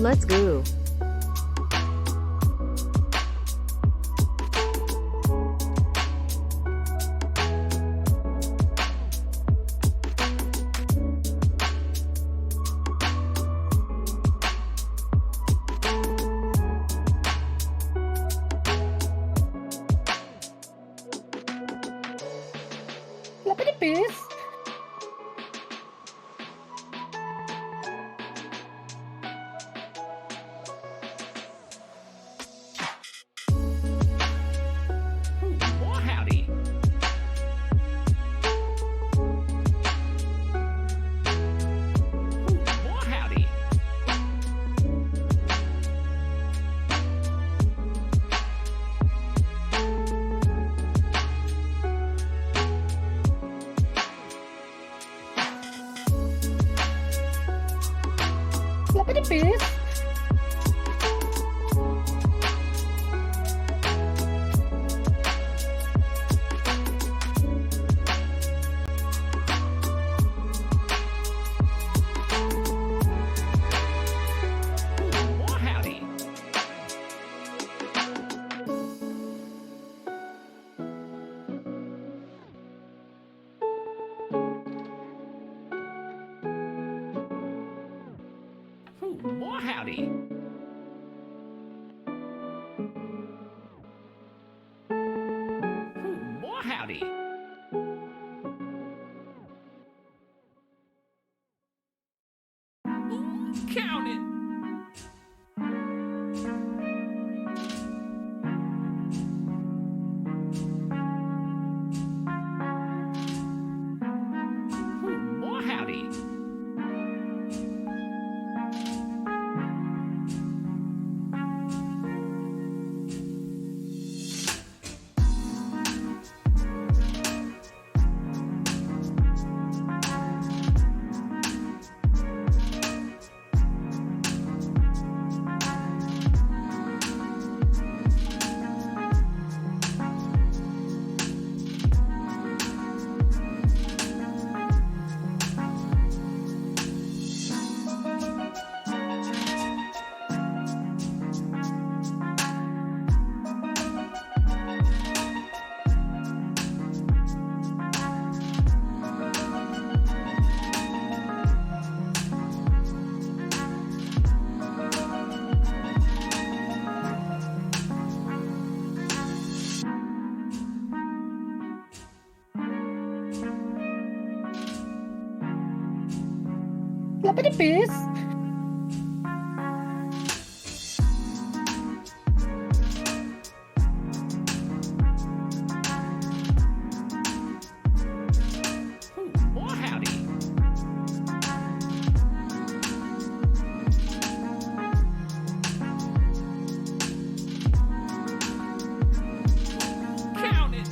Let's go. Lapis? Well, howdy. Well, howdy. Lapis? Well, howdy. Well, howdy. Well, howdy. Count it. Well, howdy. Lapis? Well, howdy. Count it.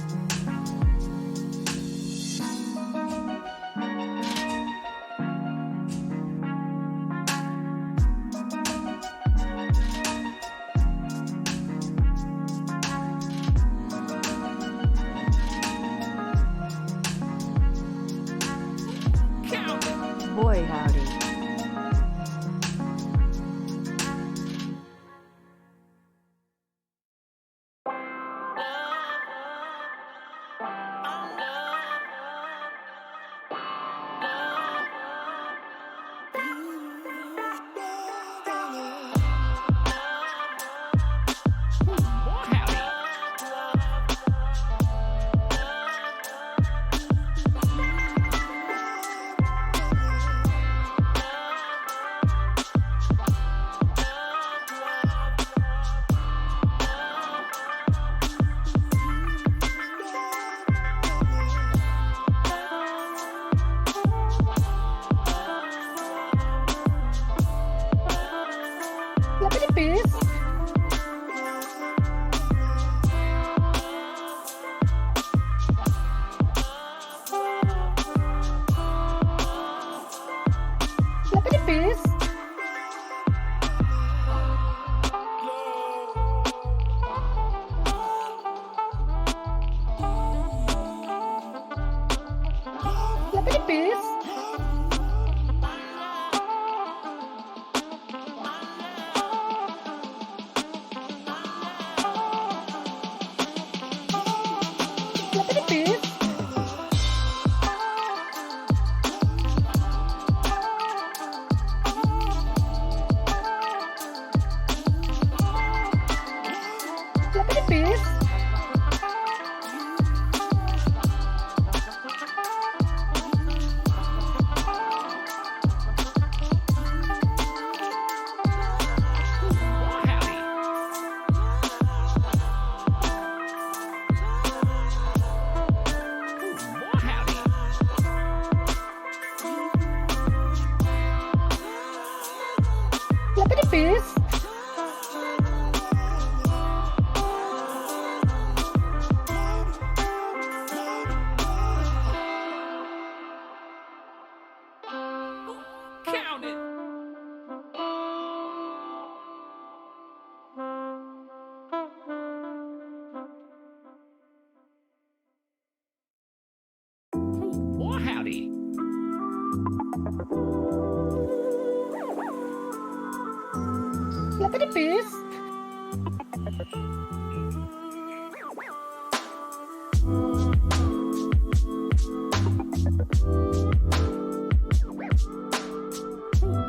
Flippity piss.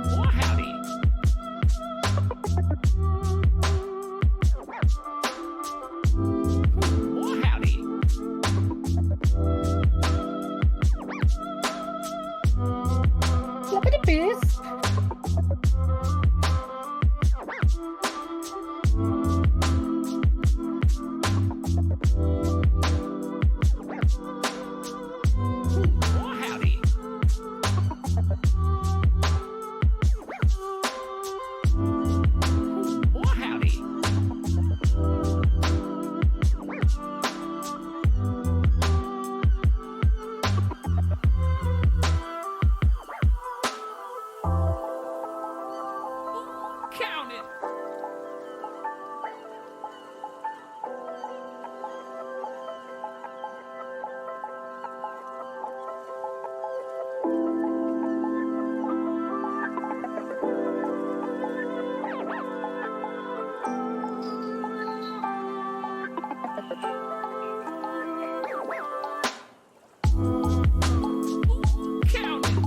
Oh, howdy. Oh, howdy. Flippity piss. Oh, howdy. Oh, howdy. Count it. Count it.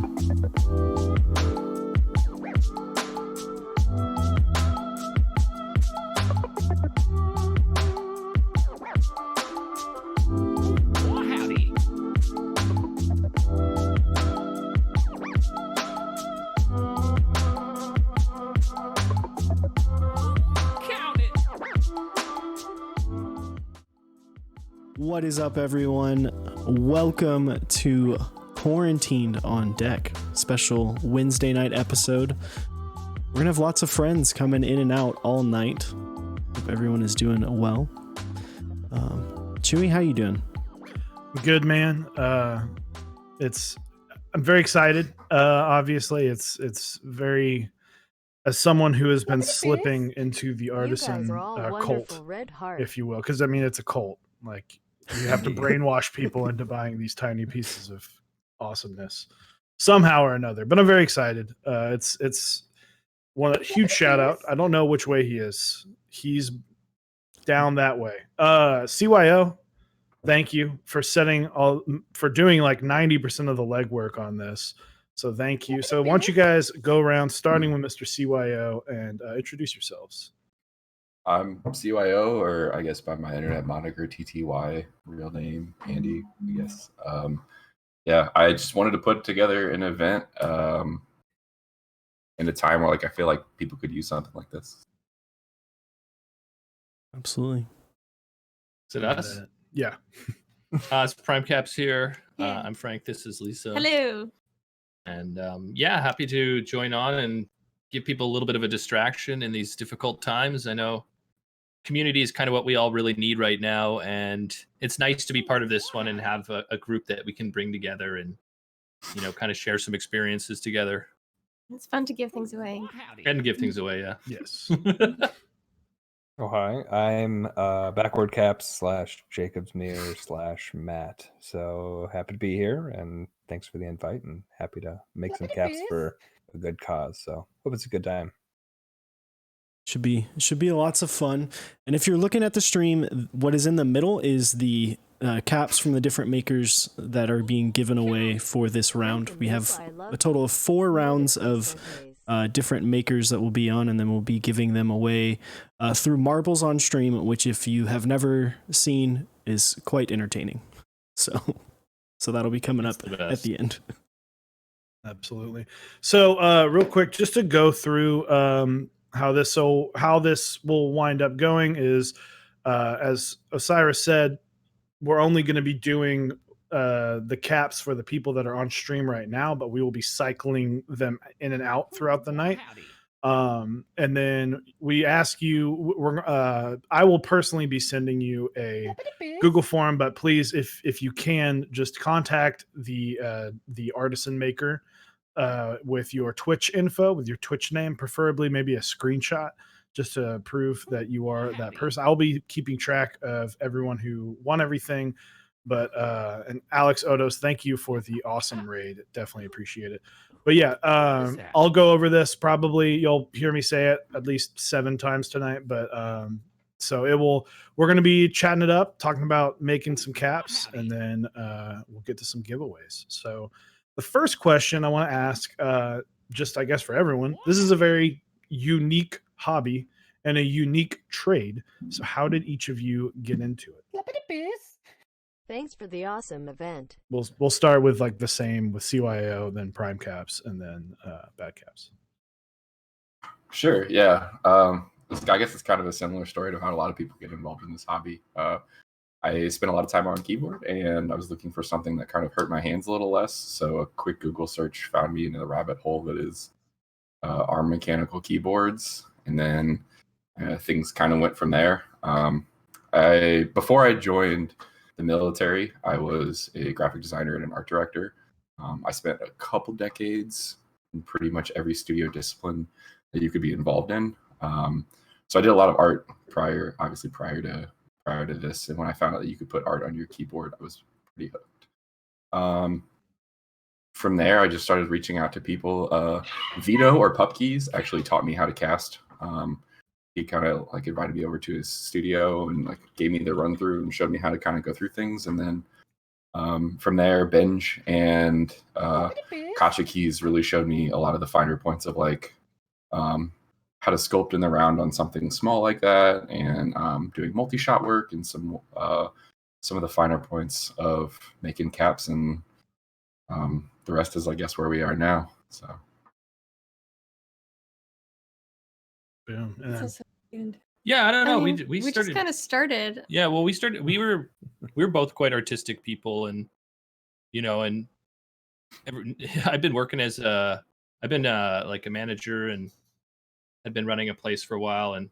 Oh, howdy. Count it. What is up, everyone? Welcome to Quarantined on Deck, special Wednesday night episode. We're gonna have lots of friends coming in and out all night. Hope everyone is doing well. Chewy, how you doing? Good, man. I'm very excited. Obviously, it's very, as someone who has been slipping into the artisan cult, if you will, because I mean it's a cult. Like you have to brainwash people into buying these tiny pieces of awesomeness somehow or another. But I'm very excited. It's one huge shout out. I don't know which way he is. He's down that way. CYO, thank you for doing like 90% of the legwork on this. So thank you. So why don't you guys go around, starting with Mr. CYO, and introduce yourselves. I'm CYO, or I guess by my internet moniker TTY, real name Andy, I guess. Yeah, I just wanted to put together an event in a time where like I feel like people could use something like this. Absolutely. Is it us? Yeah. It's Prime Caps here. Yeah. I'm Frank. This is Lisa. Hello. And yeah, happy to join on and give people a little bit of a distraction in these difficult times. I know community is kind of what we all really need right now, and it's nice to be part of this one and have a group that we can bring together and, you know, kind of share some experiences together It's fun to give things away. Oh, howdy. and give things away. Yeah. Yes. Oh, hi. I'm Backward Caps / Jacobs Mirror / Matt. So happy to be here, and thanks for the invite, and happy to make some caps for a good cause. So hope it's a good time. Should be lots of fun. And if you're looking at the stream, what is in the middle is the caps from the different makers that are being given away for this round. We have a total of 4 rounds of different makers that will be on, and then we'll be giving them away through Marbles on stream, which if you have never seen is quite entertaining. So that'll be coming up at the end. Absolutely. So real quick, just to go through how this will wind up going is, as Osiris said, we're only going to be doing the caps for the people that are on stream right now, but we will be cycling them in and out throughout the night. And then we ask you, I will personally be sending you a Google form, but please, if you can, just contact the artisan maker with your Twitch info, with your Twitch name, preferably maybe a screenshot, just to prove that you are that person. I'll be keeping track of everyone who won everything. But and Alex Odos, thank you for the awesome raid. Definitely appreciate it. But yeah, I'll go over this. Probably you'll hear me say it at least 7 times tonight. But so we're going to be chatting it up, talking about making some caps, and then we'll get to some giveaways. So the first question I want to ask, just I guess for everyone, this is a very unique hobby and a unique trade. So how did each of you get into it? Flippity piss. Thanks for the awesome event. We'll start with like the same with CYO, then Prime Caps, and then Bad Caps. Sure. Yeah. I guess it's kind of a similar story to how a lot of people get involved in this hobby. I spent a lot of time on keyboard, and I was looking for something that kind of hurt my hands a little less. So a quick Google search found me into the rabbit hole that is ARM mechanical keyboards, and then things kind of went from there. Before I joined the military, I was a graphic designer and an art director. I spent a couple decades in pretty much every studio discipline that you could be involved in. So I did a lot of art prior to this, and when I found out that you could put art on your keyboard, I was pretty hooked. From there, I just started reaching out to people. Vito or Pupkeys actually taught me how to cast. He kind of like invited me over to his studio and like gave me the run through and showed me how to kind of go through things. And then from there, Benj and Kacha Keys really showed me a lot of the finer points of like how to sculpt in the round on something small like that, and doing multi-shot work and some of the finer points of making caps, and the rest is, I guess, where we are now. So. Boom. And then, Yeah, I don't know. mean, We just started. kind of started. Yeah, well, we were both quite artistic people, and and I've been working as I've been like a manager, and I'd been running a place for a while, and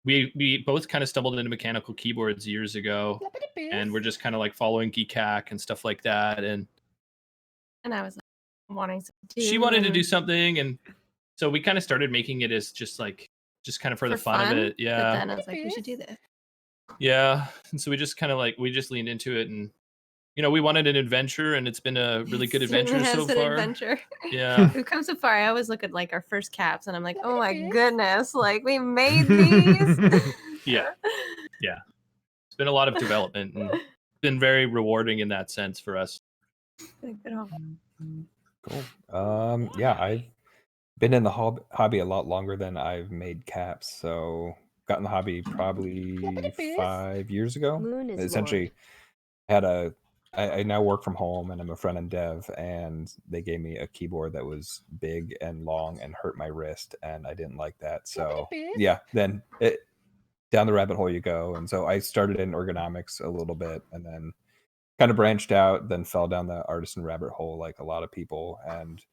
we both kind of stumbled into mechanical keyboards years ago, Flippity piss. and we're just kind of like following Geek Hack and stuff like that, and And I was like, wanting to do. she wanted to do and something, and so we kind of started making it as just kind of for the fun of it. But Yeah. then I was like, we should do this. Yeah. And so we just kind of we just leaned into it, and we wanted an adventure, and it's been a really good adventure It so has an far. adventure. Yeah. We've come so far. I always look at like our first caps, and I'm like, oh my goodness, like we made these. Yeah. Yeah. It's been a lot of development, and been very rewarding in that sense for us. Good on. Cool. Yeah, I've been in the hobby a lot longer than I've made caps. So got in the hobby probably 5 years ago. Moon is Essentially, I now work from home, and I'm a front end dev, and they gave me a keyboard that was big and long and hurt my wrist, and I didn't like that. So yeah, then down the rabbit hole you go. And so I started in ergonomics a little bit, and then kind of branched out, then fell down the artisan rabbit hole like a lot of people, and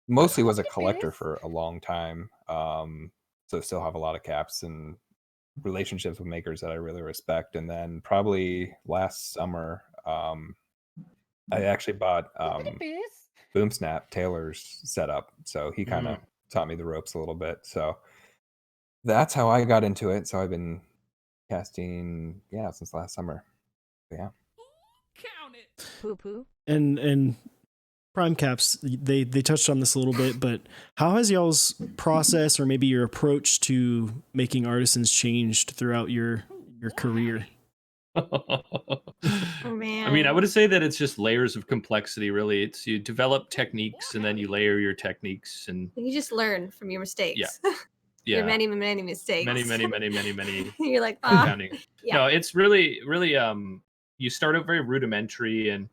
mostly was a collector for a long time. So still have a lot of caps and relationships with makers that I really respect. And then probably last summer, I actually bought Boom Snap Taylor's setup. So he kind of taught me the ropes a little bit. So that's how I got into it. So I've been casting, since last summer. Yeah. Count it. Poo poo. And Prime Caps, they touched on this a little bit, but how has y'all's process or maybe your approach to making artisans changed throughout your career? Oh man. I mean, I would say that it's just layers of complexity, really. It's you develop techniques, and then you layer your techniques, and you just learn from your mistakes. Yeah. Your many mistakes. many. You're like, Counting. yeah. No, it's really you start out very rudimentary, and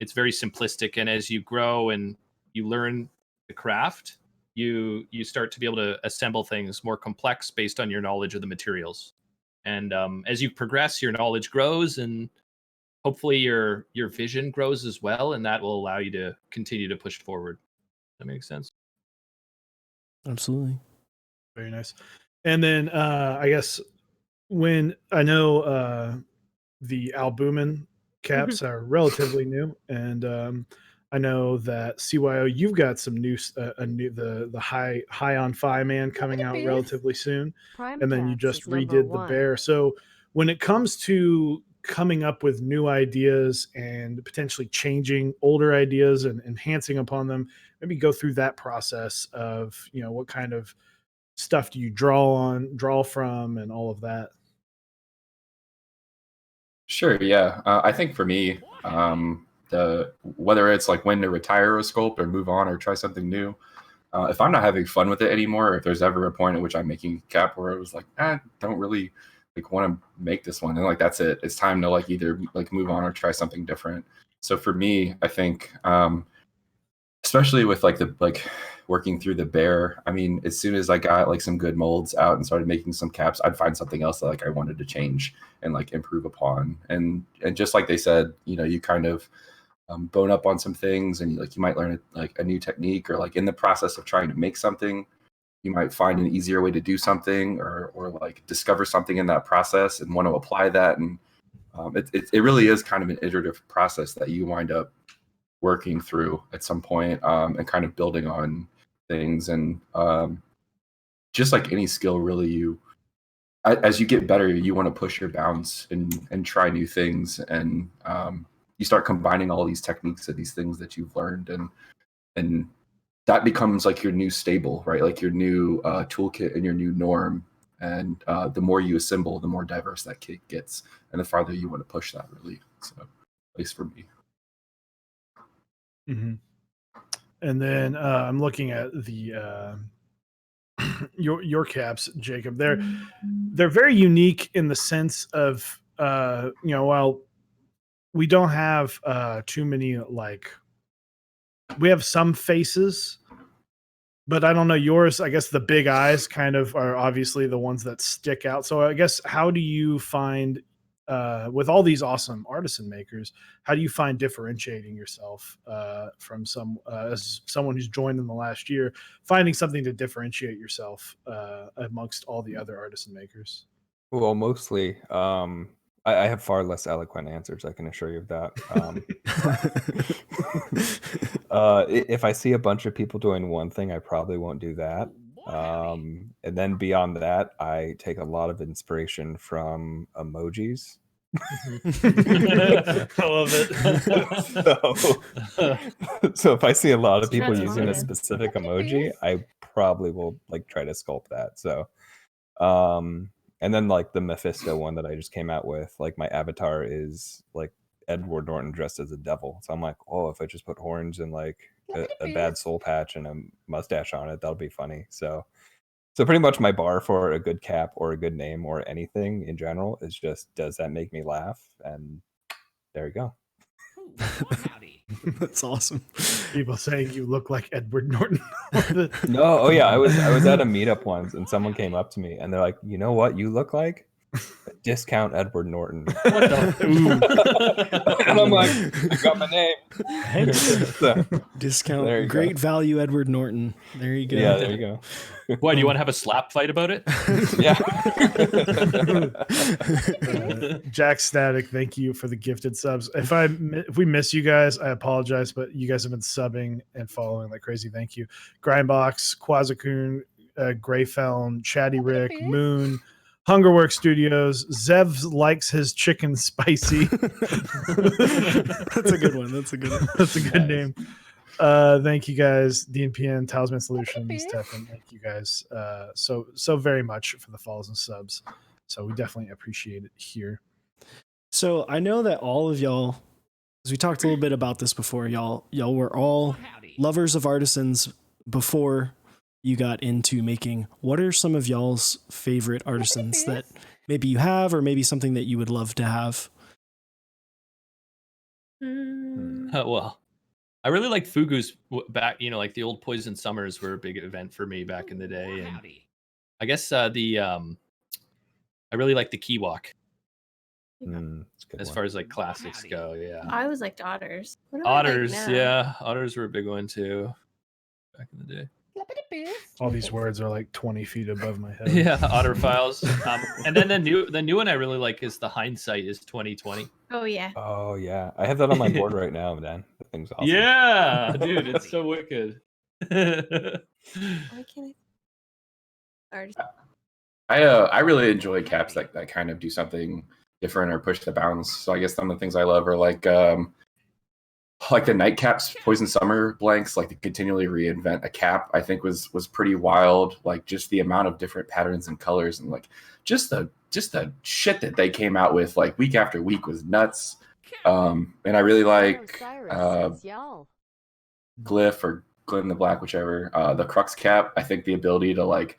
it's very simplistic, and as you grow and you learn the craft, you start to be able to assemble things more complex based on your knowledge of the materials. And as you progress, your knowledge grows, and hopefully your vision grows as well, and that will allow you to continue to push forward. That makes sense. Absolutely. very nice. And then I guess when I know the albumin caps are relatively new, and I know that CYO, you've got some new, the high on Fi Man coming out relatively soon, Prime and then you Caps just is number redid the one. bear. So when it comes to coming up with new ideas and potentially changing older ideas and enhancing upon them. Maybe go through that process of, what kind of stuff do you draw from, and all of that. Sure, yeah. I think for me, whether it's like when to retire a sculpt or move on or try something new, if I'm not having fun with it anymore, or if there's ever a point at which I'm making a cap where it was like, I don't really like want to make this one, and like that's it. It's time to like either like move on or try something different. So for me, I think, especially with like working through the bear, I mean, as soon as I got like some good molds out and started making some caps, I'd find something else that like I wanted to change and like improve upon. And just like they said, you kind of bone up on some things, and you might learn like a new technique, or like in the process of trying to make something, you might find an easier way to do something, or like discover something in that process and want to apply that. And it really is kind of an iterative process that you wind up working through at some point, and kind of building on things. And just like any skill, really, as you get better, you want to push your bounds and try new things. And you start combining all these techniques of these things that you've learned, and that becomes like your new stable, right? Like your new toolkit and your new norm. And the more you assemble, the more diverse that kit gets, and the farther you want to push that, really. So, at least for me. Mm-hmm. And then I'm looking at the your caps, Jacob. They're very unique in the sense of while we don't have too many, like, we have some faces, but I don't know, yours, I guess the big eyes kind of are obviously the ones that stick out. So I guess, how do you find, with all these awesome artisan makers, how do you find differentiating yourself from as someone who's joined in the last year, finding something to differentiate yourself amongst all the other artisan makers? Well, mostly, I have far less eloquent answers, I can assure you of that. If I see a bunch of people doing one thing, I probably won't do that. And then beyond that, I take a lot of inspiration from emojis. I love it. So if I see a lot of people using a Transformative. specific emoji, I probably will like try to sculpt that. So, and then like the Mephisto one that I just came out with, like my avatar is like Edward Norton dressed as a devil. So I'm like, oh, if I just put horns and like a bad soul patch and a mustache on it, that'll be funny. So pretty much my bar for a good cap or a good name or anything in general is just, does that make me laugh? And there you go. That's awesome. People saying you look like Edward Norton. No, oh yeah, I was at a meetup once and someone came up to me and they're like, you know what you look like? Discount Edward Norton. What the? And I'm like, I got my name. So, Discount there you great go. value Edward Norton. There you go. Yeah, there you go. Why, do you want to have a slap fight about it? Yeah. Jack Static, thank you for the gifted subs. If we miss you guys, I apologize, but you guys have been subbing and following like crazy. Thank you. Grindbox, Quazakun, Greyfeln, Chatty Rick, Moon, Hungerworks Studios. Zev likes his chicken spicy. That's a good one. That's a good one. That's a good name. Thank you guys, DNPN, Talisman Solutions, Stefan. Thank you guys so very much for the follows and subs. So we definitely appreciate it here. So I know that all of y'all, as we talked a little bit about this before, y'all were all lovers of artisans before you got into making. What are some of y'all's favorite artisans that maybe you have, or maybe something that you would love to have? Well, I really like Fugu's back, like the old Poison Summers were a big event for me back in the day. And I guess I really like the Kiwok. As far as like classics go, yeah. I always liked Otters. What do I like Otters, now? yeah. Otters were a big one too back in the day. All these words are like 20 feet above my head. Yeah, Otter Files. And then the new one I really like is the Hindsight is 2020. Oh yeah. Oh yeah, I have that on my board right now, man. That thing's awesome. Yeah, dude, it's so wicked. Why can't I? I really enjoy caps that kind of do something different or push the bounds. So I guess some of the things I love are like the Nightcaps Poison Summer blanks, like to continually reinvent a cap, I think was pretty wild. Like just the amount of different patterns and colors and like just the shit that they came out with like week after week was nuts. And I really like Glyph or Glenn the Black, whichever. The Crux cap, I think the ability to like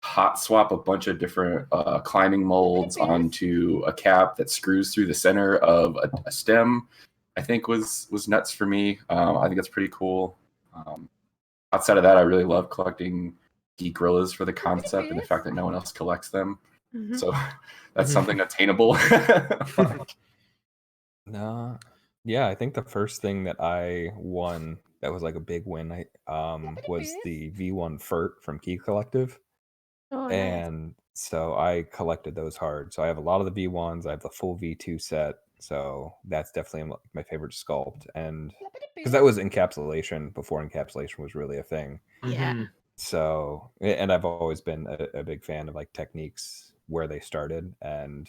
hot swap a bunch of different climbing molds onto a cap that screws through the center of a stem, I think was nuts for me. I think that's pretty cool. Outside of that, I really love collecting geek gorillas for the concept and the fact that no one else collects them. So that's something attainable. No, yeah, I think the first thing that I won that was like a big win, was the V1 FERT from Key Collective. Oh, nice. And so I collected those hard. So I have a lot of the V1s. I have the full V2 set. So that's definitely my favorite sculpt. And because that was encapsulation before encapsulation was really a thing. Yeah. So, and I've always been a big fan of like techniques where they started. And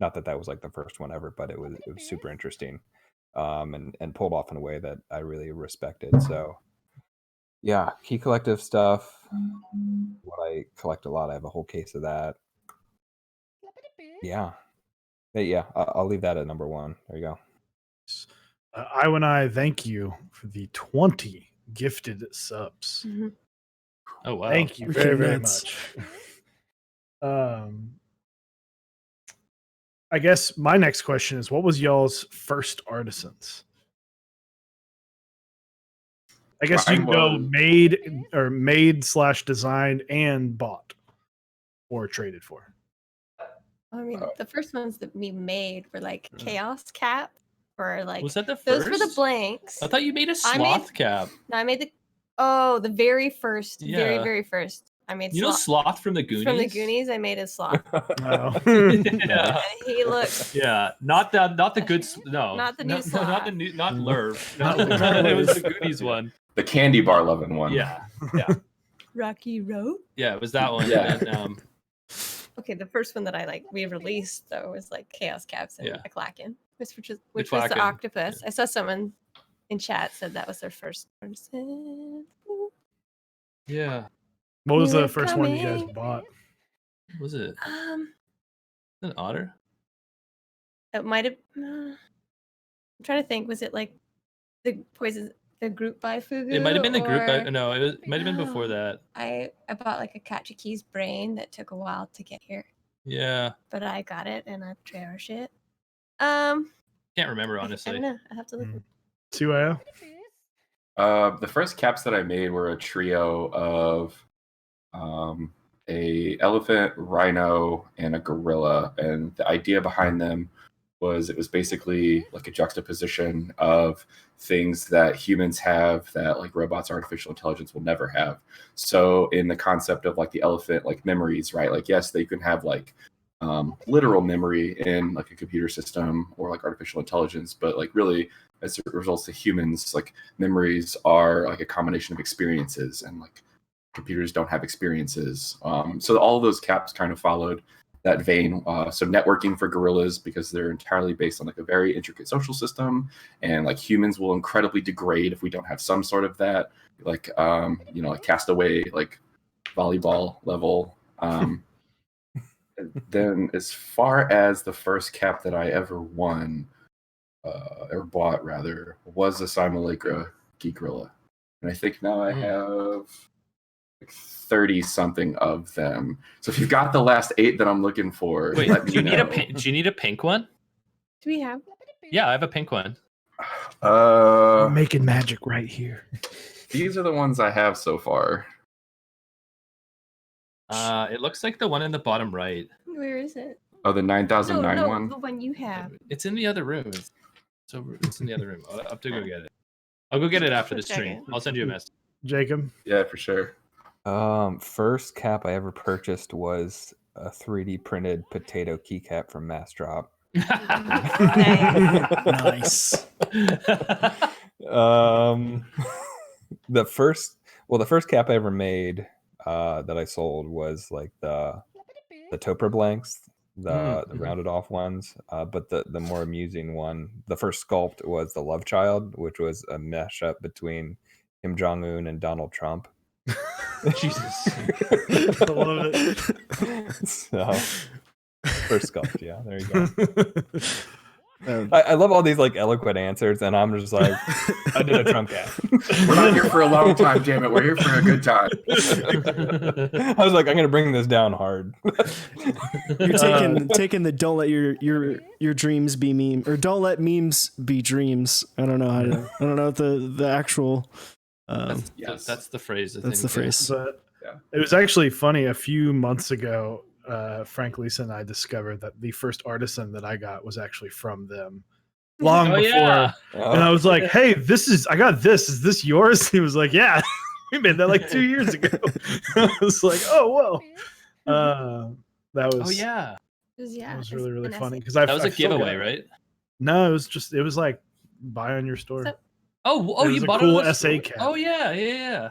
not that that was like the first one ever, but it was super interesting. And pulled off in a way that I really respected. So yeah, Key Collective stuff. What I collect a lot. I have a whole case of that. Yeah. I'll leave that at number 1. There you go. I thank you for the 20 gifted subs. Oh wow! Thank you very, very much. I guess my next question is, what was y'all's first artisans? I guess you can go made/designed and bought or traded for. I mean, the first ones that we made were like Chaos Cap, or like Was that the those first? were the blanks. I thought you made a sloth cap. No, I made the very first, very first. I made You know Sloth from the Goonies? From the Goonies, I made a sloth. Yeah. And he looked. Yeah, not the good. No, Not the new sloth. not the new, not Lerv. No, it was the Goonies one. The candy bar loving one. Yeah. Rocky Road. Yeah, it was that one. Yeah. And then, Okay, the first one that I we released though was like Chaos Caps and a Klaken, which was the McClacken. octopus. I saw someone in chat said that was their first artisan. yeah. What was You the were first one you guys coming. bought? Was it Um, an otter? it might have. I'm trying to think. Was it like the group by Fugu? It might have been the group. or- No, it might have been before No. that. I bought like a Kachiki's brain that took a while to get here, Yeah, but I got it and I cherished it. can't remember I honestly. don't know. I have to look. 2AO? The first caps that I made were a trio of a elephant, rhino, and a gorilla. And the idea behind them was it was basically like a juxtaposition of things that humans have that like robots or artificial intelligence will never have. So in the concept of like the elephant, like memories, right? Like, yes, they can have like literal memory in like a computer system or like artificial intelligence, but like really as it results to humans, like memories are like a combination of experiences, and like computers don't have experiences. So all of those caps kind of followed that vein. So networking for gorillas, because they're entirely based on like a very intricate social system, and like humans will incredibly degrade if we don't have some sort of that, like like Castaway, like volleyball level. Then as far as the first cap that I ever won, or bought rather, was a Simulacra Geek Gorilla. And I think now I have 30 something of them. So if you've got the last 8 that I'm looking for, Wait, let me do you need know. do you need a pink one? Do we have? Yeah, I have a pink one. I'm making magic right here. These are the ones I have so far. It looks like the one in the bottom right. Where is it? Oh, the 9009 no, one? the one you have. It's in the other room. It's in the other room. I'll have to go get it. I'll go get it after the stream. I'll send you a message. Jacob? Yeah, for sure. First cap I ever purchased was a 3D printed potato keycap from Mass Drop. Nice. The first cap I ever made that I sold was like the Topra blanks, the rounded off ones. But the more amusing one, the first sculpt was the Love Child, which was a mashup between Kim Jong Un and Donald Trump. Jesus. I love it. So, first sculpt, yeah, there you go. I love all these like eloquent answers, and I'm just like, I did a Trump cat. We're not here for a long time, damn it. We're here for a good time. I was like, I'm gonna bring this down hard. You're taking the don't let your dreams be meme, or don't let memes be dreams. I don't know the actual. Yes. That's the phrase. That's the phrase. But Yeah. it was actually funny. A few months ago, Frank, Lisa, and I discovered that the first artisan that I got was actually from them. Long Oh, before, yeah. and I was like, "Hey, I got this. Is this yours?" He was like, "Yeah, we made that like 2 years ago." I was like, "Oh, whoa." That was Oh yeah. that was it's really really an funny essay. because That was a giveaway, right? No, it was like buy on your store. So- Oh, It was you a bought cool it. on the SA store? cap. Oh yeah.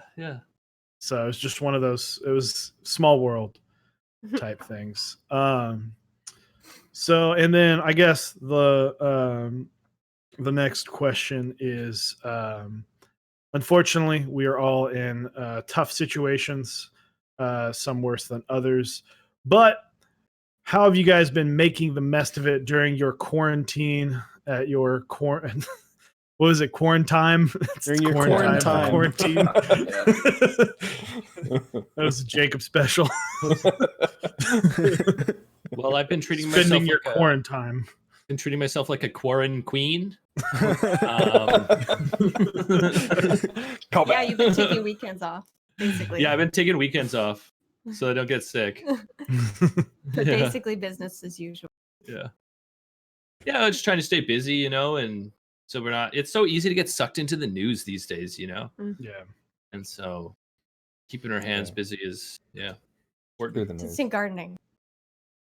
So it was just one of those. It was small world type things. So and then I guess the next question is, unfortunately, we are all in tough situations, some worse than others. But how have you guys been making the best of it during your quarantine at your what was it? Quarantine? During your quarantine. Quarantine. Yeah. That was a Jacob special. Well, I've been treating Spending myself your like quarantine. been treating myself like a quarantine queen. Yeah, you've been taking weekends off, basically. Yeah, I've been taking weekends off so I don't get sick. But Yeah. basically business as usual. Yeah, I'm just trying to stay busy, and so we're not. It's so easy to get sucked into the news these days, Yeah. and so keeping our hands Yeah. busy is Through important. the news. It's in gardening.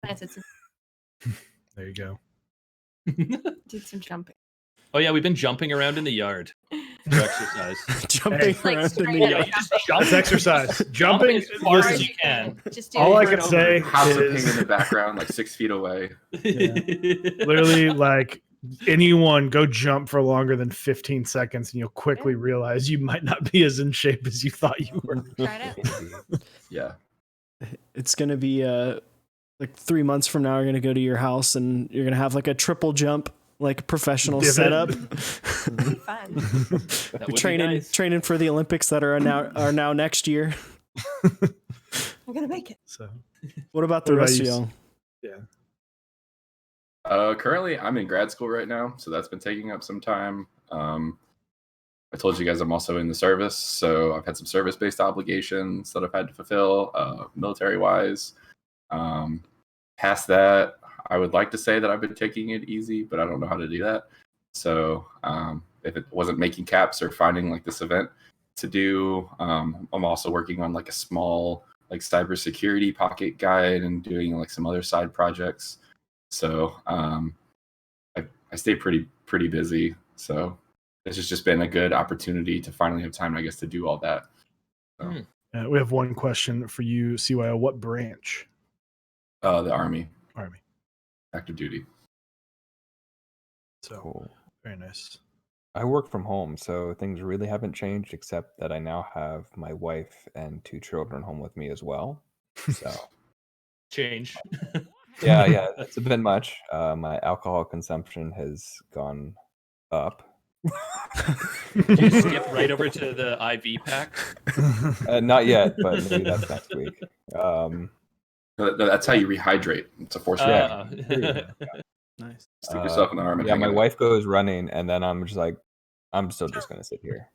Planted some, There you go. did some jumping. Oh yeah, we've been jumping around in the yard for exercise. Jumping Like around in straight the up Yeah, yard. you just jumping. It's exercise. Jumping. as far as Listen, you can. Just do all it I over can and say House of Ping is in the background, like 6 feet away. literally like anyone go jump for longer than 15 seconds and you'll quickly realize you might not be as in shape as you thought you were. Try it out. Yeah. It's gonna be like 3 months from now. You're gonna go to your house and you're gonna have like a triple jump, like professional Divot. setup. It'll be fun. That You're would be training nice. training for the Olympics that are now next year. I'm gonna make it. So What about the What about rest of you, y'all? Currently, I'm in grad school right now, so that's been taking up some time. I told you guys I'm also in the service, so I've had some service-based obligations that I've had to fulfill, military-wise. Past that, I would like to say that I've been taking it easy, but I don't know how to do that. So if it wasn't making caps or finding like this event to do, I'm also working on like a small like cybersecurity pocket guide and doing like some other side projects. So I stay pretty busy. So this has just been a good opportunity to finally have time, I guess, to do all that. So, we have one question for you, CYO. What branch? the Army, Army. active duty. So Cool. very nice. I work from home, so things really haven't changed except that I now have my wife and 2 children home with me as well. So Change. yeah, it's a bit much. My alcohol consumption has gone up. You skip right over to the IV pack. Not yet, but maybe that's next week. No, that's how you rehydrate. It's a force reaction. Nice. Stick yourself in the arm and Yeah, hang my out. wife goes running, and then I'm just like, I'm still just gonna sit here.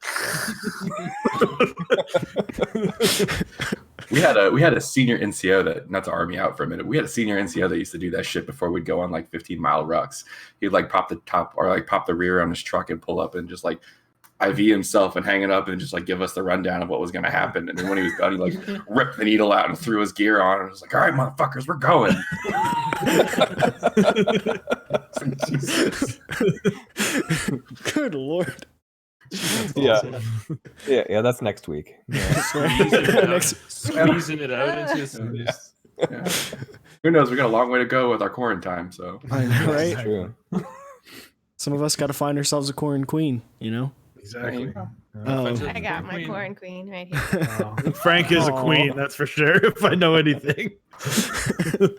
We had a senior NCO that, not to army out for a minute, we had a senior NCO that used to do that shit before we'd go on like 15-mile rucks. He'd like pop the top or like pop the rear on his truck and pull up and just like IV himself and hang it up and just like give us the rundown of what was going to happen. And then when he was done, he like ripped the needle out and threw his gear on and was like, all right, motherfuckers, we're going. Jesus. Good lord. Yeah. Yeah, that's next week. Yeah. Squeezing it out, Next- squeezing it out into Yeah. Who knows? We got a long way to go with our quarantine. So I know, That's right? true. Some of us got to find ourselves a corn queen, you know? Exactly. I got my corn queen right here. Frank is a Aw. queen, that's for sure. If I know anything.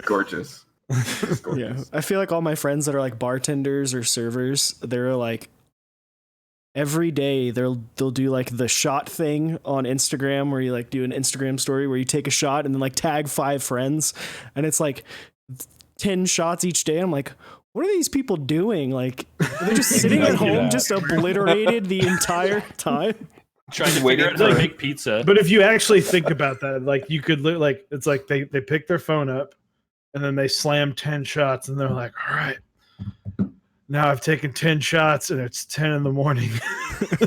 gorgeous. It's gorgeous. Yeah, I feel like all my friends that are like bartenders or servers, they're like every day they'll do like the shot thing on Instagram where you like do an Instagram story where you take a shot and then like tag 5 friends and it's like 10 shots each day. I'm like, what are these people doing? Like, are they just sitting at Exactly home, that. just obliterated the entire time? Trying to Waiting figure out how to for- make pizza. But if you actually think about that, like you could like it's like they pick their phone up and then they slam 10 shots and they're like, all right, now I've taken 10 shots and it's 10 in the morning.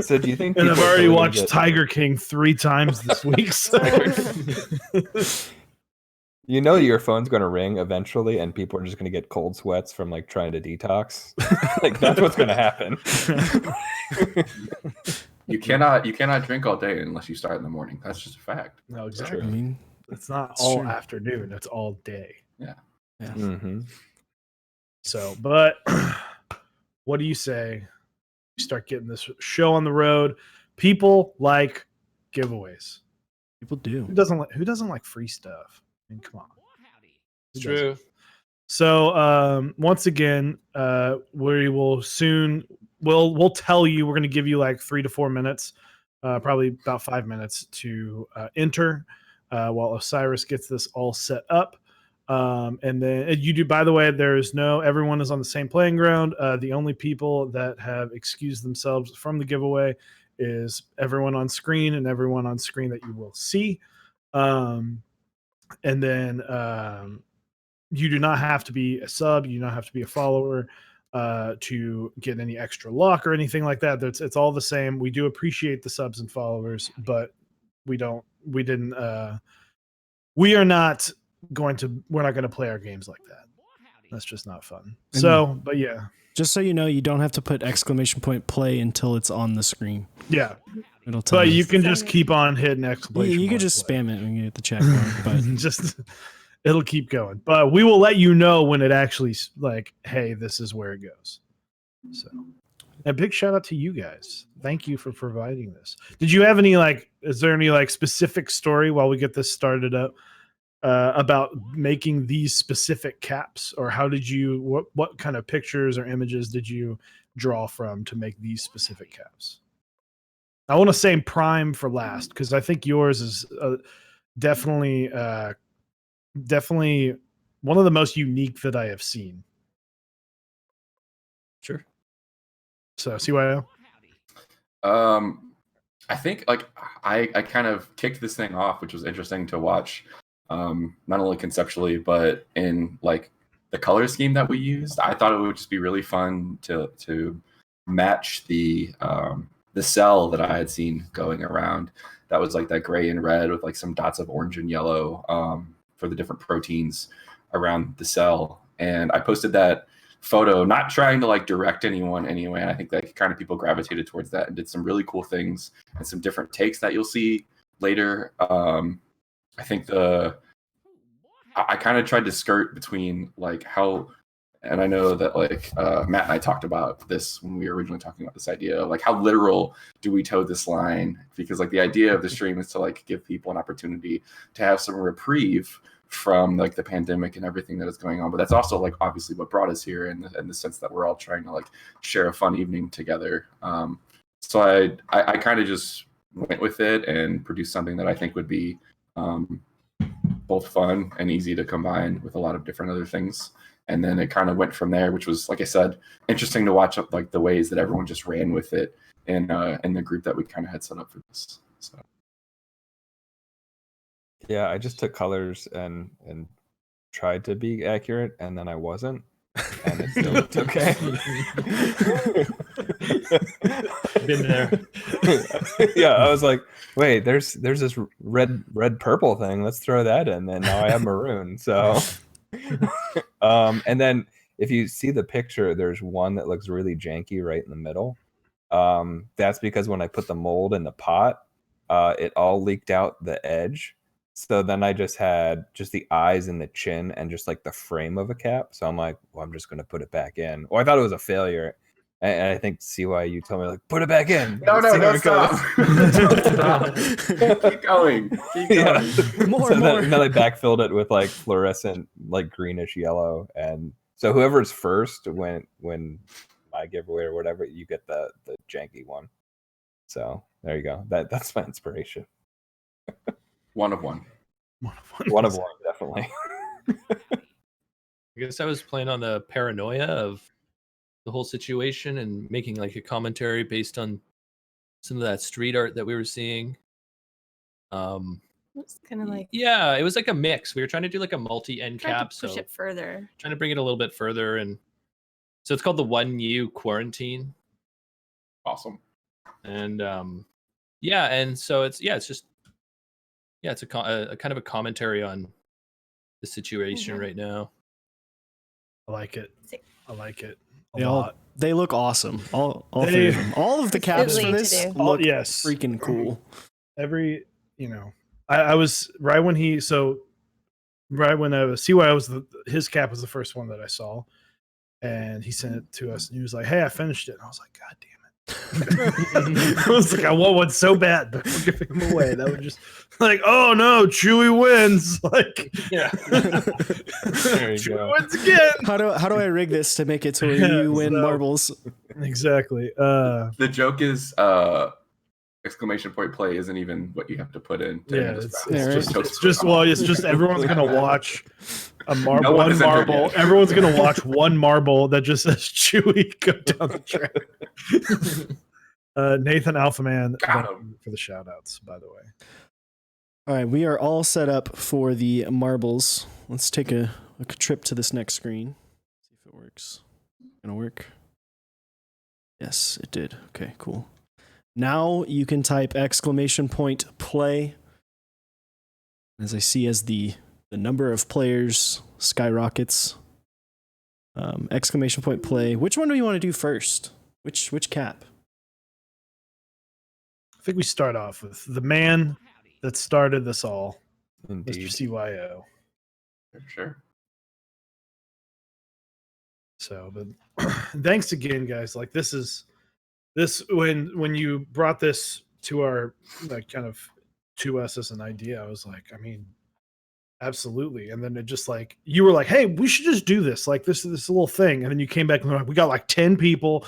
So do you think? And I've people are already gonna watched get- Tiger King 3 times this week. So. You know your phone's going to ring eventually, and people are just going to get cold sweats from like trying to detox. Like that's what's going to happen. You cannot drink all day unless you start in the morning. That's just a fact. No, I exactly. mean, It's not It's all true. afternoon, it's all day. Hmm. So, but what do you say? We start getting this show on the road. People like giveaways. people do. Who doesn't like free stuff? I mean, come on. It's Who doesn't? true. So once again, we will soon we'll tell you, we're going to give you like 3 to 4 minutes, probably about 5 minutes to enter while Osiris gets this all set up. And then you do, by the way, everyone is on the same playing ground. The only people that have excused themselves from the giveaway is everyone on screen and everyone on screen that you will see. And then you do not have to be a sub. You do not have to be a follower to get any extra luck or anything like that. It's all the same. We do appreciate the subs and followers, but we're not going to play our games like that. That's just not fun. And- So, but yeah, Just so you know, you don't have to put exclamation point play until it's on the screen. yeah. It'll tell But you. you can just keep on hitting exclamation. You could point just play. spam it when you get the check mark, but just it'll keep going. But we will let you know when it actually like, hey, this is where it goes. So, a big shout out to you guys. Thank you for providing this. Did you have any is there any specific story while we get this started up about making these specific caps, or how did you what kind of pictures or images did you draw from to make these specific caps? I want to say prime for last because I think yours is definitely one of the most unique that I have seen. Sure. So CYO. I think I kind of kicked this thing off, which was interesting to watch. Not only conceptually, but in like the color scheme that we used. I thought it would just be really fun to match the cell that I had seen going around. That was like that gray and red with like some dots of orange and yellow for the different proteins around the cell. And I posted that photo, not trying to like direct anyone anyway. And I think that kind of people gravitated towards that and did some really cool things and some different takes that you'll see later. I think I kind of tried to skirt between like how, and I know that like Matt and I talked about this when we were originally talking about this idea of like how literal do we toe this line, because like the idea of the stream is to like give people an opportunity to have some reprieve from like the pandemic and everything that is going on. But that's also like obviously what brought us here in the sense that we're all trying to like share a fun evening together. So I kind of just went with it and produced something that I think would be both fun and easy to combine with a lot of different other things. And then it kind of went from there, which was, like I said, interesting to watch up like the ways that everyone just ran with it in the group that we kind of had set up for this. So Yeah, I just took colors and tried to be accurate, and then I wasn't, and it still looked okay. Been there. Yeah, I was like, wait, there's this red purple thing. Let's throw that in. And now I have maroon. So, and then if you see the picture, there's one that looks really janky right in the middle. That's because when I put the mold in the pot, it all leaked out the edge. So then I just had just the eyes and the chin and just like the frame of a cap. So I'm like, well, I'm just gonna put it back in. Well, I thought it was a failure. And I think CYU told me like, put it back in. No, See how no, it stop. goes." Don't stop. Keep going. Keep Yeah. going. More, So more. then I backfilled it with like fluorescent, like greenish yellow, and so whoever's first when I giveaway or whatever, you get the janky one. So there you go. That's my inspiration. One of one. One of one, definitely. I guess I was playing on the paranoia of the whole situation and making like a commentary based on some of that street art that we were seeing. It's kind of like Yeah, it was like a mix. We were trying to do like a multi-end trying cap, to push so it further. trying to bring it a little bit further, and so it's called the 1U quarantine. Awesome. And yeah, and so it's just it's a kind of a commentary on the situation Mhm. right now. I like it. Sick. I like it. They all they look awesome. All They- three of them. All of the It's caps for fiddly to this do. look yes. freaking cool. Every, I was right when CY was his cap was the first one that I saw, and he sent it to us, and he was like, "Hey, I finished it." And I was like, "God damn it!" I was like, "I want one so bad, but we're giving him away." That would just like, "Oh no, Chewy wins!" Like, Yeah. There you Chewy go. wins again. How do I rig this to make it to where Yeah, you win so- marbles? Exactly. The joke is exclamation point play isn't even what you have to put in. To Yeah, end this it's, round. Yeah, it's right. just everyone's gonna watch a No one has entered marble. yet. Everyone's gonna watch one marble that just says Chewy go down the track. Nathan Alphaman, Got thank you for the shout outs, by the way. All right, we are all set up for the marbles. Let's take a trip to this next screen. See if it works. Gonna work? Yes, it did. Okay, cool. Now you can type exclamation point play. As I see as the number of players skyrockets. Exclamation point play. Which one do you want to do first? Which cap? I think we start off with the man that started this all, Indeed. Mr. CYO. For sure. So, but thanks again, guys. Like this when you brought this to our kind of to us as an idea, I was like, I mean, absolutely. And then it just like you were like, hey, we should just do this. Like this little thing. And then you came back and were like, we got like 10 people.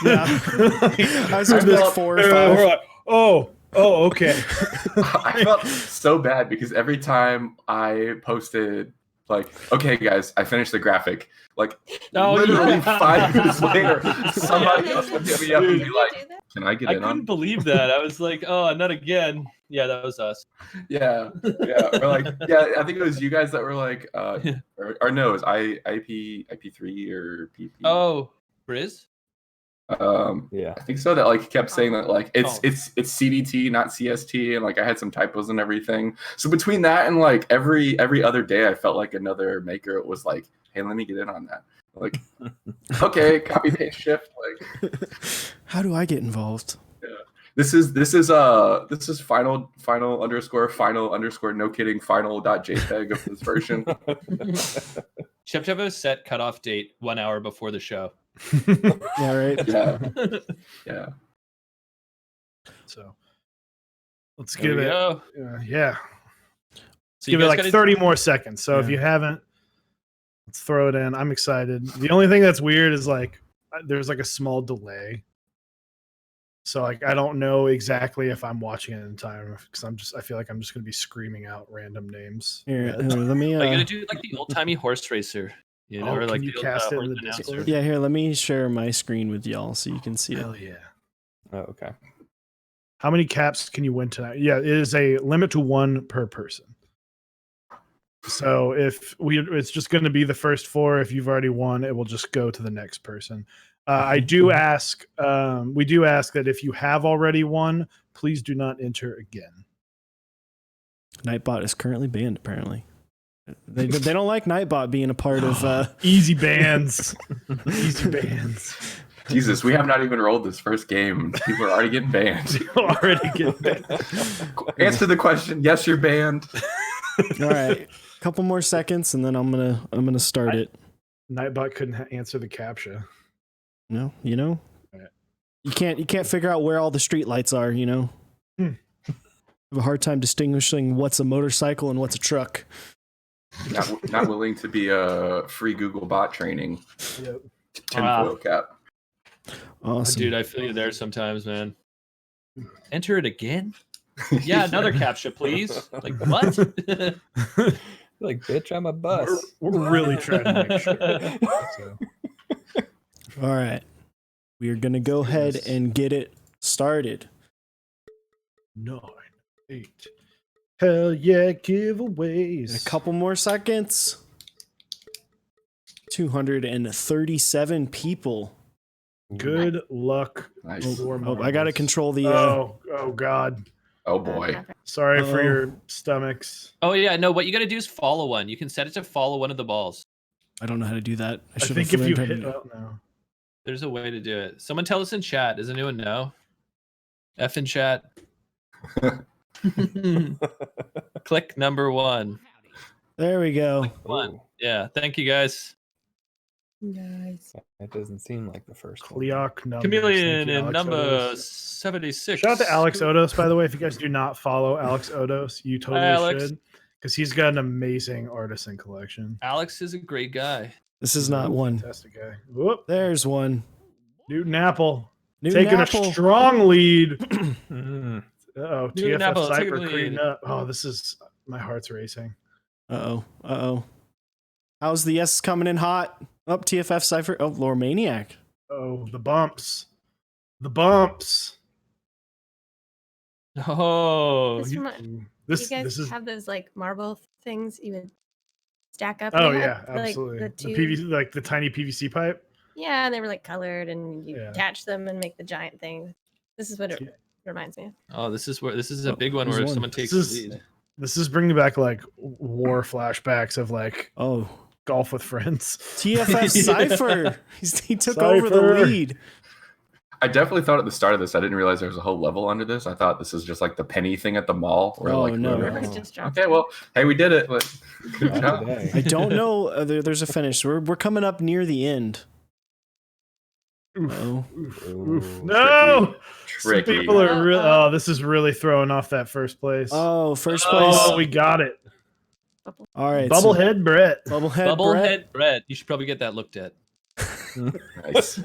Yeah. I was expecting like 4 or 5. We're like, oh, okay. I felt so bad because every time I posted, like, okay, guys, I finished the graphic. Like, literally 5 minutes later, somebody else would hit me up and be like, "Can I get I in couldn't on?" believe that. I was like, oh, not again. Yeah, that was us. Yeah. We're like, yeah. I think it was you guys that were like, or no, it was IP3 or PP. Oh, Briz? Yeah. I think so. That like kept saying that like it's Oh. it's CDT, not CST, and like I had some typos and everything. So between that and like every other day, I felt like another maker was like, "Hey, let me get in on that." Like, okay, copy paste shift. Like, How do I get involved? this is final underscore no kidding final.jpg of this version. Chef have a set cutoff date 1 hour before the show. Yeah, right. Yeah. So let's There give we it go. yeah. So you Give it guys like gotta- 30 more seconds. So if Yeah. you haven't, let's throw it in. I'm excited. The only thing that's weird is like there's like a small delay. So like I don't know exactly if I'm watching it in time because I feel like I'm just gonna be screaming out random names. Here, let me. Are you gonna do like the old timey horse racer? You know, Oh, or like can you the old, cast it in horse the announcer? Discord? Yeah, here. Let me share my screen with y'all so you can see it. Hell yeah. Oh, okay. How many caps can you win tonight? Yeah, it is a limit to 1 per person. So if it's just going to be the first 4. If you've already won, it will just go to the next person. I do ask, we do ask that if you have already won, please do not enter again. Nightbot is currently banned. Apparently, they don't like Nightbot being a part of. Easy bans. Easy bans. Jesus, we have not even rolled this first game. People are already getting banned. Already get banned. Answer the question. Yes, you're banned. All right, couple more seconds, and then I'm gonna start it. Nightbot couldn't answer the captcha. No, you know, Right. you can't figure out where all the street lights are. You know, Hmm. have a hard time distinguishing what's a motorcycle and what's a truck. Not willing to be a free Google bot training. Yep. Tinfoil cap. Awesome. Dude, I feel you there sometimes, man. Enter it again? Yeah, another captcha, please. Like, what? Like, bitch, I'm a bus. We're really trying to make sure. So, All right, we are gonna go do ahead this. and get it started. 9, 8. Hell yeah, In giveaways. a couple more seconds. 237 people. Good luck. Nice. Oh, I gotta control the. Oh God. Oh boy. Sorry for Uh-oh. your stomachs. Oh, yeah, no, what you got to do is follow one. You can set it to follow one of the balls. I don't know how to do that. I should think have if you learned how to hit. do- Oh no. There's a way to do it. Someone tell us in chat. Does anyone know? F in chat. Click number 1. There we go. One. Ooh, Yeah, thank you guys. Nice. that doesn't seem like the first one. Cleoc numbers. Chameleon Thank you, and Alex number Odos. 76. Shout out to Alex Odos, by the way. If you guys do not follow Alex Odos, you totally Alex. should, because he's got an amazing artisan collection. Alex is a great guy. This is not one. Fantastic guy. Whoop. There's one. Newton Apple Newton taking Apple. a strong lead. Mm. Oh, Newton TFF Apple, take Cypher the lead. creeping up. Oh, this is my heart's racing. Uh-oh. How's the S coming in hot? Up TFF Cypher. Oh, Lore Maniac. Oh, the bumps. The bumps. Oh, This you- remi- Ooh, you This guys this is. have those like marble things you would stack up? Oh They yeah, had, like, absolutely. the The two- PVC, like the tiny PVC pipe. Yeah, and they were like colored, and you Yeah. attach them and make the giant thing. This is what it Yeah. reminds me of. oh, this is a Oh, big one there's where one. someone takes This the is- lead. This is bringing back like war flashbacks of like Oh, golf with friends. TFF Cypher. He took over the Cypher. lead. I definitely thought at the start of this, I didn't realize there was a whole level under this. I thought this is just like the penny thing at the mall. Where Oh, like no. whoever- It just dropped Okay, well, hey, we did it. Good Not job. today. I don't know. There's a finish. We're coming up near the end. Oof, Oh, oof, Ooh. oof. No, some Tricky. people are really. Uh-oh. Oh, this is really throwing off that first place. oh, first place. Oh, we got it. All right, Bubblehead Brett. So, Bubblehead. Brett. Bubblehead bread. You should probably get that looked at. Nice.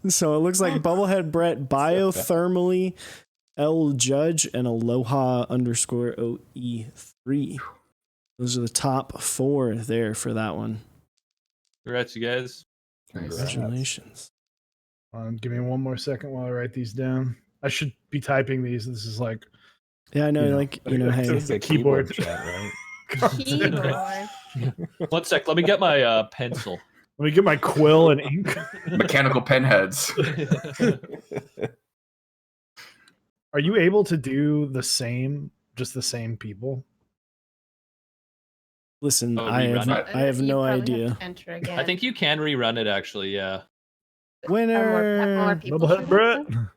So it looks like Bubblehead Brett, Biothermally, L Judge, and Aloha _ OE3. Those are the top 4 there for that one. Congrats, you guys. Nice. Congratulations. Give me one more second while I write these down. I should be typing these. This is like Yeah, I know. You know, Like, you know, hey, It's a keyboard. chat, right? Keyboard. 1 sec. Let me get my pencil. Let me get my quill and ink. Mechanical pen heads. Are you able to do just the same people? listen, Oh, I rerun have, it? I have You no probably have to idea. enter again. I think you can rerun it actually. Yeah. Have more Winner. people Bubblehead shoot Brett. them.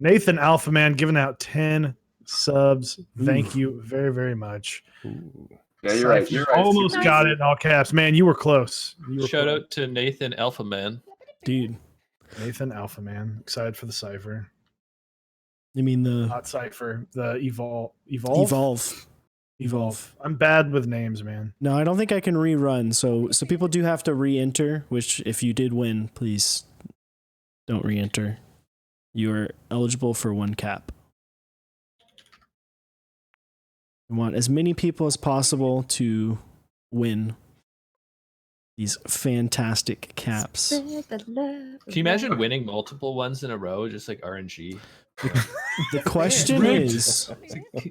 Nathan Alpha Man giving out 10 subs. Thank Ooh. you very, very much. Ooh. Yeah, you're right. Cypher You're right. Almost Nice. got it in all caps. Man, you were close. You were Shout close. out to Nathan Alpha Man. Dude, Nathan Alpha Man. Excited for the Cypher. you mean the Not Cypher. The Evolve. Evolve. I'm bad with names, man. No, I don't think I can rerun. So people do have to re-enter, which if you did win, please don't re-enter. You are eligible for 1 cap. We want as many people as possible to win these fantastic caps. Can you imagine winning multiple ones in a row, just like RNG? The question Rigged. is,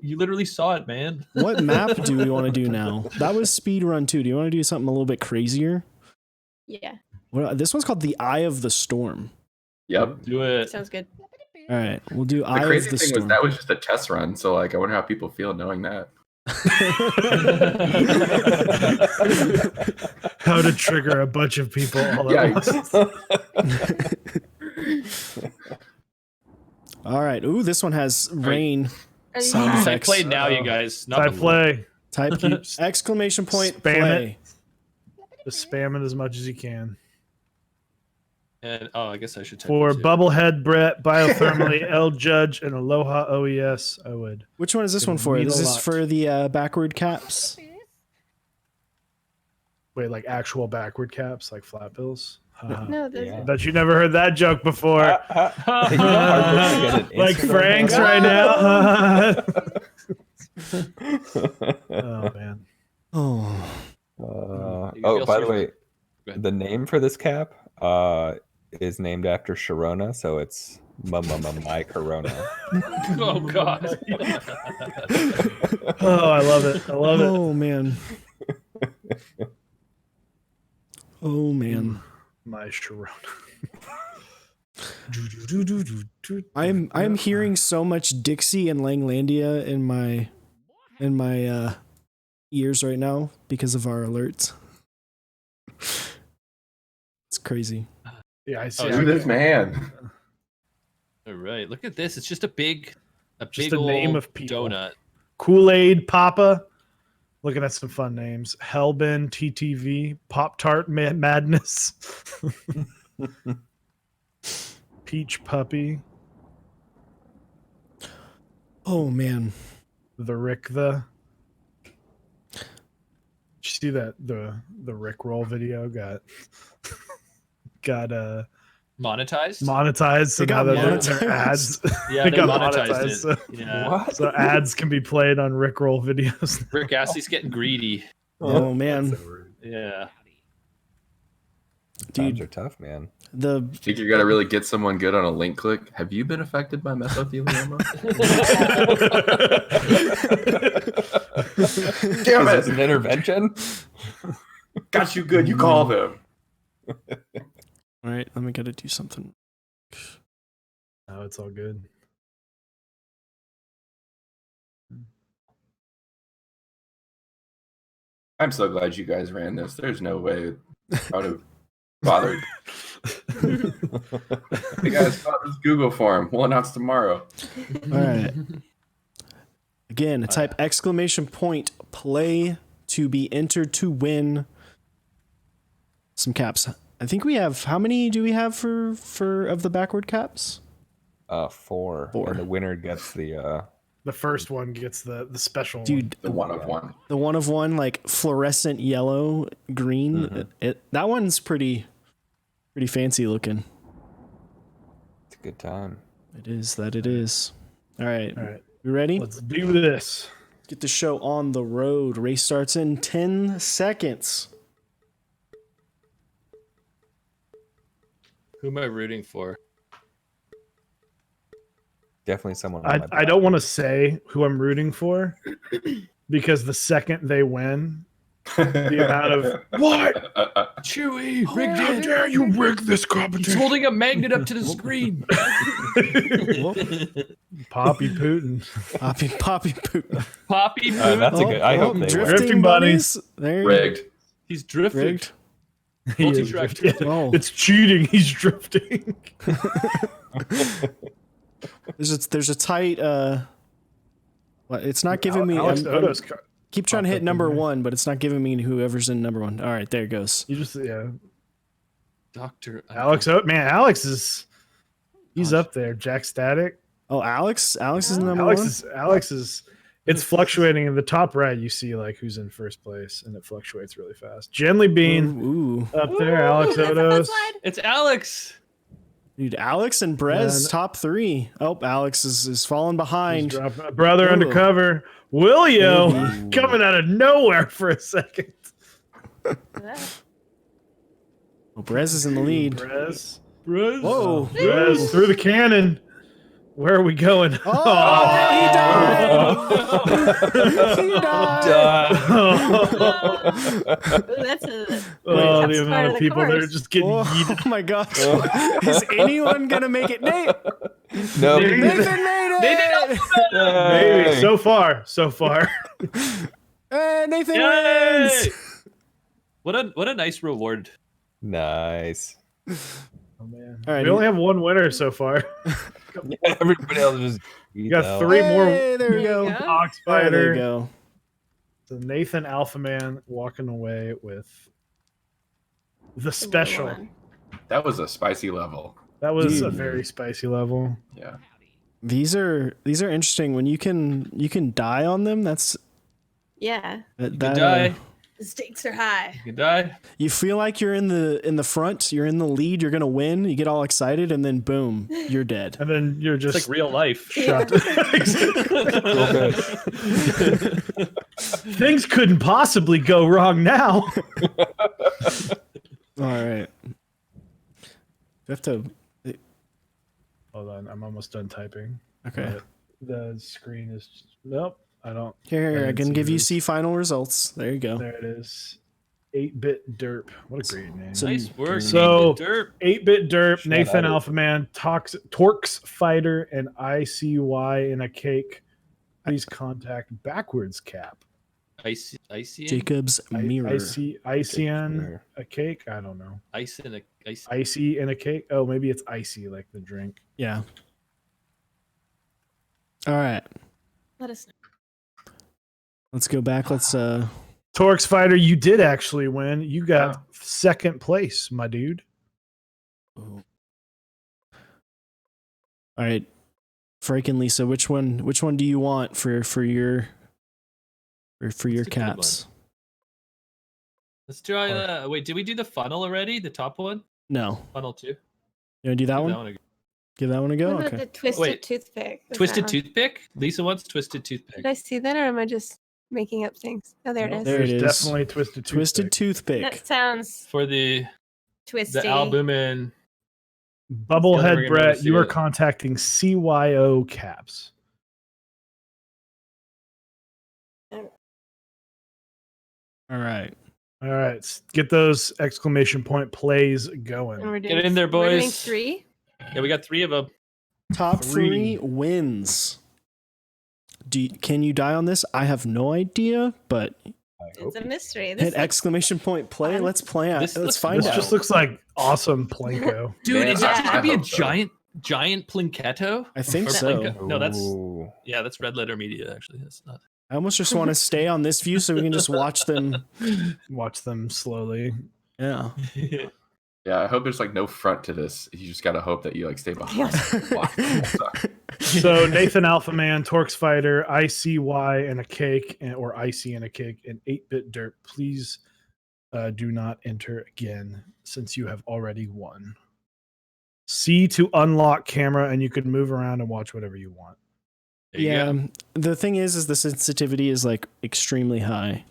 You literally saw it, man. what map do we want to do now? That was speed run 2. Do you want to do something a little bit crazier? Yeah, Well, this one's called the Eye of the Storm. Yep. Do it. sounds good. All right, we'll do The Eye of crazy the thing Storm. was that was just a test run. So like, I wonder how people feel knowing that. How to trigger a bunch of people all at Yikes. once. All right. Ooh, this one has rain Are you- sound Type effects. play now, you guys. Not Type before. play. Type exclamation point Spam play. Just spam it as much as you can. And I guess I should type For it too. Bubblehead, Brett, Biothermally, L Judge, and Aloha OES, I would. Which one is this Could one for? mean Is a this lot. for the backward caps? Wait, like actual backward caps, like flat bills? No, there's Yeah. Bet you never heard that joke before. You know how hard it is to get an Like Instagram Frank's handle? right now. Oh man. Oh, You Oh, feel by the sorry way, Go ahead. the name for this cap is named after Sharona, so it's my Corona. Oh God. Oh, I love it. I love it. oh man. Oh man. My Sharona. I'm hearing so much Dixie and Langlandia in my ears right now because of our alerts. It's crazy. Yeah, I see. Oh, Do this, man. All right, look at this. It's just a big Just a name old of people. donut. Kool-Aid Papa. Looking at some fun names. Hellbin TTV. Pop Tart Madness. Peach Puppy. Oh man. The Rick the. Did you see that the Rick roll video got Monetized? monetized? So They got now they're monetized? ads. Yeah, They they got monetized monetized, it. so- Yeah. What? So ads can be played on Rickroll videos. Rick Astley's getting greedy. Oh man. Yeah. Times Dude, are tough, man. the Think you're gonna really get someone good on a link click? Have you been affected by mesothelioma? Damn Is this it! an intervention? Got you good. You call them. all right, let me gotta do something. No, it's all good. I'm so glad you guys ran this. There's no way I would have bothered. Hey guys, fill out this Google form. We'll announce tomorrow. All right. Again, type exclamation point play to be entered to win some caps. I think we have, how many do we have for of the backward caps? 4. Four. And the winner gets the The first one gets the special one. Dude, The one of one. the one of one, like fluorescent yellow, green. Mm-hmm. That one's pretty fancy looking. it's a good time. It is that it is. All right. All right, You ready? let's do this. Get the show on the road. Race starts in 10 seconds. Who am I rooting for? Definitely someone. on my I don't want to say who I'm rooting for because the second they win, the amount of what? Chewy! How dare you rig this He's competition? holding a magnet up to the screen. Poppy Putin. Poppy poop. Poppy Poo. That's a good. I hope they win. Drifting bunnies. There you Rigged. He's drifted. Rigged. He is Multi-track drifting. Oh. It's cheating. He's drifting. There's a tight it's not giving me Alex I'm Odo's keep trying to popped hit up number in there. 1, but it's not giving me whoever's in number 1. All right, there it goes. You just Doctor Alex man, Alex is he's up there. Jack Static. Oh, Alex is in number 1. Alex is it's fluctuating in the top right. You see like who's in first place, and it fluctuates really fast. Gently Bean Ooh. up there. Alex That's a Odos. slide. It's Alex. Dude, Alex and Brez And- top 3. Oh, Alex is falling He's behind. dropping- Brother Ooh. undercover. Willio Ooh. coming out of nowhere for a second. Oh, Brez is in the lead. Brez. Whoa. Brez through the cannon. Where are we going? Oh, he died. He died. Ooh, that's a Oh, That's the part amount of of the people that are course. just getting Oh, yeeted. my gosh. Is anyone going to make it? Nate. No. Nathan made it. Maybe so far. Hey, Nathan Yay! wins. What a nice reward. Nice. Oh man. All right, We only have one winner so far. Everybody else just You got 3 Hey, more. there we There you go. go. Fox There they Fighter. go. So Nathan Alpha Man walking away with the The special. one. That was a spicy level. That was a Dude. very spicy level. Yeah. These are interesting. When you can die on them, that's Yeah, that, You that, could die. the stakes are high. You could die. you feel like you're in the front, you're in the lead, you're gonna win. You get all excited, and then boom, you're dead. And then you're It's just like real life. shot. Things couldn't possibly go wrong now. All right. You have to. Hold on, I'm almost done typing. Okay. But the screen is nope. I don't. Here, I didn't can see give you this. see final results. There you go. There it is. 8-bit derp. What a great name. So- Nice work. So- Derp. 8-bit derp, Shout Nathan out. Alpha Man, Torx Fighter, and ICY in a cake. Please contact Backwards Cap. Icy. Jacob's mirror. ICN a cake. I don't know. Ice in a ice. Icy in a cake. Oh, maybe it's icy like the drink. Yeah. All right. Let us know. Let's go back. Let's Torx Fighter, you did actually win. You got second place, my dude. All right. Frank and Lisa, which one do you want for your Let's do the good caps? Let's try the. Wait, did we do the funnel already? The top one? No. Funnel 2? You want to do that Give one? that one a go. Give that one a go? What about Okay. the twisted Wait. toothpick? Was Twisted that one? toothpick? Lisa wants twisted Did toothpick. I see that, or am I just making up things? Oh, there it is. There it There's is. definitely twisted Twisted toothpick. toothpick. That sounds For the twisty. albumin. We're Bubblehead gonna Brett, see you are it. contacting CYO Caps. All right. All right, get those exclamation point plays And going. we're Get doing, in there, We're doing boys. 3. Yeah, we got 3 of them. Top 3 Three. wins. Can you die on this? I have no idea, but It's a mystery. hit This looks exclamation point play. fun. Let's play out. This Let's looks- find This out. just looks like awesome Plinko. Dude, Man, is it I going to be a hope so. giant Plinketto? I think Or so. Plinko? No, that's Ooh. yeah, that's Red Letter Media. Actually, that's not. I almost just want to stay on this view so we can just watch them. Watch them slowly. Yeah. Yeah, I hope there's like no front to this. You just gotta hope that you like stay behind. Block the suck. So Nathan Alpha Man, Torx Fighter, ICY and a cake, or Icy and a cake, and 8-bit dirt. Please do not enter again since you have already won. C to unlock camera, and you can move around and watch whatever you want. There you Yeah. go. The thing is the sensitivity is like extremely high.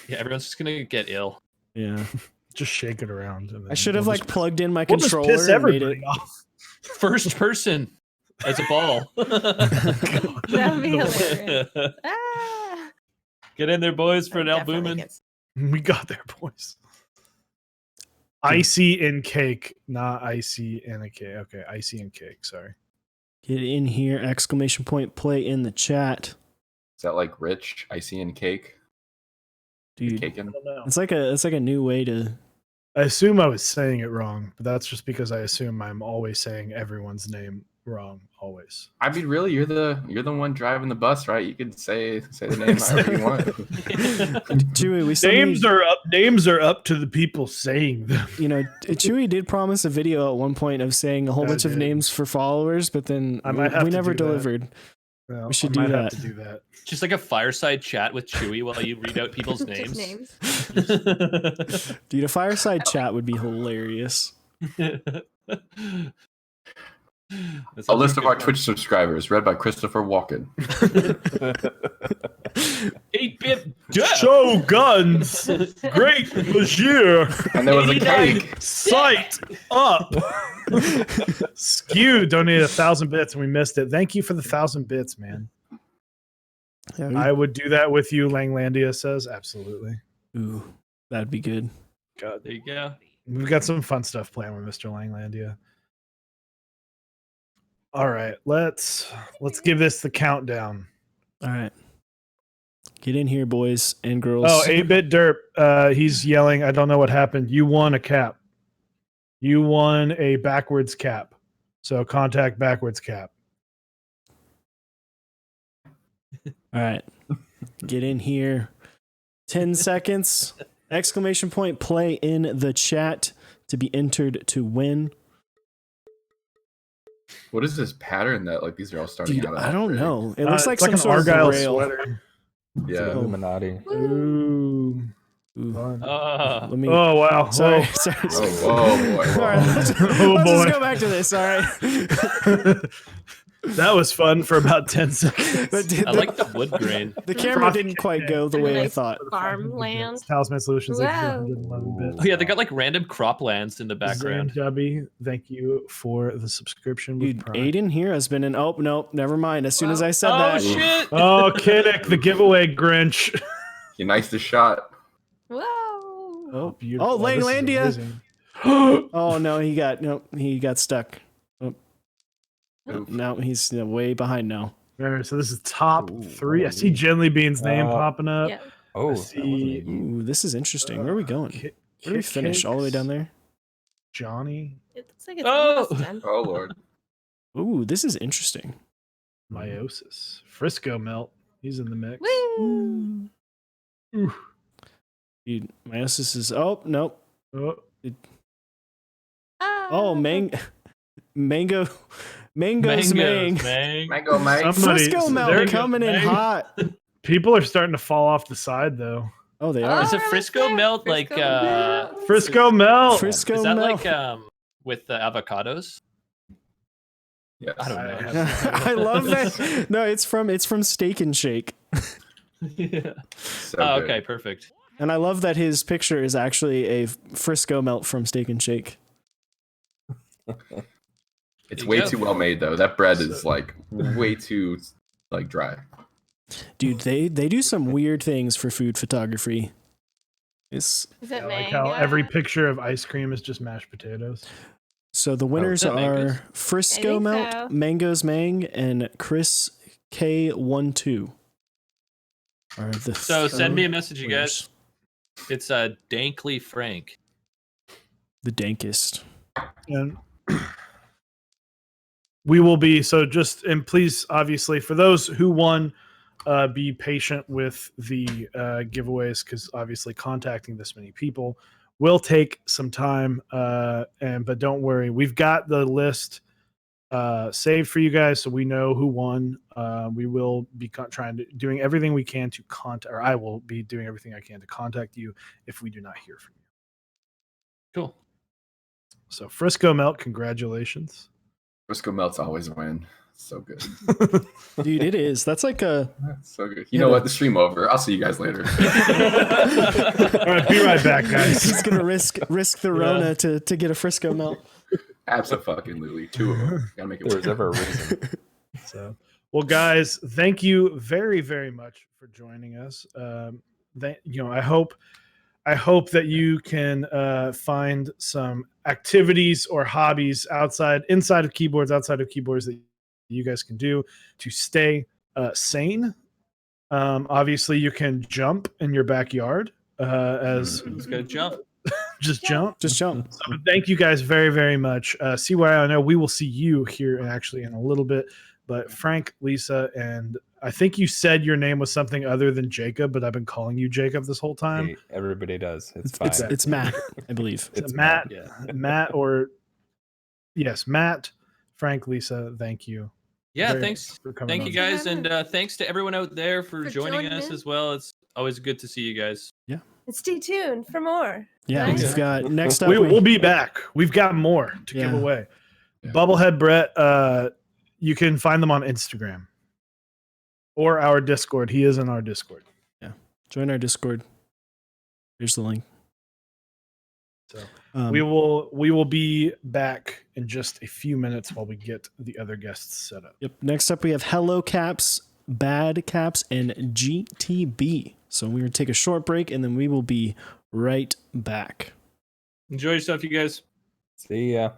Yeah, everyone's just gonna get ill. Yeah. Just shake it around. And I then should have we'll like just- plugged in my we'll just controller piss and made everybody it. off. First person as a ball. That would be hilarious. Ah! Get in there, boys, for an That definitely albumin. gets- We got there, boys. Icy and cake, not icy and a cake. Okay, icy and cake. Sorry. Get in here, exclamation point play in the chat. Is that like rich, icy, and cake? Dude. Caking? I don't know. It's like a new way to I assume I was saying it wrong, but that's just because I assume I'm always saying everyone's name wrong. Always. I mean, really, you're the one driving the bus, right? You could say the name however you want. Chewy, we still Names need, are up. Names are up to the people saying them. you know, Chewy did promise a video at one point of saying a whole I bunch of did. names for followers, but then I might have we to never do that. delivered. Well, We should I do might have that. to do that. Just like a fireside chat with Chewy while you read out people's Just names. names. Dude, a fireside chat would be hilarious. A list of our Twitch subscribers, read by Christopher Walken. 8-bit Shoguns, great Bashir, And there was a 89. cake. sight up. Skew donated 1,000 bits and we missed it. Thank you for the 1,000 bits, man. Yeah, I would do that with you, Langlandia says. Absolutely. ooh, that'd be good. God, There you go. we've got some fun stuff planned with Mr. Langlandia. All right, let's give this the countdown. All right. Get in here, boys and girls. Oh, 8-bit derp. He's yelling. I don't know what happened. You won a cap. You won a backwards cap. So contact Backwards Cap. All right. Get in here. 10 seconds. Exclamation point play in the chat to be entered to win. What is this pattern that like these are all starting Dude, out? I don't already? know. It looks like it's like some an sort Argyle of rail. sweater. It's Yeah. Illuminati. Ooh. Ooh. Fun. Let me. Oh wow! Sorry, Whoa. sorry. Oh, boy. All right, let's, Oh, let's just boy. go back to this. All right. That was fun for about 10 seconds. But I like the wood grain. the camera didn't quite go the way I thought. Farmland. Talisman Solutions, thank you for Wow. 111 bits. Oh yeah, they got like random croplands in the background. Zamdubby, thank you for the subscription. With Dude, Prime. Aiden here has been in. Oh, no, never mind. As soon as I said Oh that. shit! Oh, Kiddick, the giveaway Grinch. You nice the shot. Whoa. Oh, Beautiful. oh, This is Langlandia. amazing. Oh, no, he got stuck. Oh. Oof. Now he's way behind now. All right, so this is top Ooh, 3. I see Gently Bean's name Oh. popping up. Yeah. Oh, I that wasn't see. easy. Ooh, this is interesting. Where are we going? Ki- Where do we Kit finish? All the way Cakes, down there? Johnny, It looks like it's Oh. almost done. Oh lord. Ooh, this is interesting. Meiosis, Frisco Melt. He's in the mix. Woo. Ooh. Dude, meiosis is. Oh, nope. Oh, Ah. Oh, mango's Mangoes, mang. man. Mango Mike. Somebody- Frisco melt they're- coming in Mang. hot. people are starting to fall off the side though. Oh, they Oh, are. Is a right Frisco there. melt like Frisco melt. Frisco Melt. Frisco is that melt. like with the avocados? Yes. I don't I know. have- I love that. No, it's from Steak and Shake. Yeah. So Oh, good. okay, perfect. And I love that his picture is actually a Frisco melt from Steak and Shake. It's There way you go. too well made though. That bread is like way too like dry. Dude, they do some weird things for food photography. It's Is it I like mango? how every picture of ice cream is just mashed potatoes. so the winners that mangoes? are Frisco think Melt, so. Mango's Mang, and Chris K12. Are the So send me a three message, you winners. guys. It's Dankly Frank. The dankest. And we will be and please, obviously, for those who won, be patient with the giveaways because obviously contacting this many people will take some time. But don't worry, we've got the list saved for you guys, so we know who won. We will be doing everything we can to contact, or I will be doing everything I can to contact you if we do not hear from you. Cool. So Frisco Melt, congratulations. Frisco Melts always win. So good. Dude, it is. That's like a. So good. You know what? The stream over. I'll see you guys later. All right, be right back, guys. He's gonna risk the Rona to get a Frisco melt. Absolutely. 2 of them. Gotta make it There was work. ever a reason. So, well, guys, thank you very, very much for joining us. I hope that you can find some activities or hobbies inside of keyboards, outside of keyboards that you guys can do to stay sane. Obviously, you can jump in your backyard as Let's go jump. just jump. Just jump. So thank you guys very, very much. CYI, I know we will see you here in a little bit, but Frank, Lisa, and I think you said your name was something other than Jacob, but I've been calling you Jacob this whole time. Hey, everybody does. It's fine. It's Matt, I believe. It's Matt, Yeah. Matt, Frank, Lisa, thank you. Yeah, very thanks. much for coming Thank on. you guys, and thanks to everyone out there for For joining us joining in. as well. It's always good to see you guys. And stay tuned for more. Yeah, Nice. we've got next up. We'll be back. We've got more to give Yeah. away. Yeah. Bubblehead Brett, you can find them on Instagram or our Discord. He is in our Discord. Join our Discord. Here's the link. So Um, we will be back in just a few minutes while we get the other guests set up. Yep. Next up, we have Hello Caps, Bad Caps, and GTB. So we're gonna take a short break, and then we will be right back. Enjoy yourself, you guys. See ya.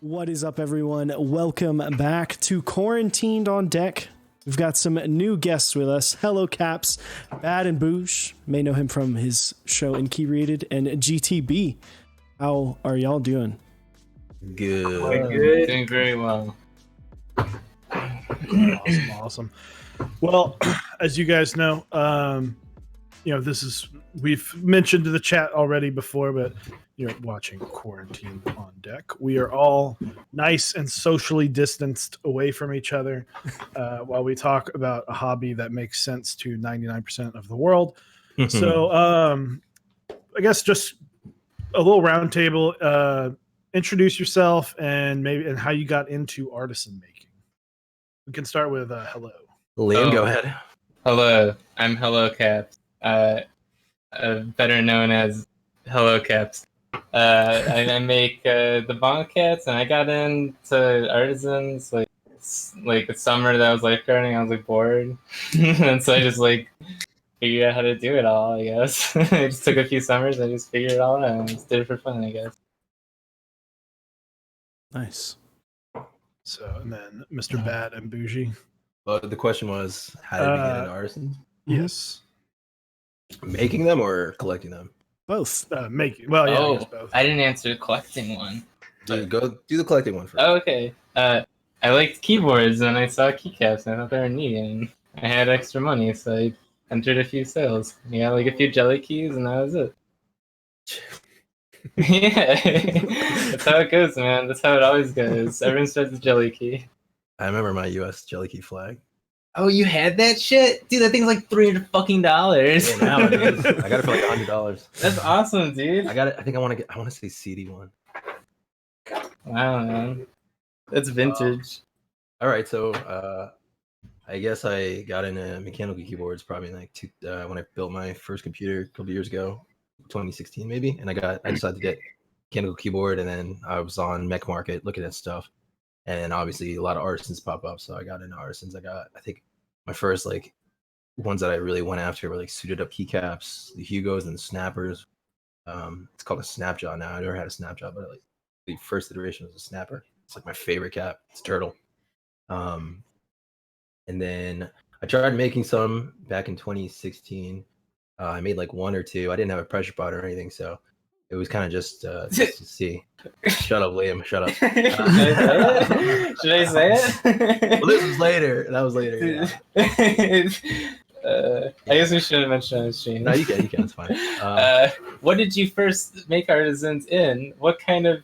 What is up, everyone? Welcome back to Quarantined on Deck. We've got some new guests with us. Hello, Caps, Bad and Boosh. May know him from his show In Key Rated, and GTB. How are y'all doing? Good. Quite good. Doing very well. Awesome. Well, as you guys know, we've mentioned to the chat already before, but you're watching Quarantine on Deck. We are all nice and socially distanced away from each other while we talk about a hobby that makes sense to 99% of the world. So I guess just a little round table. Introduce yourself and how you got into artisan making. We can start with hello. Liam, go ahead. Hello, I'm Hello Caps, better known as Hello Caps. I make the Bonk Cats, and I got into artisans like the summer that I was lifeguarding. I was like bored, and so I just figured out how to do it all. I guess it just took a few summers. I just figured it all out and just did it for fun. I guess. Nice. So, and then Mr. Bad and Bougie. Well, the question was, how did we get into artisans? Yes. Making them or collecting them? Both. Making. Well, yeah, I guess both. I didn't answer the collecting one. Go do the collecting one first. Oh, okay. I liked keyboards, and I saw keycaps, and I thought they were neat, and I had extra money, so I entered a few sales. Yeah, like a few jelly keys, and that was it. Yeah, that's how it goes, man. That's how it always goes. Everyone starts with jelly key. I remember my U.S. jelly key flag. Oh, you had that shit, dude? That thing's like $300 fucking. Yeah, now it is. I got it for like $100. That's awesome, dude. I got it. I think I want to say CD one. Wow, man. That's vintage. All right, so I guess I got into mechanical keyboards probably when I built my first computer a couple years ago, 2016 maybe, and I decided to get mechanical keyboard, and then I was on Mech Market looking at stuff, and obviously a lot of artisans pop up, so I got into artisans. I think my first ones that I really went after were suited up keycaps, the Hugos and the Snappers. It's called a Snapjaw now. I never had a Snapjaw, but the first iteration was a Snapper. It's my favorite cap. It's Turtle. And then I tried making some back in 2016. I made one or two. I didn't have a pressure pot or anything, so it was kind of just to see. Shut up, Liam. Shut up. Should I say it? Well, this was later. That was later. Yeah. I guess we shouldn't mention on the stream. No, you can. It's fine. What did you first make artisans in? What kind of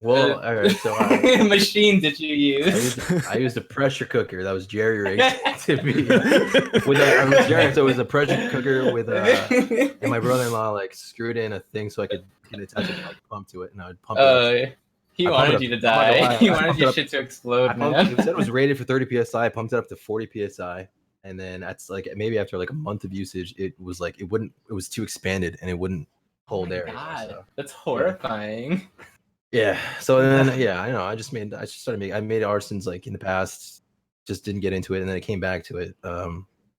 all right, so machine did you use? I used a pressure cooker that was jerry rigged to be so it was a pressure cooker with and my brother-in-law screwed in a thing so I could attach a pump to it, and I would pump it. He wanted you to die. He wanted your shit to explode, man. It said it was rated for 30 psi. I pumped it up to 40 psi, and then that's maybe after a month of usage, it was it was too expanded and it wouldn't hold air. God, that's horrifying. Yeah. So then, I know. I made artisans in the past, just didn't get into it, and then I came back to it.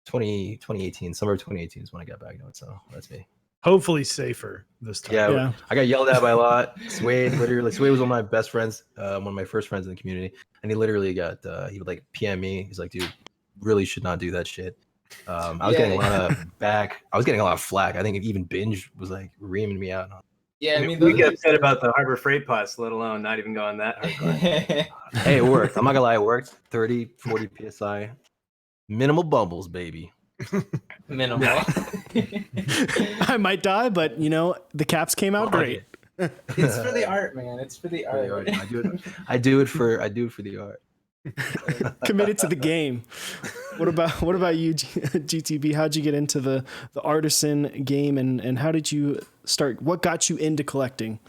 2018, summer of 2018 is when I got back to it. So that's me. Hopefully safer this time. Yeah. I got yelled at by a lot. Swade was one of my best friends, one of my first friends in the community, and he literally got he would PM me. He's like, dude, really should not do that shit. I was getting a lot of I was getting a lot of flack. I think even Binge was reaming me out. Yeah, I mean, we get upset about the Harbor Freight Bus, let alone not even going that hardcore. Hey, it worked. I'm not gonna lie, it worked. 30, 40 psi, minimal bumbles, baby. Minimal. I might die, but the caps came out great. It's for the art, man. It's for the art. I do it for the art. Committed to the game. What about you, GTB? How'd you get into the artisan game, and how did you start? What got you into collecting?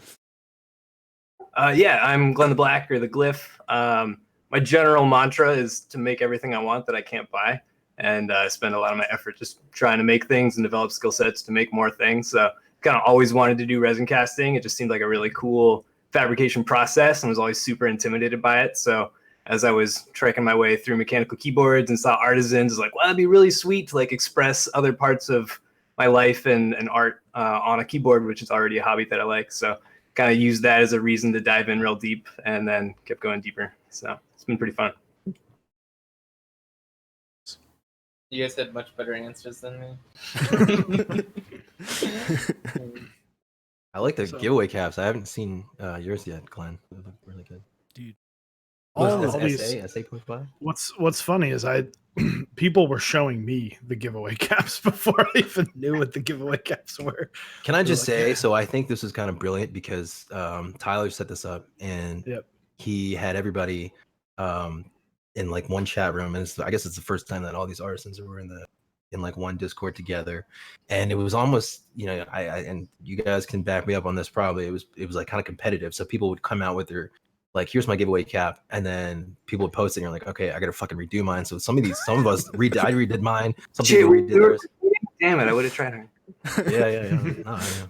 I'm Glenn the Black, or the Glyph. My general mantra is to make everything I want that I can't buy, and I spend a lot of my effort just trying to make things and develop skill sets to make more things. So kind of always wanted to do resin casting. It just seemed like a really cool fabrication process, and was always super intimidated by it. So as I was trekking my way through mechanical keyboards and saw artisans, I was like, well, that'd be really sweet to express other parts of my life and art on a keyboard, which is already a hobby that I like. So kind of used that as a reason to dive in real deep, and then kept going deeper. So it's been pretty fun. You guys had much better answers than me. I like the giveaway caps. I haven't seen yours yet, Glenn. They look really good. Dude. All these- SA 0.5? What's funny is people were showing me the giveaway caps before I even knew what the giveaway caps were. Can I just They're like, say, so I think this is kind of brilliant because Tyler set this up and he had everybody in like one chat room, and I guess it's the first time that all these artisans were in like one Discord together, and it was almost, you know, I and you guys can back me up on this probably. It was like kind of competitive, so people would come out with their like, here's my giveaway cap, and then people would post it, and you're like, okay, I gotta fucking redo mine. So some of us I redid mine. Some people redid theirs. Damn it, I would have tried her. Yeah. No, yeah.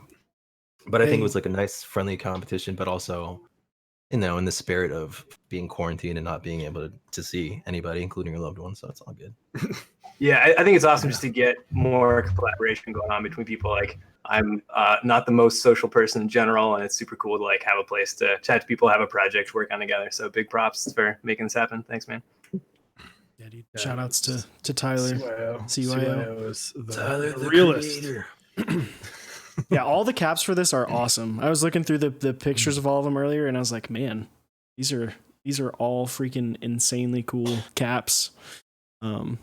But I think it was like a nice, friendly competition, but also, you know, in the spirit of being quarantined and not being able to see anybody, including your loved ones. So it's all good. Yeah, I think it's awesome just to get more collaboration going on between people. Like, I'm not the most social person in general, and it's super cool to like have a place to chat to people, have a project to work on together. So big props for making this happen. Thanks, man. Yeah, dude. Shout outs to Tyler. CYO. is the Tyler, the realist. creator. Yeah, all the caps for this are awesome. I was looking through the pictures of all of them earlier, and I was like, man, these are all freaking insanely cool caps. So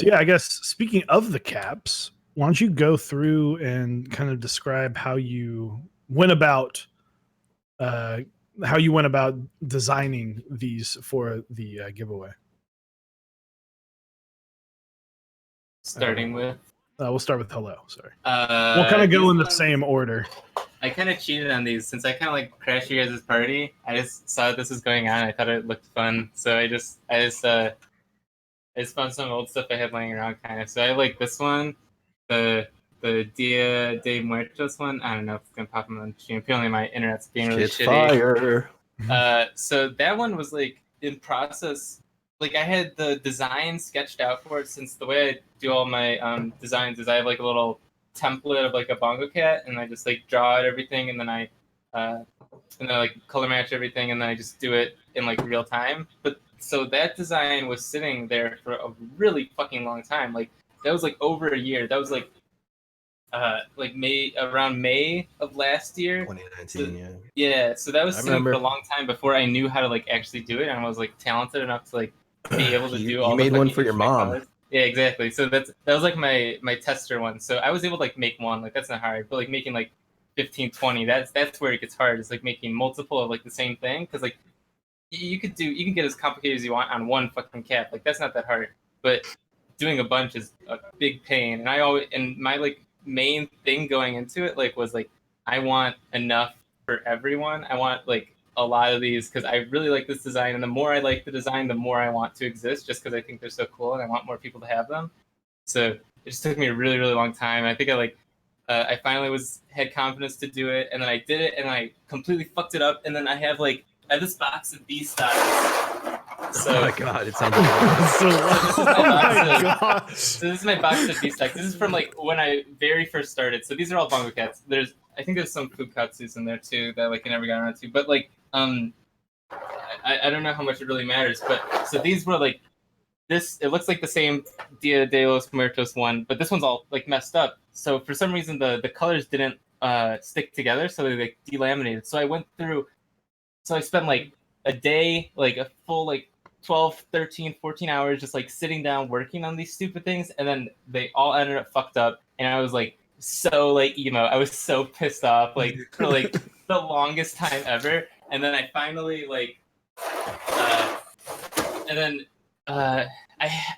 yeah, I guess speaking of the caps, why don't you go through and kind of describe how you went about designing these for the giveaway? Starting with, we'll start with hello. Sorry, uh, we'll kind of go these in the ones- same order. I kind of cheated on these since I kind of like crashed you guys' party. I just saw this was going on. I thought it looked fun, so I just found some old stuff I had laying around, kind of. So I like this one, the Dia de Muertos one. I don't know if it's gonna pop on the stream. Apparently my internet's being really It's shitty. fire. So that one was like in process. Like I had the design sketched out for it, since the way I do all my designs is I have like a little template of like a bongo cat, and I just like draw out everything, and then I like color match everything, and then I just do it in like real time. But so that design was sitting there for a really fucking long time. Like that was like over a year. That was like around May of last year. 2019, Yeah, so that was I sitting for remember. a long time before I knew how to like actually do it, and I was like talented enough to like be able to do all. You made the one fucking for your intricate mom. colors. Yeah, exactly. So that was like my tester one. So I was able to like make one. Like that's not hard, but like making like 15, 20, that's where it gets hard. It's like making multiple of like the same thing, because like you can get as complicated as you want on one fucking cap. Like that's not that hard, but doing a bunch is a big pain. And my like main thing going into it like was like I want enough for everyone. I want like a lot of these because I really like this design, and the more I like the design, the more I want to exist, just because I think they're so cool and I want more people to have them. So it just took me a really, really long time. I think I finally had confidence to do it, and then I did it, and I completely fucked it up. And then I have this box of B stocks. So, Oh my god, it sounds like So this is my box of B stocks. This is from like when I very first started. So these are all bongo cats. I think there's some Fukatsus in there too that like I never got around to. But like I don't know how much it really matters. But so these were like this. It looks like the same Dia de los Muertos one, but this one's all like messed up. So for some reason the colors didn't stick together, so they like delaminated. So I went through. So I spent like a day, like a full like 12, 13, 14 hours just like sitting down working on these stupid things, and then they all ended up fucked up, and I was like so like emo. I was so pissed off like for like the longest time ever, and then I finally like I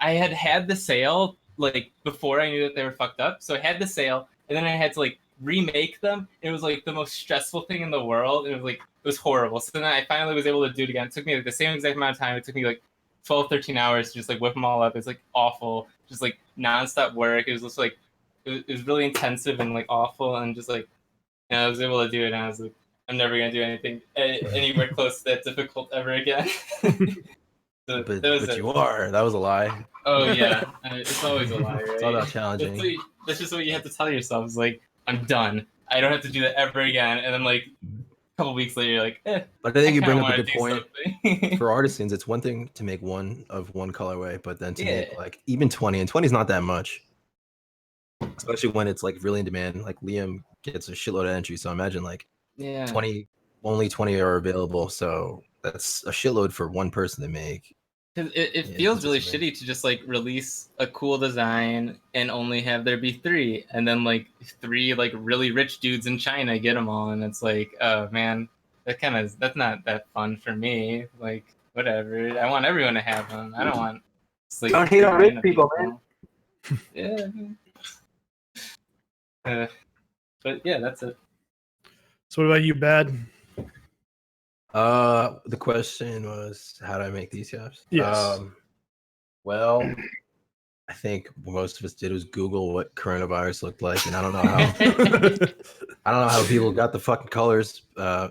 had the sale like before I knew that they were fucked up, so I had the sale, and then I had to like remake them. It was like the most stressful thing in the world. It was horrible. So then I finally was able to do it again. It took me like the same exact amount of time. It took me like 12, 13 hours to just like whip them all up. It's like awful, just like nonstop work. It was just like it was really intensive and like awful, and just like I was able to do it, and I was like, I'm never gonna do anything anywhere close to that difficult ever again. So but that was it. you are. That was a lie. Oh yeah, it's always a lie, right? It's all about challenging. That's just what you have to tell yourself. Is like, I'm done. I don't have to do that ever again. And then like a couple weeks later, you're like, But I think you kinda bring up a wanna good do point. something. For artisans, it's one thing to make one of one colorway, but then to make Yeah. like even 20, and 20 is not that much, especially when it's like really in demand. Like Liam gets a shitload of entries, so imagine like Yeah. 20, only 20 are available, so that's a shitload for one person to make. 'Cause it Yeah, feels it's really just shitty to just like release a cool design and only have there be 3, and then like 3 like really rich dudes in China get them all, and it's like, oh man, that's not that fun for me. Like whatever, I want everyone to have them. I don't want just, like, Don't hate on 3 rich random people, man. Yeah. But yeah, that's it. So what about you, Bad? The question was, how do I make these caps? Yes. Well, I think what most of us did was Google what coronavirus looked like, and I don't know how I don't know how people got the fucking colors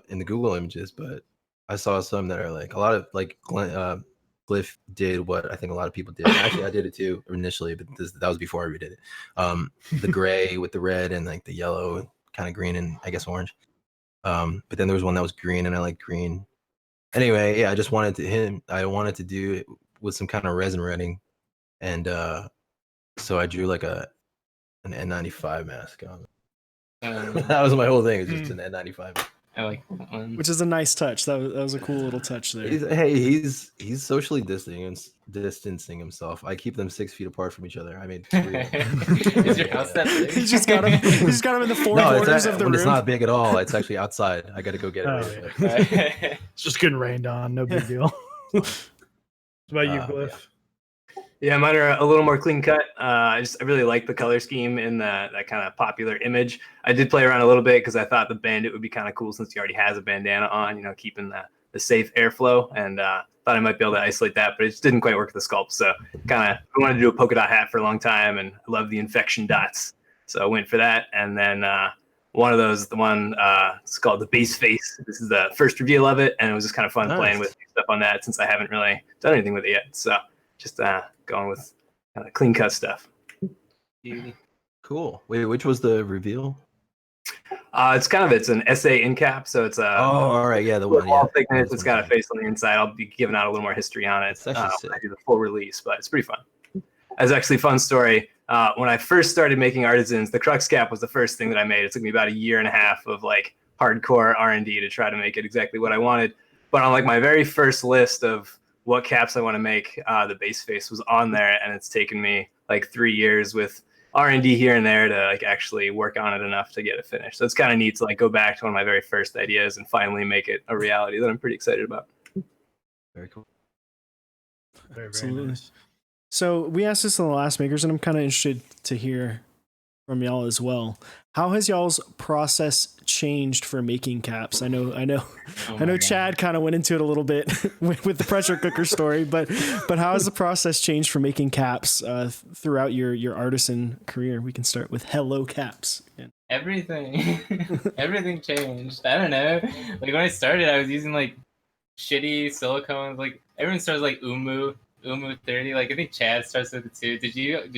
in the Google images, but I saw some that are like a lot of like Glyph did what I think a lot of people did. Actually, I did it too initially, but that was before I redid it. The gray with the red and like the yellow, kind of green and I guess orange. But then there was one that was green, and I like green. Anyway, yeah, I just wanted to do it with some kind of resin retting, and so I drew like an N95 mask on. That was my whole thing. It was just an N95. I like that one. Which is a nice touch. That was a cool little touch there. He's socially distancing himself. I keep them 6 feet apart from each other. I made 3. Is your house that big? He's just got him in the four corners of the room. It's not big at all. It's actually outside. I got to go get it. Really quick. It's just getting rained on. No big deal. What about you, Glyph? Yeah, mine are a little more clean cut. I really like the color scheme in that kind of popular image. I did play around a little bit because I thought the bandit would be kind of cool since he already has a bandana on, you know, keeping the safe airflow, and thought I might be able to isolate that, but it just didn't quite work with the sculpt. So I wanted to do a polka dot hat for a long time, and I love the infection dots. So I went for that. And then one of those, it's called the base face. This is the first reveal of it, and it was just kind of fun playing with stuff on that since I haven't really done anything with it yet. So just going with kind of clean cut stuff. Cool. Wait, which was the reveal? It's an essay in cap, so it's all right, yeah, the one. Wall thickness. It's got a face on the inside. I'll be giving out a little more history on it. When I do the full release, but it's pretty fun. It's actually a fun story. When I first started making artisans, the Crux cap was the first thing that I made. It took me about 1.5 years of like hardcore R&D to try to make it exactly what I wanted. But on like my very first list of what caps I want to make, the base face was on there, and it's taken me like 3 years with R&D here and there to like actually work on it enough to get it finished. So it's kind of neat to like go back to one of my very first ideas and finally make it a reality that I'm pretty excited about. Very cool. Very Absolutely. nice. So we asked this in the last makers, and I'm kind of interested to hear from y'all as well. How has y'all's process changed for making caps? I know Chad kind of went into it a little bit with the pressure cooker story, but how has the process changed for making caps throughout your artisan career? We can start with Hello Caps. Everything changed. I don't know. Like when I started, I was using like shitty silicones. Like everyone starts like Umu 30. Like I think Chad starts with it too. Did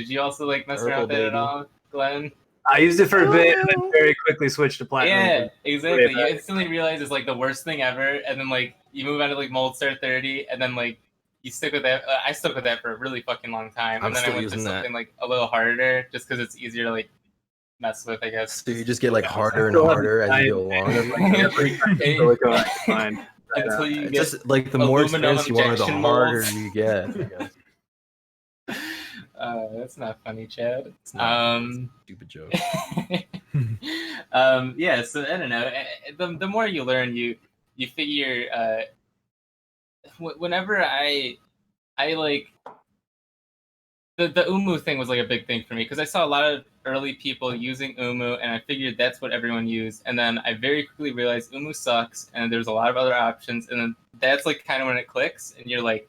you also like mess around with it at all, Glenn? I used it for a bit and then very quickly switched to platinum. Yeah, exactly. You instantly realize it's like the worst thing ever, and then like you move on to like Moldstar 30, and then like you stick with that. I stuck with that for a really fucking long time, and then I went to something like a little harder, just because it's easier to like mess with, I guess. So you just get like harder and harder as you go along. Until you get just like the more experience you are, the harder you get. I guess. That's not funny, Chad. Stupid joke. Yeah, so I don't know. The more you learn, you figure. Whenever I like the Umu thing was like a big thing for me because I saw a lot of early people using Umu, and I figured that's what everyone used. And then I very quickly realized Umu sucks, and there's a lot of other options. And then that's like kind of when it clicks, and you're like,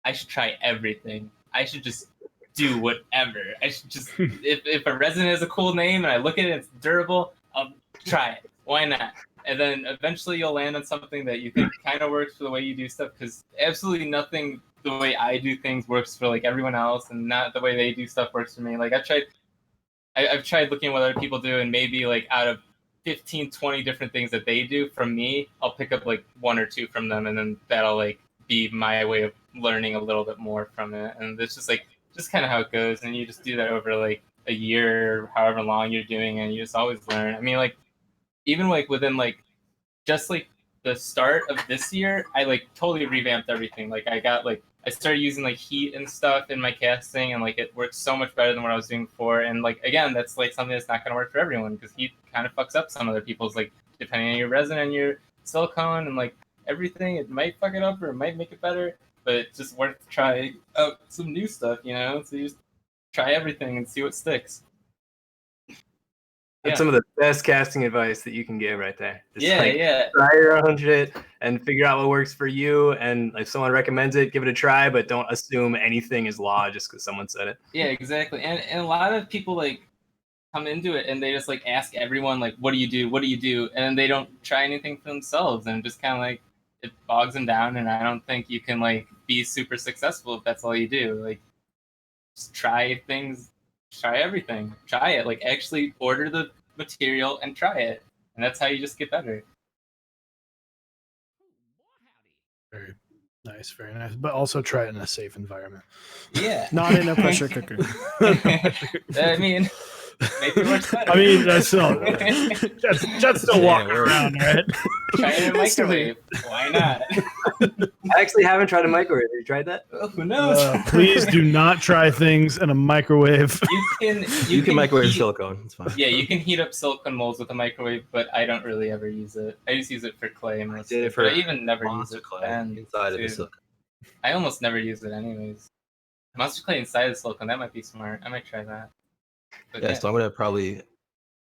I should try everything. I should just do whatever. I should just if a resin is a cool name and I look at it and it's durable, I'll try it. Why not? And then eventually you'll land on something that you think kind of works for the way you do stuff, because absolutely nothing the way I do things works for like everyone else, and not the way they do stuff works for me. Like I've tried looking at what other people do, and maybe like out of 15, 20 different things that they do from me, I'll pick up like 1 or 2 from them, and then that'll like be my way of learning a little bit more from it. And it's just kind of how it goes. And you just do that over like a year or however long you're doing, and you just always learn. I mean, like even like within like just like the start of this year, I like totally revamped everything. Like I started using like heat and stuff in my casting, and like it works so much better than what I was doing before. And like again, that's like something that's not going to work for everyone, because heat kind of fucks up some other people's, like depending on your resin and your silicone and like everything, it might fuck it up or it might make it better. But it's just worth trying out some new stuff, you know. So you just try everything and see what sticks. That's some of the best casting advice that you can give right there. Just Yeah. Try your own shit and figure out what works for you. And if someone recommends it, give it a try, but don't assume anything is law just because someone said it. Yeah, exactly. And a lot of people like come into it and they just like ask everyone like, what do you do? What do you do? And they don't try anything for themselves, and just kind of like it bogs them down. And I don't think you can like be super successful if that's all you do. Like just try things. Try everything. Try it. Like actually order the material and try it, and that's how you just get better. Very nice, very nice. But also try it in a safe environment. Yeah. Not in a pressure cooker. I mean, maybe it works better. I mean, that's still walking around, right? Try it in a microwave. Why not? I actually haven't tried a microwave. Have you tried that? Oh, who knows? Please do not try things in a microwave. You can microwave silicone. It's fine. Yeah, you can heat up silicone molds with a microwave, but I don't really ever use it. I just use it for clay mostly. did it for but I even never use monster it clay then, inside of the dude. silicone. I almost never use it anyways. Monster clay inside the silicone, that might be smart. I might try that. But Yeah, so I'm gonna probably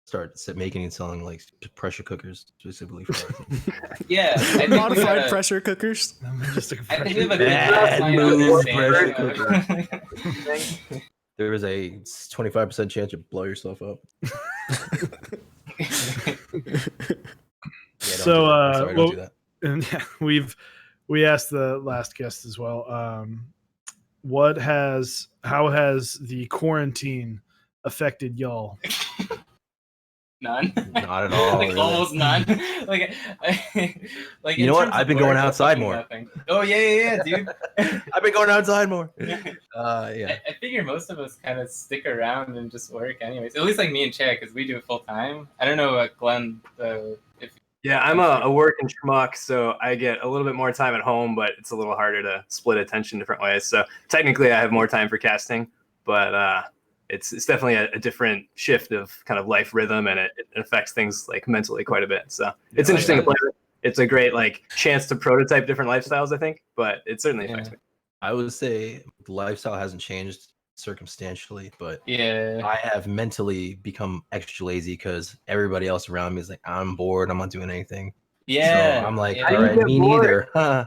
start making and selling like pressure cookers specifically for yeah, I think Modified pressure cookers. I think we have a good Bad line move, understanding pressure of- There is a 25% chance you blow yourself up. So don't do that. and yeah, we asked the last guest as well. How has the quarantine affected y'all? None. Not at all. Like really. almost none. Like, like You in know what? terms I've of been going work, outside fucking more. nothing. Oh yeah, dude. I've been going outside more. Yeah. I figure most of us kind of stick around and just work anyways. At least like me and Chad, because we do it full time. I don't know what Glenn though. Yeah, I'm a working schmuck, so I get a little bit more time at home, but it's a little harder to split attention different ways. So technically, I have more time for casting, but it's definitely a different shift of kind of life rhythm, and it affects things like mentally quite a bit. So it's interesting to play with. It's a great like chance to prototype different lifestyles, I think, but it certainly affects me. I would say the lifestyle hasn't changed circumstantially, but yeah, I have mentally become extra lazy because everybody else around me is like, I'm bored, I'm not doing anything. Yeah, so I'm like, yeah. all right, me neither. Huh.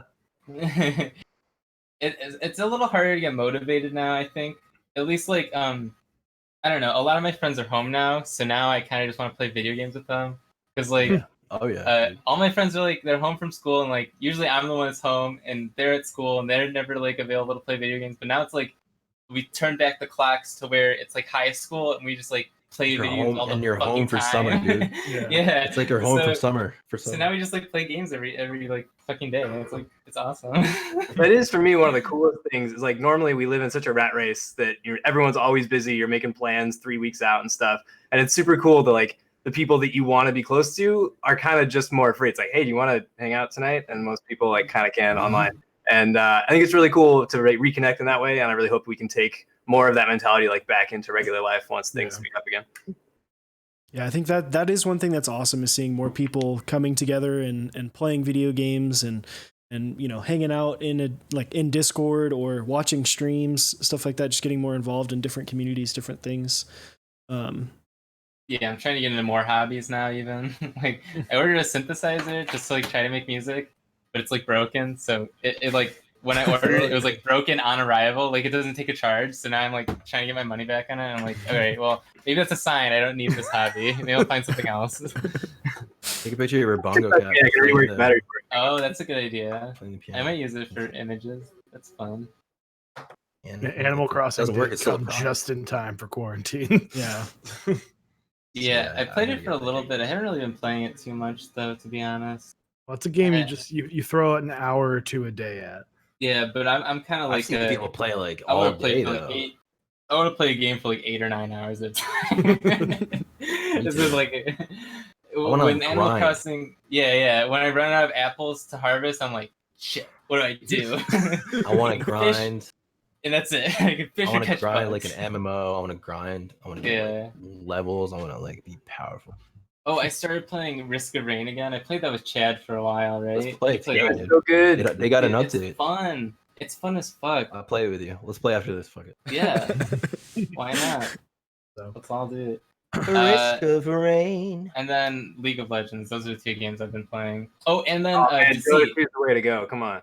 It's a little harder to get motivated now, I think. At least like I don't know, a lot of my friends are home now, so now I kind of just want to play video games with them, because like all my friends are like, they're home from school, and like usually I'm the one that's home and they're at school and they're never like available to play video games. But now it's like we turn back the clocks to where it's like high school and we just like play You're video games all the and you're fucking home for time. summer, dude. Yeah, It's like you're home for summer. So now we just like play games every like fucking day, and it's like it's awesome. That is for me one of the coolest things. Is like normally we live in such a rat race that everyone's always busy. You're making plans 3 weeks out and stuff, and it's super cool to like the people that you want to be close to are kind of just more free. It's like, hey, do you want to hang out tonight? And most people like kind of can online. And I think it's really cool to reconnect in that way. And I really hope we can take more of that mentality like back into regular life once things pick up again. Yeah, I think that is one thing that's awesome, is seeing more people coming together and playing video games and you know, hanging out in Discord or watching streams, stuff like that, just getting more involved in different communities, different things. Yeah, I'm trying to get into more hobbies now even. Like I ordered a synthesizer just to like try to make music, but it's like broken. So it like when I ordered it was like broken on arrival. Like it doesn't take a charge. So now I'm like trying to get my money back on it. And I'm like, all right, well, maybe that's a sign I don't need this hobby. Maybe I'll find something else. Take a picture of your bongo cap. Oh, that's a good idea. I might use it for images. That's fun. And Animal Crossing doesn't work. did It's still a come problem. just in time for quarantine. Yeah. Yeah, I I played gotta it for a get little back. bit. I haven't really been playing it too much though, to be honest. Well, it's a game you throw it an hour or two a day at. Yeah, but I'm kind of I've like seen people play like I all want to play day for like though. 8. I want to play a game for like 8 or 9 hours at a time. This is too. like wanna, when like, Animal grind. Crossing. Yeah. When I run out of apples to harvest, I'm like, shit. What do I do? I want to Fish, grind. and that's it. I can fish I or want to catch grind bugs. like an MMO. I want to grind. I want to get like, levels. I want to like be powerful. Oh, I started playing Risk of Rain again. I played that with Chad for a while, right? Let's play it It's like- together, It's dude. so good. They got an Dude, update. It's fun. It's fun as fuck. I'll play with you. Let's play after this. Fuck it. Yeah. Why not? So. Let's all do it. Risk of Rain. And then League of Legends. Those are the 2 games I've been playing. Oh, and then Man, Deceit. Dota 2 is the way to go. Come on.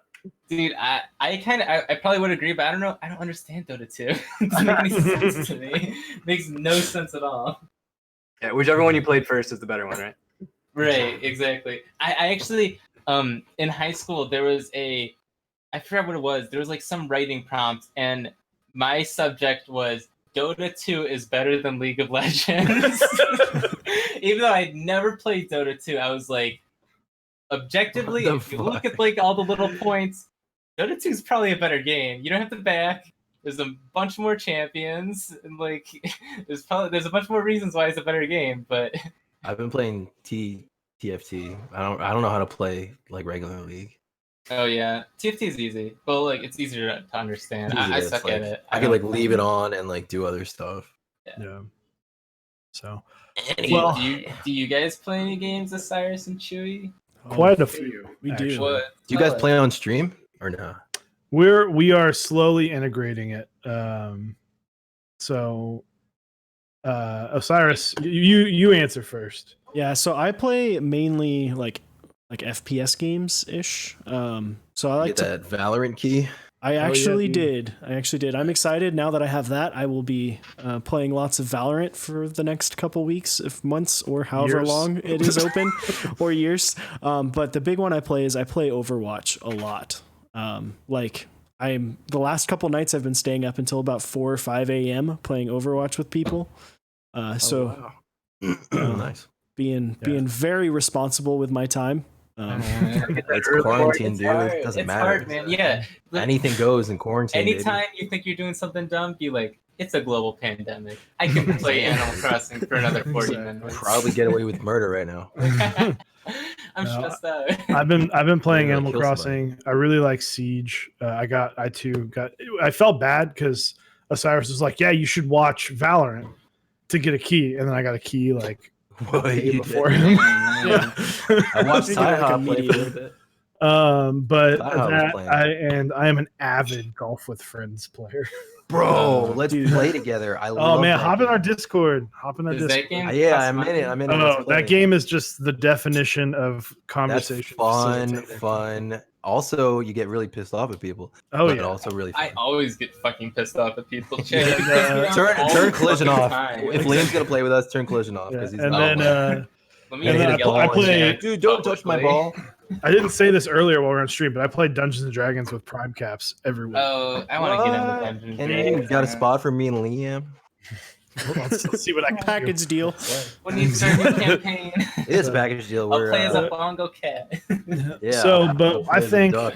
Dude, I probably would agree, but I don't know. I don't understand Dota 2. It doesn't make any sense to me. It makes no sense at all. Yeah, whichever one you played first is the better one, right? Right, exactly. I actually, in high school, there was I forgot what it was. There was like some writing prompt, and my subject was Dota 2 is better than League of Legends. Even though I'd never played Dota 2, I was like, objectively, What if the you look fuck? at like all the little points, Dota 2 is probably a better game. You don't have to back. There's a bunch more champions, and like there's a bunch more reasons why it's a better game. But I've been playing TFT. I don't know how to play like regular League. oh yeah, TFT is easy. Well, like it's easier to understand. I It's suck like, at it. I could like leave it on and like do other stuff. Yeah. So Do you guys play any games with Cyrus and Chewy? quite a few. We do. actually. What? Do you guys play on stream or no? We are slowly integrating it. So Osiris, you answer first. Yeah, so I play mainly like FPS games ish. So I like Get that Valorant key. I yeah, actually dude. did. I'm excited now that I have that. I will be playing lots of Valorant for the next couple weeks, if months, or however Years. long it is open, or years. But the big one I play Overwatch a lot. Like the last couple nights I've been staying up until about 4 or 5 a.m. playing Overwatch with people. So Nice. being very responsible with my time. It's quarantine, dude. It doesn't It's matter. hard, man. Yeah. Anything goes in quarantine. baby. Anytime you think you're doing something dumb, be like, it's a global pandemic. I can play Animal Crossing for another 40 minutes. Probably get away with murder right now. I'm No, stressed out. I've been playing You're gonna Animal kill Crossing. I really like Siege. I felt bad because Osiris was like, "Yeah, you should watch Valorant to get a key," and then I got a key like What the day you before did? him. Yeah. I watched Speaking of, like, Tyhop play for a immediate- little bit. But Tyhop was that, playing. I am an avid Golf with Friends player. Bro, let's Dude. play together. I Oh love man, that hop in game. our Discord. Hop in our Is Discord. that game? Yeah, cost I'm in money? it. I'm in it. Oh, Let's play. that game is just the definition of That's conversation. fun. facilitator. Fun. Also, you get really pissed off at people. Oh but yeah. also really I fun. always get fucking pissed off at people. Yeah, It pisses me off all Turn the collision fucking off. time. If Liam's gonna play with us, turn collision off Yeah, because he's and not. then Let me and hit then a yellow I one, play- Jack, dude, don't touch my publicly. ball. I didn't say this earlier while we we're on stream, but I play Dungeons and Dragons with Prime Caps every week. Oh, I want to get into What? Dungeons. Can Dragons, you got a man. spot for me and Liam? Let's see what I can do. Package deal. When you start your campaign, It is a package deal. I'll We're, play as a bongo cat. yeah, So, we'll but play I as a think duck.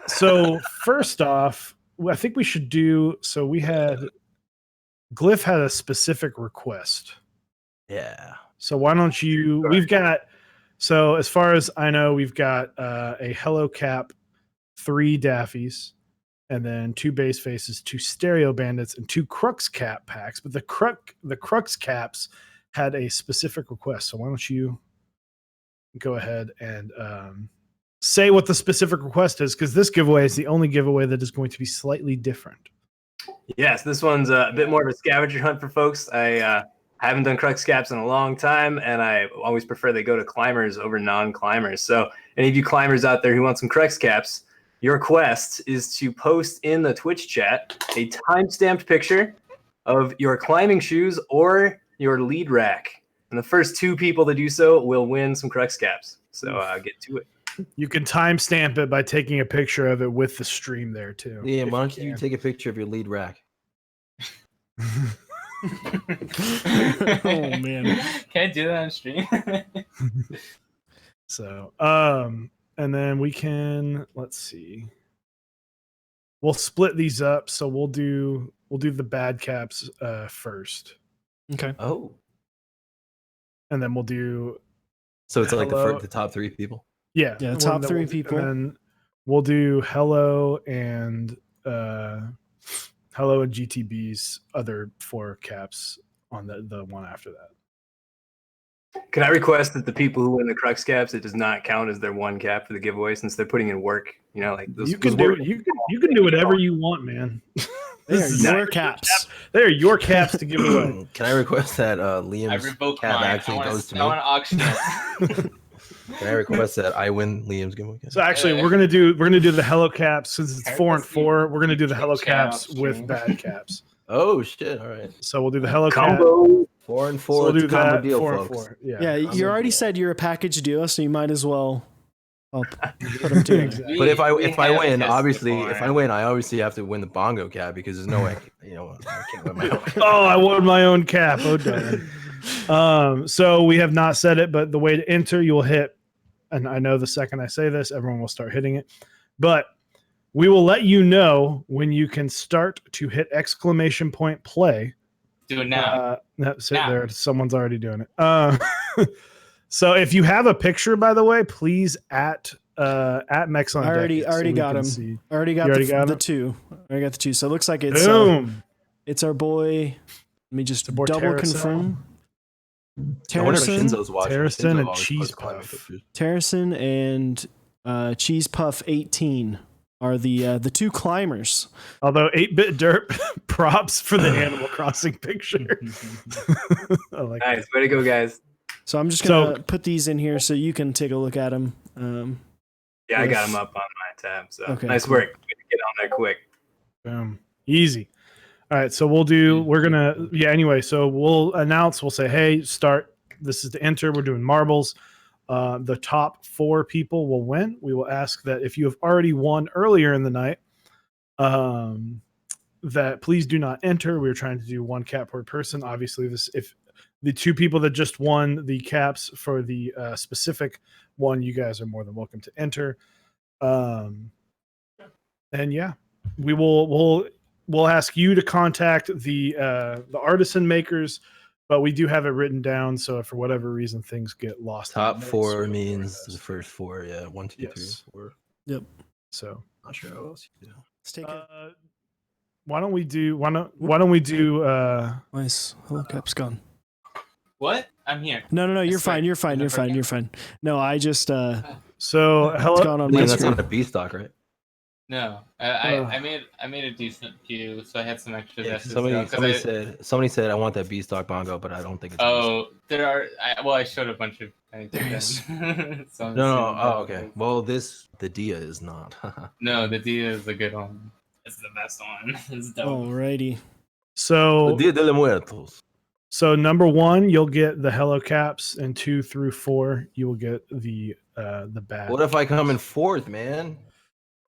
so. First off, I think we should do. So we had Glyph had a specific request. Yeah. So why don't you? We've got. So as far as I know, we've got a Hello Cap, 3 Daffies, and then 2 base faces, 2 stereo bandits, and 2 Crux Cap packs. But the Crux Caps had a specific request. So why don't you go ahead and say what the specific request is? Because this giveaway is the only giveaway that is going to be slightly different. Yes, this one's a bit more of a scavenger hunt for folks. I haven't done Crux Caps in a long time, and I always prefer they go to climbers over non-climbers. So any of you climbers out there who want some Crux Caps, your quest is to post in the Twitch chat a time-stamped picture of your climbing shoes or your lead rack. And the first 2 people to do so will win some Crux Caps. So get to it. You can timestamp it by taking a picture of it with the stream there too. Liam, if why don't you can. take a picture of your lead rack? Oh man. Can I do that on stream? So, and then we can, let's see. We'll split these up. So we'll do the bad caps first, Okay. Oh, and then we'll do so it's like Hello. the top 3 people. yeah, Yeah, and top then 3 we'll do- people. And then we'll do Hello and GTB's other 4 caps on the one after that. Can I request that the people who win the Crux caps, it does not count as their 1 cap for the giveaway since they're putting in work? You know, like those, You can those do work- you can do whatever you want, man. They are This is your caps. They are your caps to give away. Can I request that I Liam's revoke cap mine. actually goes to I want me? to auction it. Can I request that I win Liam's giveaway? So actually, we're gonna do the Hello caps since it's 4 and Let's see. 4. We're gonna do the Hello Check out caps with stream. bad caps. Oh shit! All right, So we'll do the Hello cap. combo. 4 and So 4. we'll it's do a combo that deal, 4 and folks. 4. Yeah. Yeah, you already said you're a package deal, so you might as well. I'll put them together. Exactly. But if I We have win, tested obviously, before. if I win, I obviously have to win the bongo cap because there's no way, I can't win my own. Oh, I won my own cap. Oh darn. So we have not said it, but the way to enter, you'll hit, and I know the second I say this, everyone will start hitting it. But we will let you know when you can start to hit exclamation point play. Do it now. That's it Now. there. Someone's already doing it. So if you have a picture, by the way, please at Mex on I already Deck, so already we got can him. see. I already got You already the, got the him? 2. I already got the 2. So it looks like it's Boom. it's our boy. Let me just boy double Terracin. confirm. I wonder if Terracin, Shinzo's watching. Terracin Shinzo and always Cheese posts climbing Puff. pictures. Terracin and Cheese Puff 18 are the 2 climbers. Although 8-bit derp props for the Animal Crossing picture. I like that. Nice. Way to go, guys. So I'm just gonna put these in here so you can take a look at them. Yeah, I got Yes. them up on my tab. So Okay, nice cool. work. Way to get on there quick. Boom. Easy. All right, so we're gonna anyway, so we'll say, hey, start. This is to enter. We're doing marbles. The top 4 people will win. We will ask that if you have already won earlier in the night, that please do not enter. We're trying to do 1 cap per person. Obviously, if the 2 people that just won the caps for the specific one, you guys are more than welcome to enter. And yeah, we'll ask you to contact the artisan makers, but we do have it written down. So if for whatever reason things get lost, in the Top notes, 4 we'll means ask. the first 4. Yeah, 1, 2, 3, Yes. 4. Yep. So Not sure how else you do. Let's take it. why don't we do? Why don't we do? Nice. Hello, Cap's gone. What? I'm here. No. You're swear, fine. You're fine. You're never fine. again. You're fine. No, I just So it's hello. gone on my Liam, that's screen. not a B stock, right? No, I made a decent queue, so I had some extra. Yeah, S's somebody said I want that B stock bongo, but I don't think it's. Oh, there are. I showed a bunch of. I There he so I'm no. assuming Oh, that okay. was- Well, the Dia is not. No, the Dia is a good one. It's the best one. It's dope. Alrighty. So The Dia de los Muertos. So number 1, you'll get the Hello Caps, and 2 through 4, you will get the bad. What if I come in 4th, man?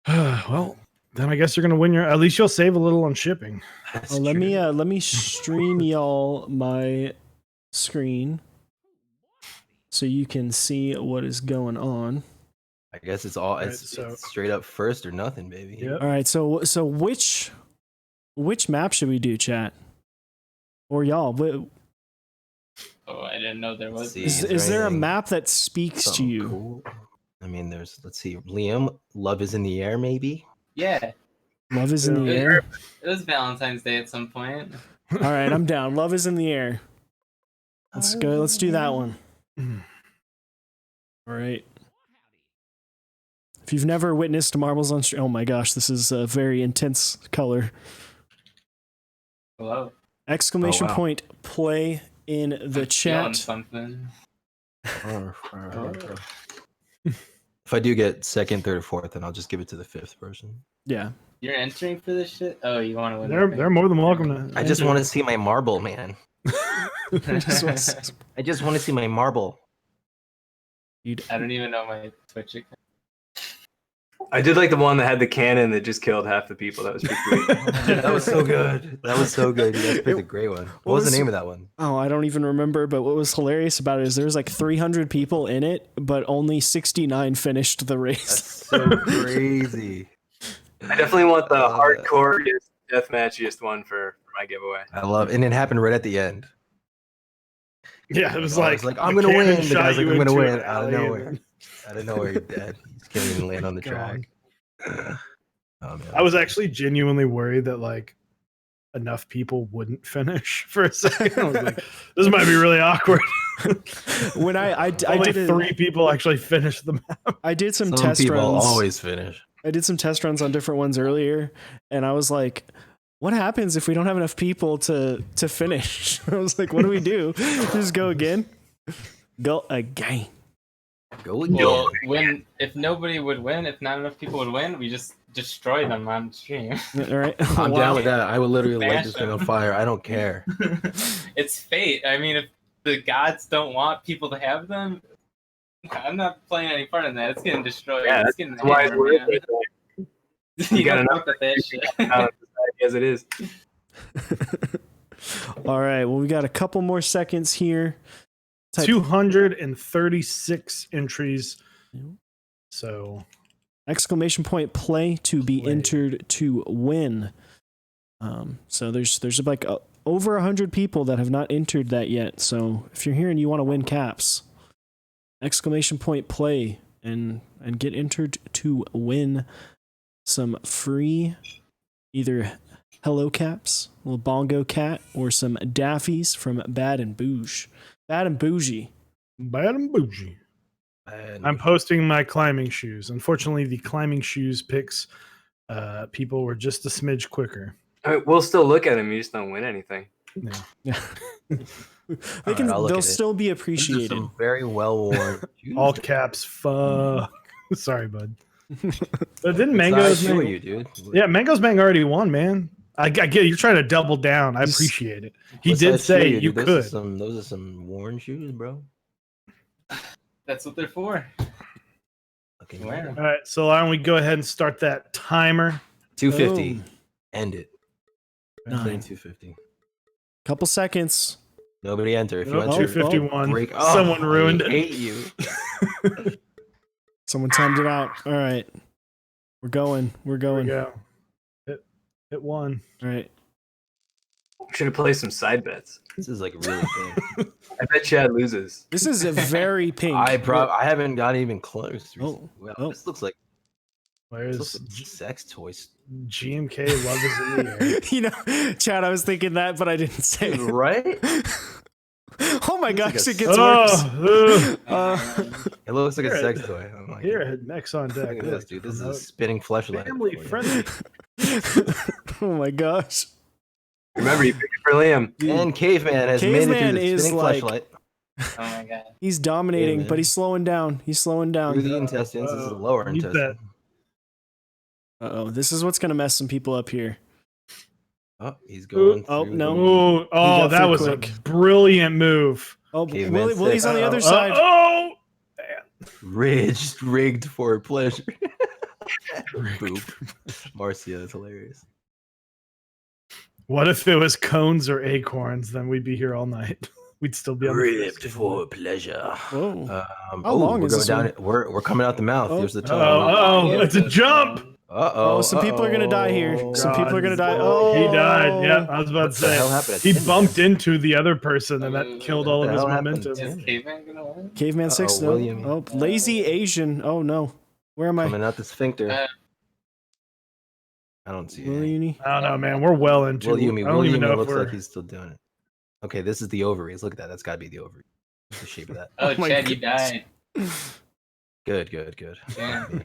Well, then I guess you're gonna win your. At least you'll save a little on shipping. That's Let true. me stream y'all my screen so you can see what is going on. I guess it's all. Right, It's, so- it's straight up first or nothing, baby. Yep. All right. So which map should we do, chat? Or y'all? Oh, I didn't know there was. See. Is there a anything- map that speaks to Something you? cool? I mean, let's see, Liam, Love is in the Air, maybe? Yeah, Love is in the Yeah. air. it was Valentine's Day at some point. All right, I'm down. Love is in the air. Let's go. Let's do that one. All right. If you've never witnessed marbles on stream, oh my gosh, this is a very intense color. Hello. Exclamation Oh, wow. point play in the Feeling chat. something. If I do get 2nd, 3rd, or 4th, then I'll just give it to the 5th person. Yeah. You're entering for this shit? Oh, you want to win? They're more than welcome to. I just want to see my marble, man. Just want to- I just want to see my marble. You'd- I don't even know my Twitch account. I did like the one that had the cannon that just killed half the people. That was pretty sweet. That was so good. That was so good. You guys picked a great one. What was the name of that one? Oh, I don't even remember. But what was hilarious about it is there was like 300 people in it, but only 69 finished the race. That's so crazy. I definitely want the hardcore deathmatchiest one for my giveaway. I love, and it happened right at the end. Yeah, it was I like, was like, I'm gonna win. The guy's like, I'm gonna win. Out of nowhere. Out of nowhere, he's dead. He can't even land on the track. Oh, man. I was actually genuinely worried that like enough people wouldn't finish for a second. I was like, this might be really awkward. When I Only did 3 people actually finished the map. I did some Some test people runs. always finish. I did some test runs on different ones earlier, and I was like, what happens if we don't have enough people to finish? I was like, what do we do? Just go again? Go again. Go again. Well, if nobody would win, if not enough people would win, we just destroy them on stream. All right. I'm down with that. I would literally light this Smash thing on them. fire. I don't care. It's fate. I mean, if the gods don't want people to have them, I'm not playing any part in that. It's getting destroyed. Yeah, it's getting that's why it's hammered, worth man. it. You You got don't enough look at that shit. as it is. All right. Well, we got a couple more seconds here. 236 entries. So Exclamation point play to be entered to win. So there's like over 100 people that have not entered that yet. So if you're here and you want to win caps, exclamation point play and get entered to win some free either Hello Caps, little bongo cat, or some Daffies from Bad and Bougie. Bad and Bougie. Bad and Bougie. I'm posting my climbing shoes. Unfortunately, the climbing shoes picks people were just a smidge quicker. I mean, we'll still look at them. You just don't win anything. Yeah. I'll look They'll at it. still be These are appreciated. some very well worn. All caps. Fuck. Sorry, bud. But didn't It's not Mango's sure Mango? you, dude. Yeah, Mango's Mang already won, man. I get it. You're trying to double down. I appreciate it. He What's did that say shoe, you dude? could. Those are some worn shoes, bro. That's what they're for. Okay. Wear 'em. All right, so why don't we go ahead and start that timer? 250. Boom. End it. 9. 250. Couple seconds. Nobody enter. If you Nope, enter, 251. break. Someone ruined I it. hate you. Someone timed it out. All right. We're going. We're There we going. go. It won. All right. Should have played some side bets. This is like really big. I bet Chad loses. This is a very pink. I haven't got even close. Oh, Wow, oh. this looks like Where's sex toys. GMK love is in the air? You know, Chad, I was thinking that, but I didn't say it. Right? Oh my gosh, it gets Oh, worse. It looks like a Here, sex toy. Oh my here, God. next on deck. Look at this, dude. This is a spinning fleshlight. family friendly. Oh my gosh. Remember, you picked it for Liam. And Caveman has made it Caveman through the is spinning like- fleshlight. Oh my god. He's dominating, Yeah, man. but he's slowing down. He's slowing Through down. the intestines. This is the lower Need intestine. Uh-oh, this is what's going to mess some people up here. Oh, he's going Oh, through no. the- Oh, got that through was quick. a brilliant move. Oh, Caveman Willie's on the other Uh-oh. side. Oh, rigged for pleasure. Boop. Marcia, that's hilarious. what if it was cones or acorns? Then we'd be here all night. We'd still be on the Ribbed first for pleasure. Whoa. How long we're is going this down one? it. We're coming out the mouth. Oh. There's the tongue. Oh, it's a jump. Uh-oh. Oh, some people are going to die here. Some people are going to die. Oh, Oh, he died. Yeah, I was about What to the say. hell happened at He Tinder? bumped into the other person, and that killed all of What his the hell happened momentum. to Is Caveman gonna win? Caveman 6. Uh-oh, No. William. Oh, lazy Asian. Oh, no. Where am I? Coming out the sphincter. Uh, I don't see it. William. I don't know, man. We're well into. Williamy. I don't even know if looks we're. like he's still doing it. Okay, this is the ovaries. Look at that. That's got to be the ovary. The shape of that. Oh, my Chad, you goodness. died. Good. Damn.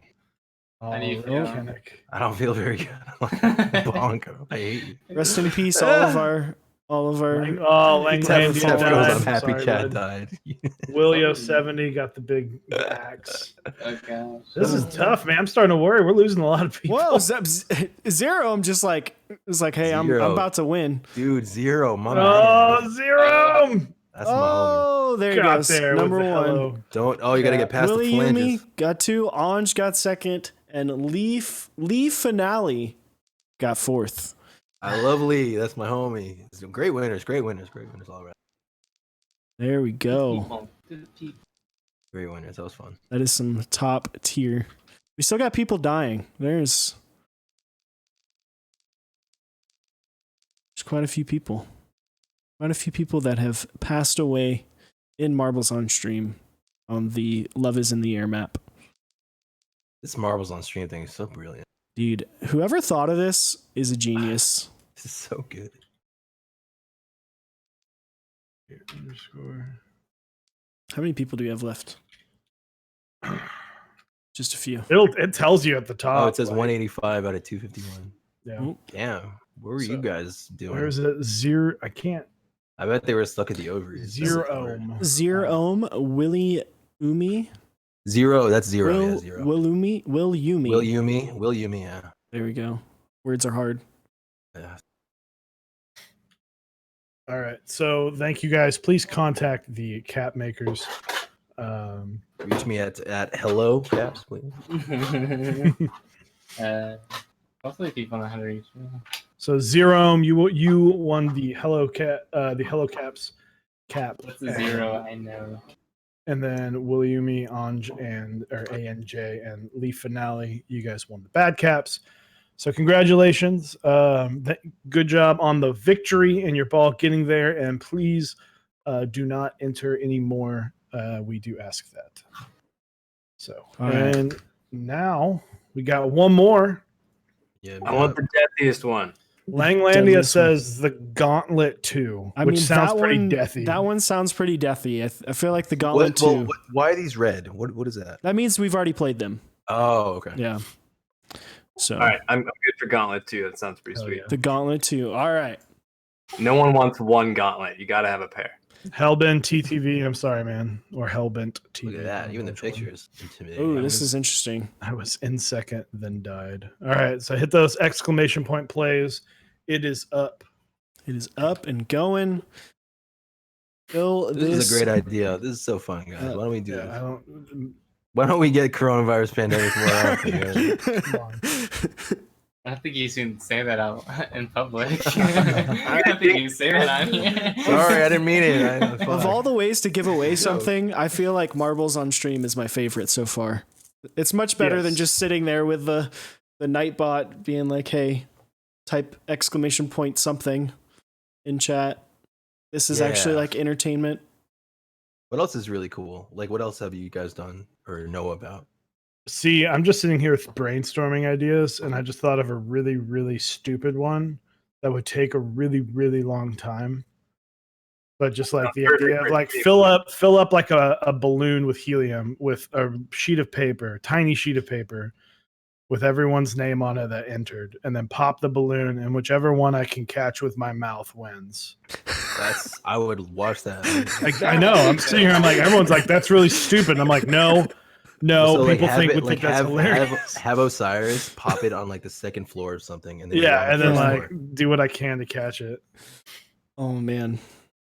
How do you Oh, feel? mechanic. I don't feel very good. Bonko. I hate you. Rest in peace, all of our. Oh, Lang Steph Lang Steph died. goes, I'm happy Sorry, Chad bud. died. Willio 70 got the big axe. Oh gosh. This is tough, man. I'm starting to worry. We're losing a lot of people. Whoa, Zero. I'm just like, it's like, hey, I'm Zero. about to win. Dude, zero. My man. Oh, zero. That's my homie. Oh, there he Got goes. there Number with the one. hello. Don't. Oh, you got to get past Willie the flanges. Yumi got 2. Anj got 2nd. And Lee Finale got 4th. I love Lee. That's my homie. Great winners all around. There we go. Great winners. That was fun. That is some top tier. We still got people dying. There's quite a few people. Quite a few people that have passed away in Marbles on Stream on the Love is in the Air map. This Marbles on Stream thing is so brilliant. Dude, whoever thought of this is a genius. This is so good. Underscore. How many people do we have left? Just a few. It tells you at the top. Oh, it says 185 out of 251. Yeah. Damn. What were you guys doing? Where's it? Zero. I can't. I bet they were stuck at the ovaries. Zero Ohm, Willie Umi. Zero. That's zero. Zero. Will Yumi. Will Yumi. Yeah. There we go. Words are hard. Yeah. All right. So thank you guys. Please contact the cap makers. Reach me at hello caps, please. Hopefully people know how to reach me. So Zero, you won the Hello Caps cap. What's the zero? I know. And then Williami, ANJ, and Lee Finale, you guys won the bad caps. So congratulations. Good job on the victory and your ball getting there. And please do not enter any more. We do ask that. So, and now we got one more. Yeah, I want the deathiest one. Langlandia says the Gauntlet 2, which sounds pretty deathy. That one sounds pretty deathy. I feel like the Gauntlet 2. Why are these red? What is that? That means we've already played them. Oh, okay. Yeah. So. All right, I'm good for Gauntlet 2. That sounds pretty sweet. Yeah. The Gauntlet 2. All right. No one wants one Gauntlet. You got to have a pair. Hellbent TTV. I'm sorry, man. Or Hellbent TV. Look at that. Even the pictures. Oh, this is interesting. I was in second, then died. All right. So hit those exclamation point plays. It is up. It is up and going. Bill, this is a great idea. This is so fun, guys. Why don't we do this? Why don't we get coronavirus pandemic more often? I don't think you should say that out in public. I don't think you say that on here. Sorry, I didn't mean it. Of all the ways to give away something, I feel like Marbles on Stream is my favorite so far. It's much better than just sitting there with the Nightbot being like, hey, type exclamation point something in chat. This is actually like entertainment. What else is really cool? Like, what else have you guys done or know about? See, I'm just sitting here with brainstorming ideas, and I just thought of a really, really stupid one that would take a really, really long time. But just like the idea of like fill up like a balloon with helium with a sheet of paper, tiny sheet of paper, with everyone's name on it that entered, and then pop the balloon, and whichever one I can catch with my mouth wins. I would watch that. I know. I'm sitting here. I'm like, everyone's like, that's really stupid. And I'm like, no. So, people think that's hilarious. Have Osiris pop it on like the second floor or something, and then do what I can to catch it. Oh man.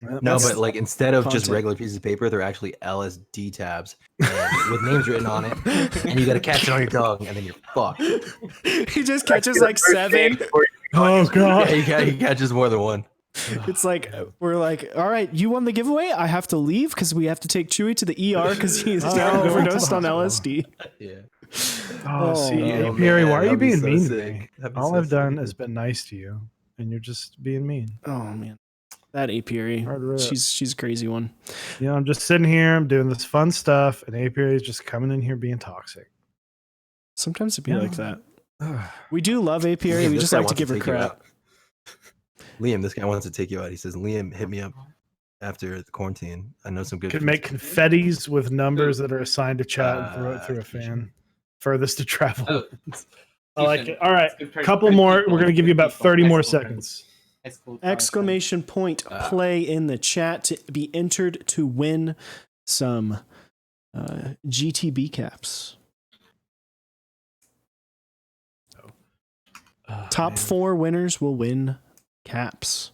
No, but like instead of just regular pieces of paper, they're actually LSD tabs with names written on it, and you got to catch it on your tongue, and then you're fucked. He just catches like 7. Oh god! Yeah, he catches more than one. It's like we're like, all right, you won the giveaway. I have to leave because we have to take Chewy to the ER because he's overdosed on LSD. Yeah. Apiary, why are you being mean to me? All I've done is been nice to you, and you're just being mean. Oh man, that Apiary, she's a crazy one. You know, I'm just sitting here, I'm doing this fun stuff, and Apiary is just coming in here being toxic. Sometimes it'd be like that. We do love Apiary. We just like to give her crap. Liam, this guy wants to take you out. He says, Liam, hit me up after the quarantine. I know some good. Could make confettis with numbers that are assigned to chat and throw it through a fan. Furthest to travel. I like it. All right, couple more. We're going to give you about 30 more seconds. Exclamation point play in the chat to be entered to win some GTB caps. Top 4 winners will win caps.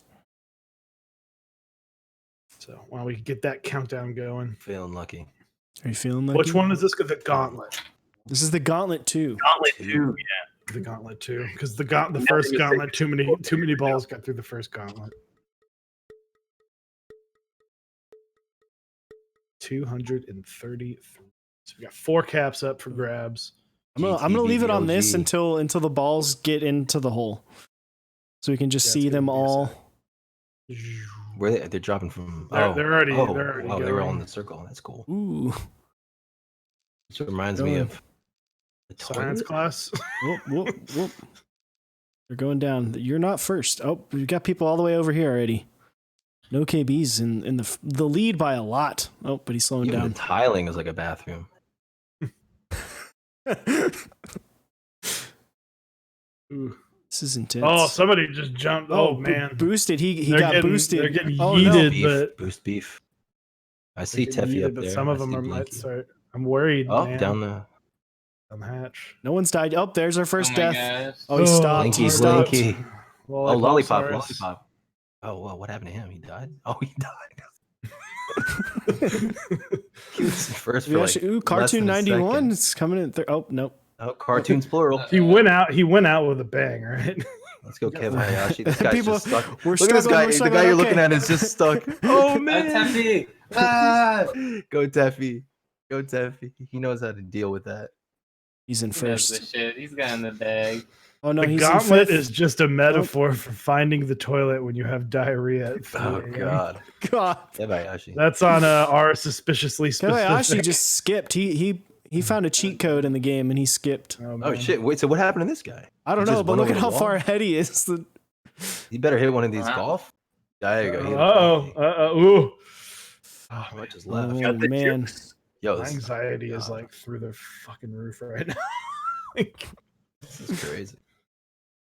So while we get that countdown going, feeling lucky. Are you feeling lucky? Which one is this? The Gauntlet. This is the Gauntlet 2. Gauntlet 2, yeah. The Gauntlet 2, because the first Gauntlet, too many balls got through the first Gauntlet. 233. So we got 4 caps up for grabs. I'm gonna leave it on this until the balls get into the hole, so we can just see them all. Where they're dropping from? They're already. Oh, They're already. oh, they were all in the circle. That's cool. Ooh, This reminds me of the Science toilet? whoop, class. whoop, whoop. They're going down. You're not first. Oh, we've got people all the way over here already. No KBs in the lead by a lot. Oh, but he's slowing Even down. the tiling is like a bathroom. Ooh. This is intense. Oh, somebody just jumped. Oh, man. Boosted. He They're got getting- boosted. They're getting oh, yeeted, no. but Boost beef. I see they're getting Teffy up yeeted, but there. some of I them see are. Blinky. Sorry, I'm worried. Oh, man. down the hatch. No one's died. Oh, there's our first my death. gosh. Oh, he stopped. Blinky, He stopped. Blinky. Oh, Lollipop, lollipop. Oh, well, what happened to him? He died? Oh, he died. He was first for like Ooh, less Cartoon than a 91 second. is coming in. Oh, nope. Oh, cartoons plural. He went out. He went out with a bang, right? Let's go, Kev Hayashi. This guy's People- just stuck. we're Look at this struggling, guy. we're The struggling, guy you're okay. looking at is just stuck. Oh man, Teffy. Ah! Go Teffy. Go Teffy. He knows how to deal with that. He's in He knows the first. shit. He's got in the bag. Oh no, The he's in gauntlet fifth. is just a metaphor for finding the toilet when you have diarrhea. At 3 Oh a.m. god. God. Kev Hayashi. That's on our suspiciously specific. Kobayashi just skipped. He found a cheat code in the game and he skipped. Oh man. shit! Wait. So what happened to this guy? I don't He know, just but went look at over how the far wall? ahead he is. He better hit one of these Wow. golf. There you go. He hit Uh-oh. it. Ooh. How much is left? Oh man. Yo, My this is, anxiety is God. like through the fucking roof right now. this is crazy.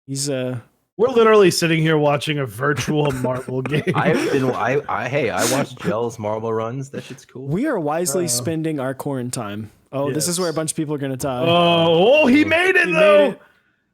He's We're literally sitting here watching a virtual marble game. Hey, I watched Gels marble runs. That shit's cool. we are wisely Uh-oh. spending our quarantine. Oh, this is where a Yes. bunch of people are gonna die. Oh, he made it He made though. it.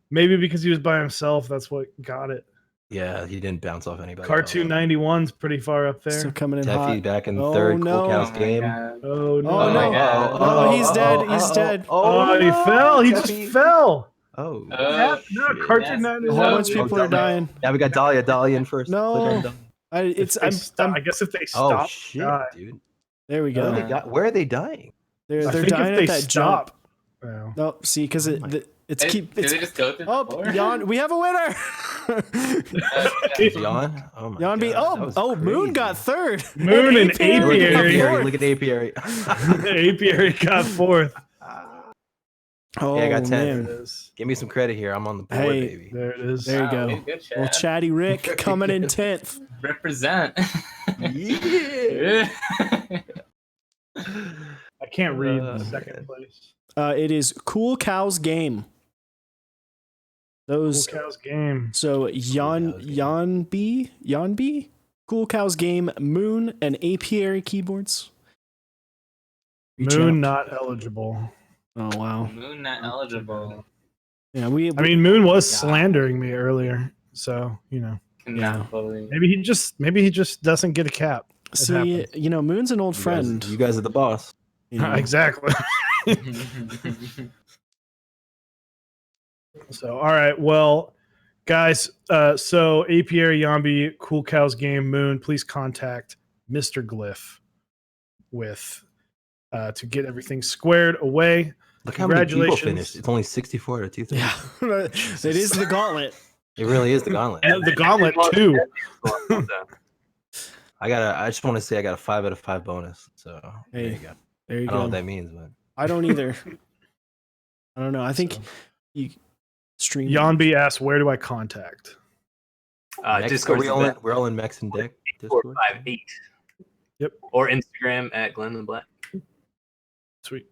Maybe because he was by himself. That's what got it. Yeah, he didn't bounce off anybody. Cartoon 91's pretty far up there. Still coming in Teffy hot. back in Oh, third. no. Cool Cows Oh my game. God. Oh no! Oh, my no. God. Oh, he's dead. He's dead. Oh, he no, fell. He Teffy. just fell. Oh. No, shit. Cartoon That's- A whole 91. bunch of people are dying. Now we got Dahlia. Dahlia in first. No. Click on Dahlia. I guess if they Oh stop, shit, die. dude. There we Where, go. they got, where are they dying? They're I they're think dying if they at that stop. jump. Well, No, see, because it's Hey, keep. did It's, they just go through the oh, floor? Jan, we have a winner. Jan? Oh my Jan B. God, that Oh, was oh, Moon crazy. got third. Moon and Look at Apiary. Apiary. Look at Apiary. Apiary got fourth. Oh Yeah, I got 10. There it man, is. Give me some credit here. I'm on the board, Hey. baby. There it is. there you Wow, go. good Well, chat. Chatty Rick coming in 10th. Represent. Yeah. I can't read the second man. place. It is Cool Cows Game. Those Cool Cows game. so Jan B, Cool Cows Game, Moon, and Apiary keyboards. Reach Moon out. not eligible. Oh wow. Moon not eligible. Yeah, we. I mean, Moon was Yeah. slandering me earlier, so you know, Cannot believe. maybe he just doesn't get a cap. It see, happens. you know, Moon's an old friend. You guys are the boss. you know. Exactly. So, all right. Well, guys, so Apiary, Yambi, Cool Cows Game, Moon, please contact Mr. Glyph with to get everything squared away. Look how many people Congratulations. finished. It's only 64 to 230. Yeah, it is the gauntlet. It really is the gauntlet. And the Gauntlet too. I just want to say I got a 5 out of 5 bonus. So there Hey, you go. There you I don't know go. what that means, but I don't either. I don't know. I think So. you stream. Yambi asks, where do I contact? Discord. we're all in Mex and Dick. Discord. 458. Yep. Or Instagram at Glenn and Black. Sweet.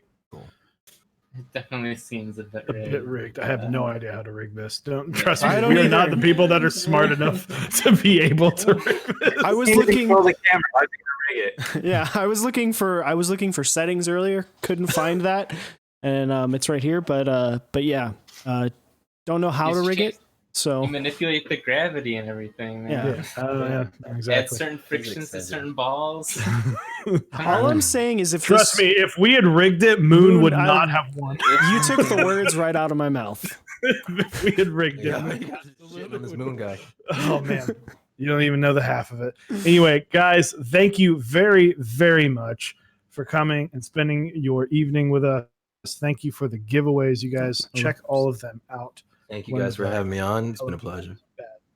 It definitely seems a bit A rigged. bit rigged. I have no idea how to rig this. Don't trust me. I don't We are not either. the people that are smart enough to be able to rig this. I was Can't looking. control the camera. How's it gonna rig it? Yeah, I was looking for settings earlier. Couldn't find that, and it's right here. But yeah, don't know how to rig it. So You manipulate the gravity and everything, man. Yeah. Yeah, exactly. Add certain frictions to certain balls. all I'm saying is, if Trust this, me, if we had rigged it, Moon would I- not have won. you took the words right out of my mouth. If we had rigged Yeah, it. you got shitting on this Moon guy. Oh man, you don't even know the half of it. Anyway, guys, thank you very, very much for coming and spending your evening with us. Thank you for the giveaways, you guys. Check all of them out. Thank you guys for having me on. It's been a pleasure.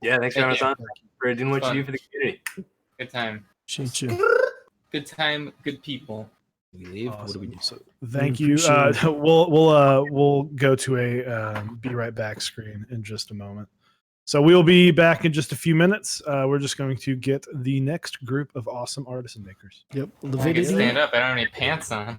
Yeah, thanks for having us Thank on. For doing what you do for the community. Good time. Appreciate you. Good time. Good people. We leave. What do we do? So thank you. appreciate it. We'll go to a be right back screen in just a moment. So we'll be back in just a few minutes. We're just going to get the next group of awesome artisan makers. Yep. I can Lavidity. stand up. I don't have any pants on.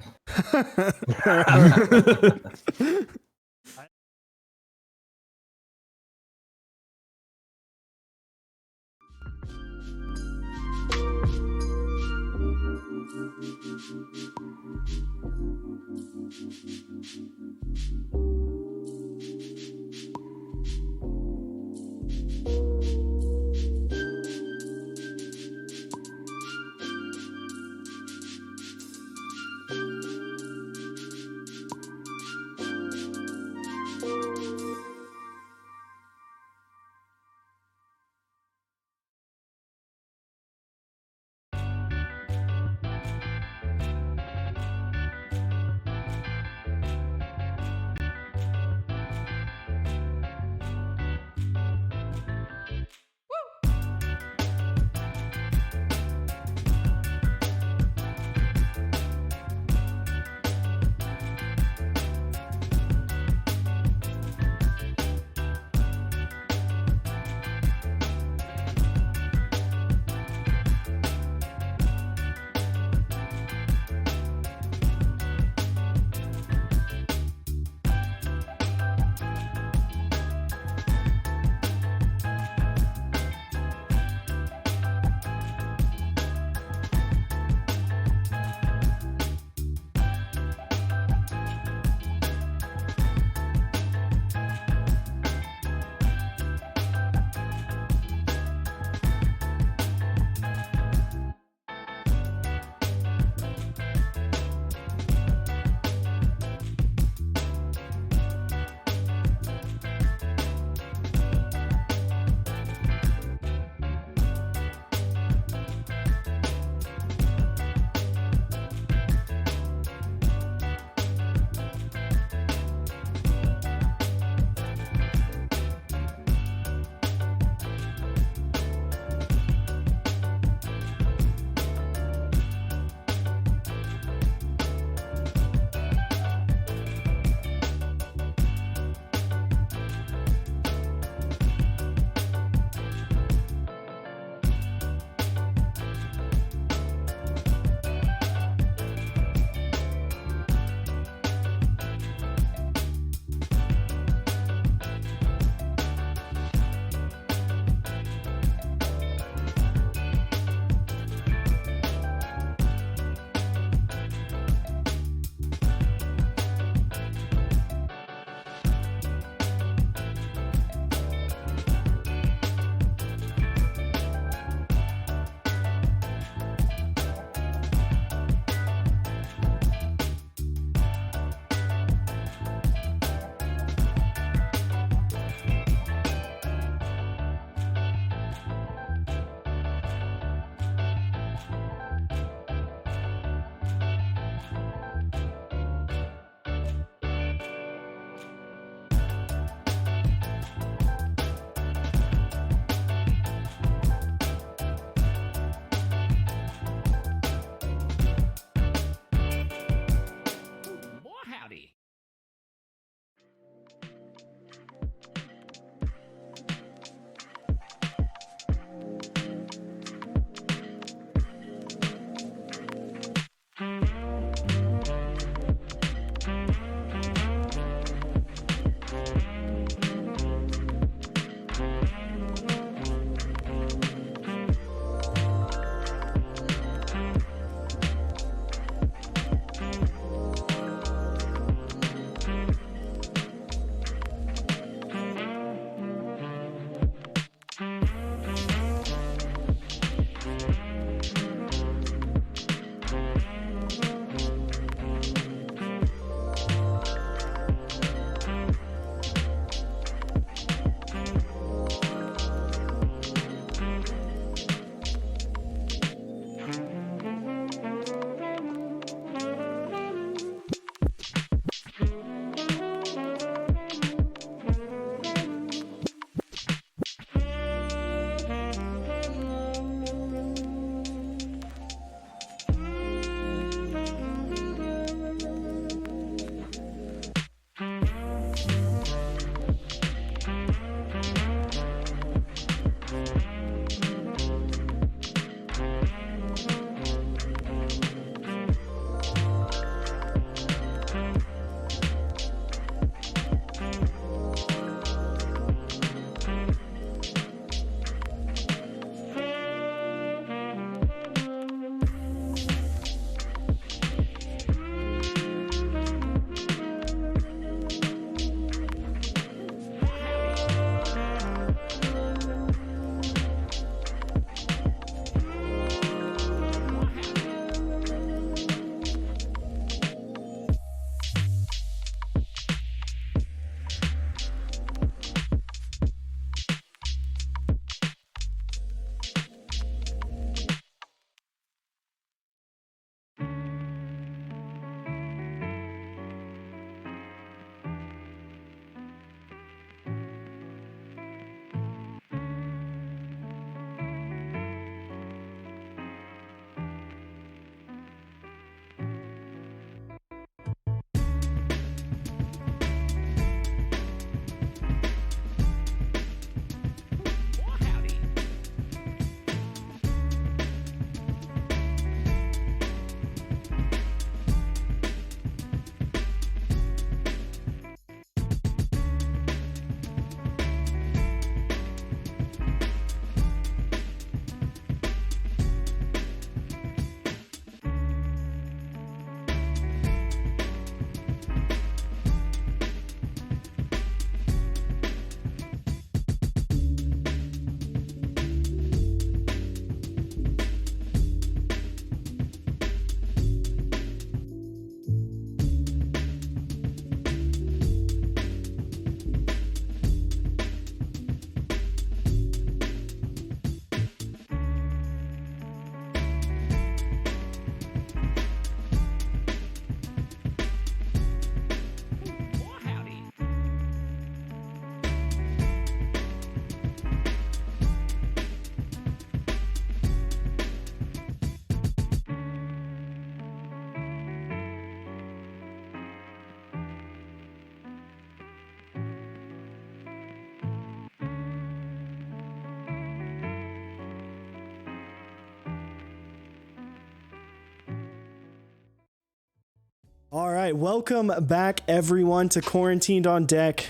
All right, welcome back everyone to Quarantined on Deck.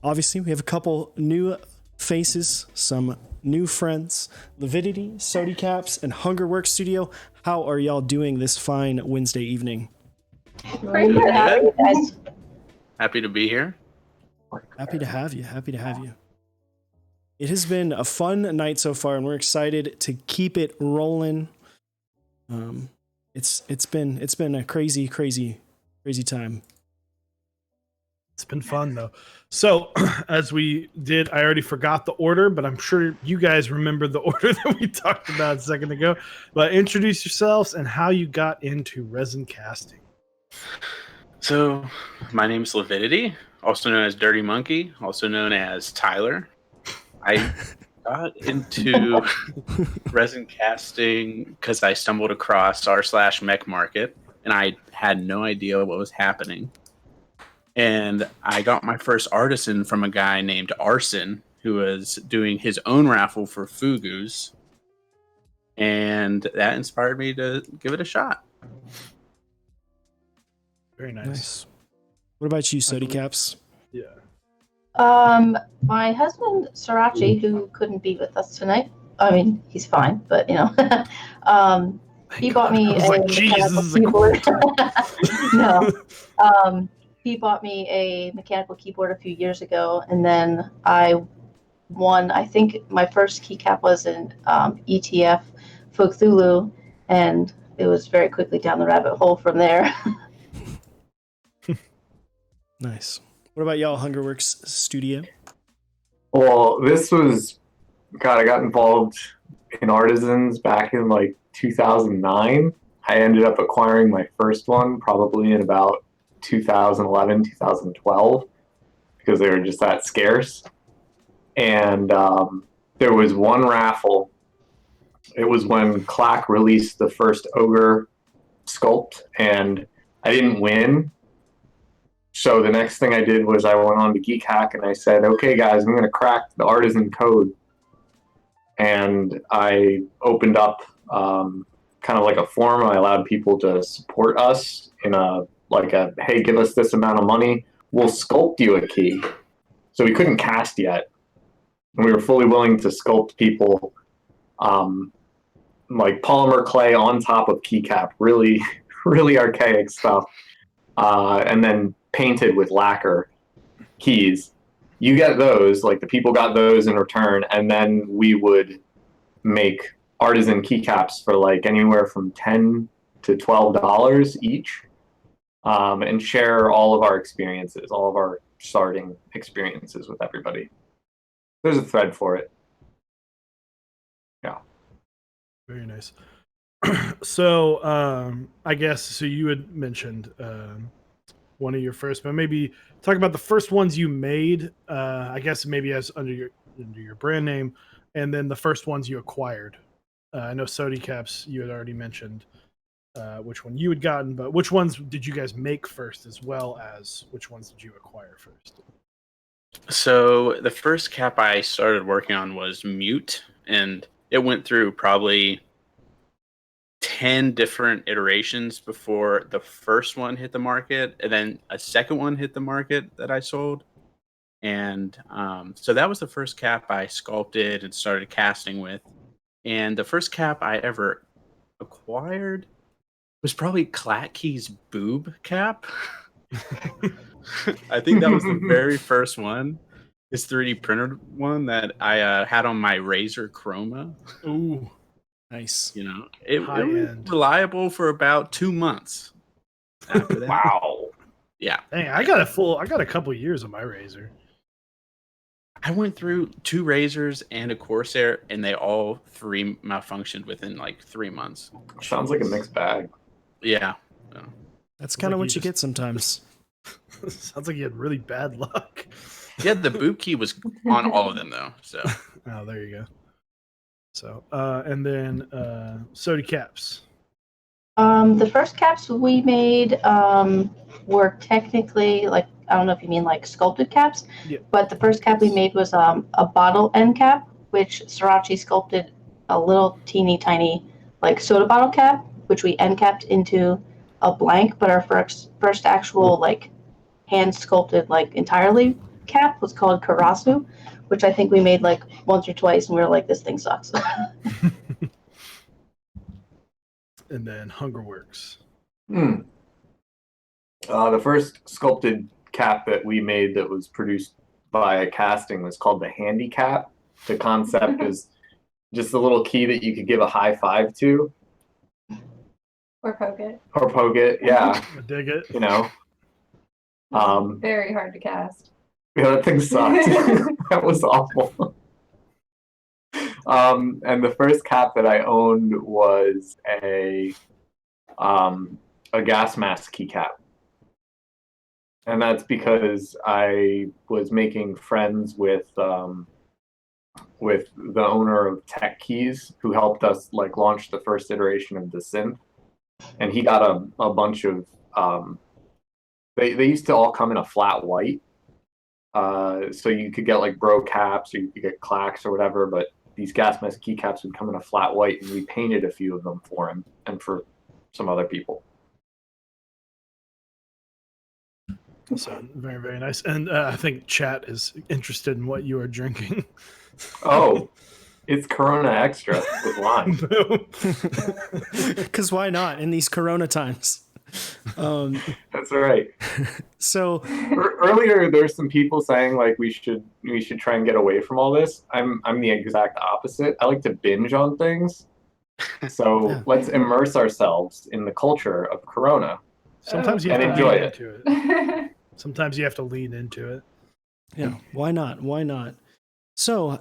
Obviously, we have a couple new faces, some new friends. Lividity, Sody Caps, and Hungerworks Studio. How are y'all doing this fine Wednesday evening? Pretty good. How are you guys? Happy to be here. Happy to have you. Happy to have you. It has been a fun night so far, and we're excited to keep it rolling. It's been a crazy time. It's been fun though. So as we did, I already forgot the order, but I'm sure you guys remember the order that we talked about a second ago. But introduce yourselves and how you got into resin casting. So, my name is Lividity, also known as Dirty Monkey, also known as Tyler. I got into resin casting because I stumbled across r/mech market, and I had no idea what was happening. And I got my first artisan from a guy named Arson, who was doing his own raffle for Fugus. And that inspired me to give it a shot. Very nice. What about you, Sody Caps? Yeah. My husband Srirachi, who couldn't be with us tonight. I mean, he's fine, but you know, he bought me a mechanical keyboard. No, he bought me a mechanical keyboard a few years ago, and then I won. I think my first keycap was in ETF Cthulhu, and it was very quickly down the rabbit hole from there. Nice. What about y'all, Hungerworks Studio? Well, this was, God, I got involved in Artisans back in like 2009. I ended up acquiring my first one probably in about 2011, 2012, because they were just that scarce. And there was one raffle. It was when Clack released the first Ogre sculpt, and I didn't win. So the next thing I did was I went on to Geek Hack and I said, okay, guys, I'm going to crack the artisan code. And I opened up kind of like a forum. I allowed people to support us in hey, give us this amount of money. We'll sculpt you a key. So we couldn't cast yet. And we were fully willing to sculpt people like polymer clay on top of keycap. Really, really archaic stuff. And then painted with lacquer keys. You get those, like the people got those in return, and then we would make artisan keycaps for like anywhere from $10 to $12 each, and share all of our experiences, all of our starting experiences with everybody. There's a thread for it. Yeah. Very nice. So I guess so you had mentioned one of your first, but maybe talk about the first ones you made, I guess maybe as under your brand name, and then the first ones you acquired. I know Sody Caps, you had already mentioned which one you had gotten, but which ones did you guys make first, as well as which ones did you acquire first? So the first cap I started working on was Mute, and it went through probably 10 different iterations before the first one hit the market, and then a second one hit the market that I sold. And so that was the first cap I sculpted and started casting with. And the first cap I ever acquired was probably Klatkey's boob cap. I think that was the very first one. His 3D printed one that I had on my Razer Chroma. Ooh. Nice. You know, it was reliable for about 2 months. After that. Wow. Yeah. Dang, I got a couple years of my Razer. I went through 2 Razers and a Corsair, and they all 3 malfunctioned within like 3 months. Sounds like a mixed bag. Yeah. That's kind of what you get sometimes. Sounds like you had really bad luck. Yeah, the boob key was on all of them though. So. Oh, there you go. So, and then Sody Caps. The first caps we made were technically, like, I don't know if you mean like sculpted caps, but the first cap we made was a bottle end cap, which Srirachi sculpted a little teeny tiny like soda bottle cap, which we end capped into a blank, but our first actual like hand sculpted like entirely cap was called Karasu, which I think we made like once or twice, and we were like, this thing sucks. And then Hungerworks. The first sculpted cap that we made that was produced by a casting was called the Handicap. The concept is just a little key that you could give a high five to. Or poke it. Or poke it, yeah. I dig it. You know. Very hard to cast. Yeah, that thing sucked. That was awful. And the first cap that I owned was a gas mask keycap. And that's because I was making friends with the owner of Tech Keys, who helped us like launch the first iteration of the synth. And he got a bunch of they used to all come in a flat white. So you could get like bro caps or you could get clacks or whatever, but these gas mask keycaps would come in a flat white, and we painted a few of them for him and for some other people. So very, very nice. And I think chat is interested in what you are drinking. Oh, it's Corona Extra with lime. Because why not in these Corona times? That's right. So earlier, there's some people saying like we should try and get away from all this. I'm the exact opposite. I like to binge on things. So let's immerse ourselves in the culture of Corona. Sometimes you have and to enjoy lean it. into it. Sometimes you have to lean into it. Yeah, why not? Why not? So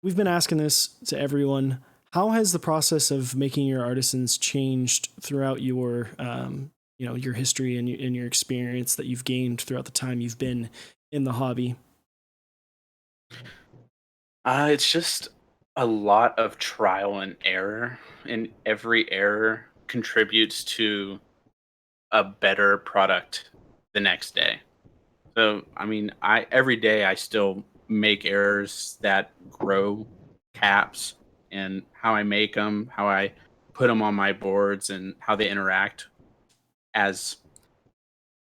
we've been asking this to everyone. How has the process of making your artisans changed throughout your your history and your experience that you've gained throughout the time you've been in the hobby? It's just a lot of trial and error, and every error contributes to a better product the next day. So, I mean, every day I still make errors that grow caps and how I make them, how I put them on my boards, and how they interact as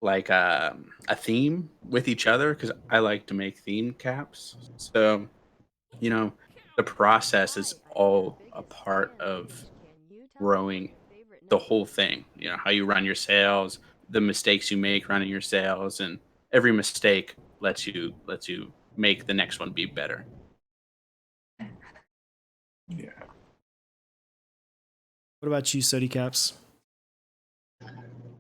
like a theme with each other, because I like to make theme caps. So, the process is all a part of growing the whole thing. How you run your sales, the mistakes you make running your sales, and every mistake lets you make the next one be better. Yeah. What about you, Sody Caps?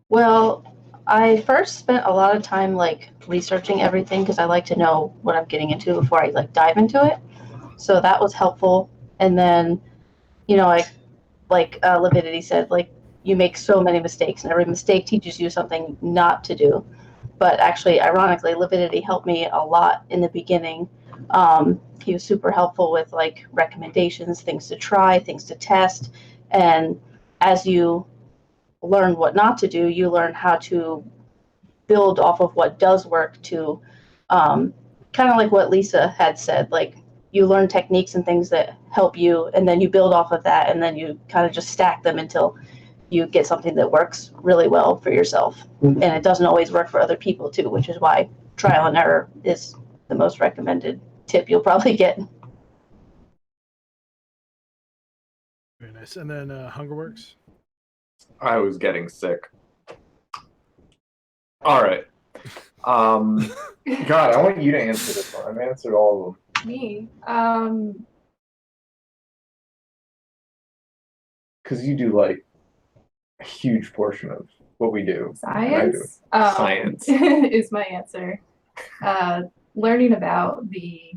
Well, I first spent a lot of time like researching everything because I like to know what I'm getting into before I like dive into it. So that was helpful. And then, like Lividity said, like you make so many mistakes, and every mistake teaches you something not to do. But actually, ironically, Lividity helped me a lot in the beginning. He was super helpful with like recommendations, things to try, things to test. And as you learn what not to do, you learn how to build off of what does work to kind of like what Lisa had said, like you learn techniques and things that help you, and then you build off of that, and then you kind of just stack them until you get something that works really well for yourself. And it doesn't always work for other people too, which is why trial and error is the most recommended tip you'll probably get. Very nice. And then Hungerworks. I was getting sick. All right. God, I want you to answer this one. I've answered all of them. Me. Because you do like a huge portion of what we do. and I do. Science. Science. Is my answer. Learning about the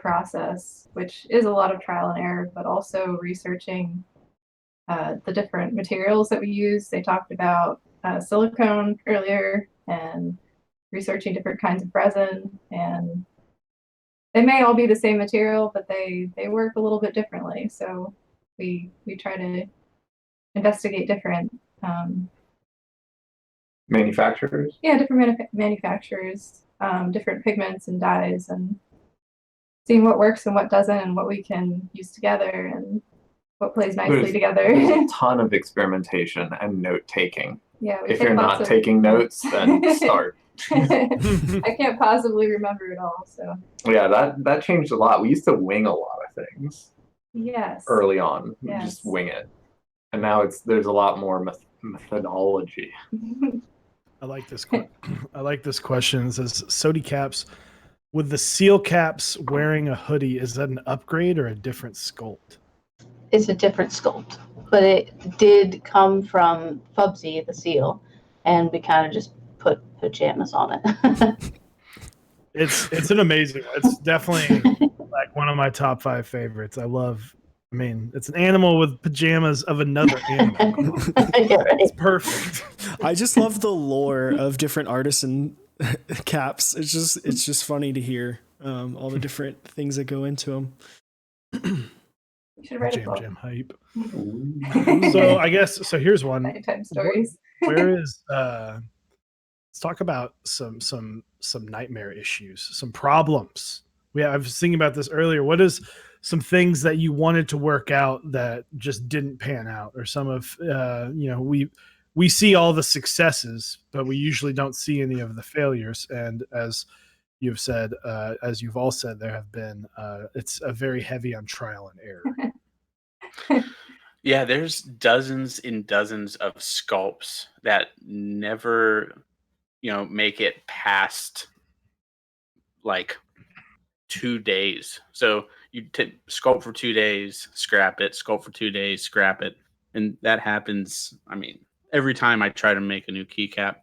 process, which is a lot of trial and error, but also researching the different materials that we use. They talked about silicone earlier, and researching different kinds of resin, and they may all be the same material, but they work a little bit differently. So we try to investigate different manufacturers. Yeah, different manufacturers, different pigments and dyes, and seeing what works and what doesn't, and what we can use together, and what plays nicely There's together. a ton of experimentation and note taking. Yeah, we If take you're lots not of- taking notes, then start. I can't possibly remember it all, so Yeah, that changed a lot. We used to wing a lot of things yes. early on. We Yes. just wing it, and now there's a lot more methodology. I like this. I like this question. It says, "Sody caps, with the seal caps wearing a hoodie, is that an upgrade or a different sculpt?" It's a different sculpt, but it did come from Fubsy, the seal, and we kind of just put pajamas on it. It's an amazing one. It's definitely like one of my top 5 favorites. I mean, it's an animal with pajamas of another animal. It's perfect. I just love the lore of different artisan caps. It's just funny to hear all the different things that go into them. You should write a book. Jam hype. So I guess here's one. Nighttime stories. Where is let's talk about some nightmare issues, some problems. I was thinking about this earlier. What is some things that you wanted to work out that just didn't pan out, or some of we see all the successes, but we usually don't see any of the failures. And as you've said, as you've all said, there have been it's a very heavy on trial and error. Yeah, there's dozens and dozens of sculpts that never, make it past like 2 days. So you sculpt for 2 days, scrap it, sculpt for 2 days, scrap it. And that happens, I mean, every time I try to make a new keycap,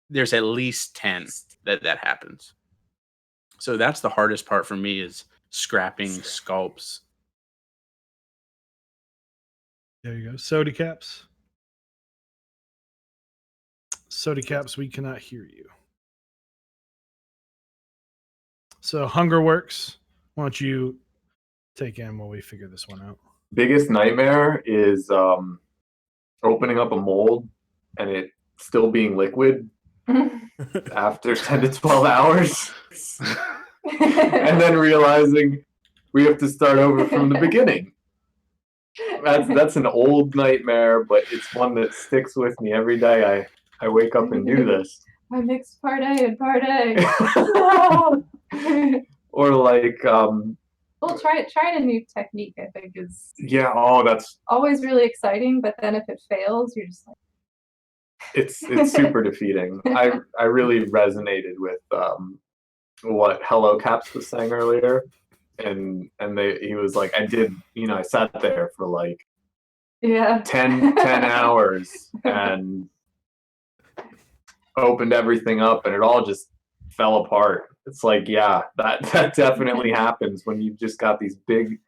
there's at least 10 that happens. So that's the hardest part for me, is scrapping sculpts. There you go. Sody caps. Sody caps, we cannot hear you. So Hungerworks, why don't you take in while we figure this one out? Biggest nightmare is opening up a mold and it still being liquid after 10 to 12 hours. And then realizing we have to start over from the beginning. That's an old nightmare, but it's one that sticks with me every day. I wake up and do this. I mixed part A and part A. Or like Well, trying a new technique, I think, is that's always really exciting. But then if it fails, you're just like, it's super defeating. I really resonated with what Hello Caps was saying earlier, and he was like, I sat there for like 10 hours and opened everything up, and it all just fell apart. It's like, that definitely happens when you've just got these big,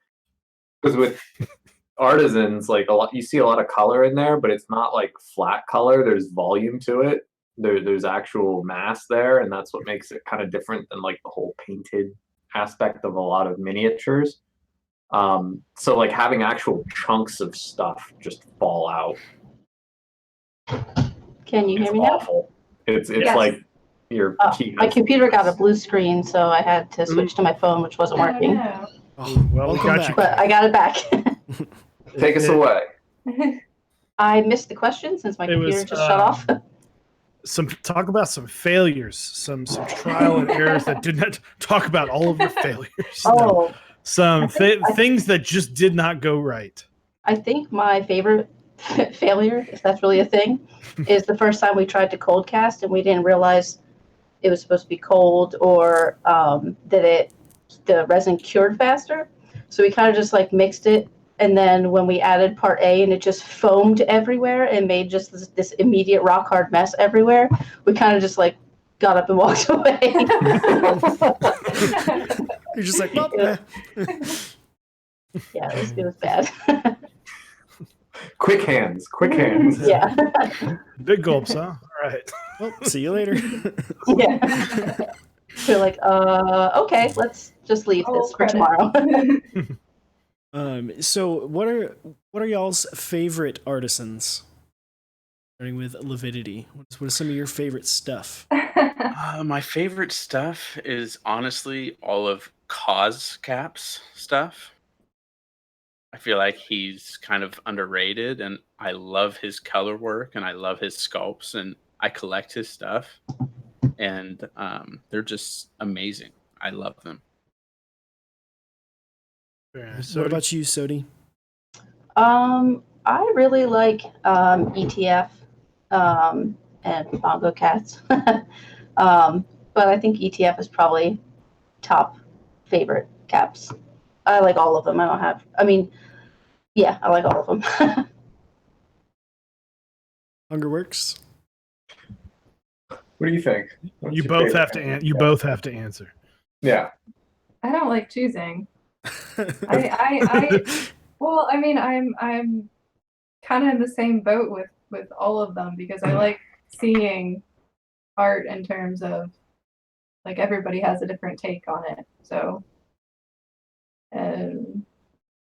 because with artisans, like you see a lot of color in there, but it's not like flat color. There's volume to it. There's actual mass there, and that's what makes it kind of different than like the whole painted aspect of a lot of miniatures. So like having actual chunks of stuff just fall out. Can you hear me awful. It's Yes. like your key. My computer got a blue screen, so I had to switch to my phone, which wasn't working. Well, we got you. But I got it back. Take us away. I missed the question since my computer just shut off. Talk about some failures, some trial and errors that did not talk about all of your failures. Oh. Some things that just did not go right. I think my favorite failure, if that's really a thing, is the first time we tried to cold cast and we didn't realize it was supposed to be cold, or that the resin cured faster. So we kind of just like mixed it, and then when we added part A and it just foamed everywhere and made just this immediate rock hard mess everywhere, we kind of just like got up and walked away. You're just like, well, yeah, it was bad. Quick hands. Yeah. Big gulps, huh? All right. Well, see you later. Yeah. We're like, okay, let's just leave this for tomorrow. So what are y'all's favorite artisans? Starting with Lividity. What is some of your favorite stuff? My favorite stuff is honestly all of Cause Cap's stuff. I feel like he's kind of underrated, and I love his color work and I love his sculpts, and I collect his stuff, and they're just amazing. I love them. What about you, Sodi? I really like ETF and Bongo Cats. But I think ETF is probably top favorite caps. I like all of them. I like all of them. Hungerworks. What do you think? What's You your both favorite have to. You both have to answer. Yeah. I don't like choosing. Well, I mean, I'm kind of in the same boat with all of them because I like seeing art in terms of like everybody has a different take on it. So,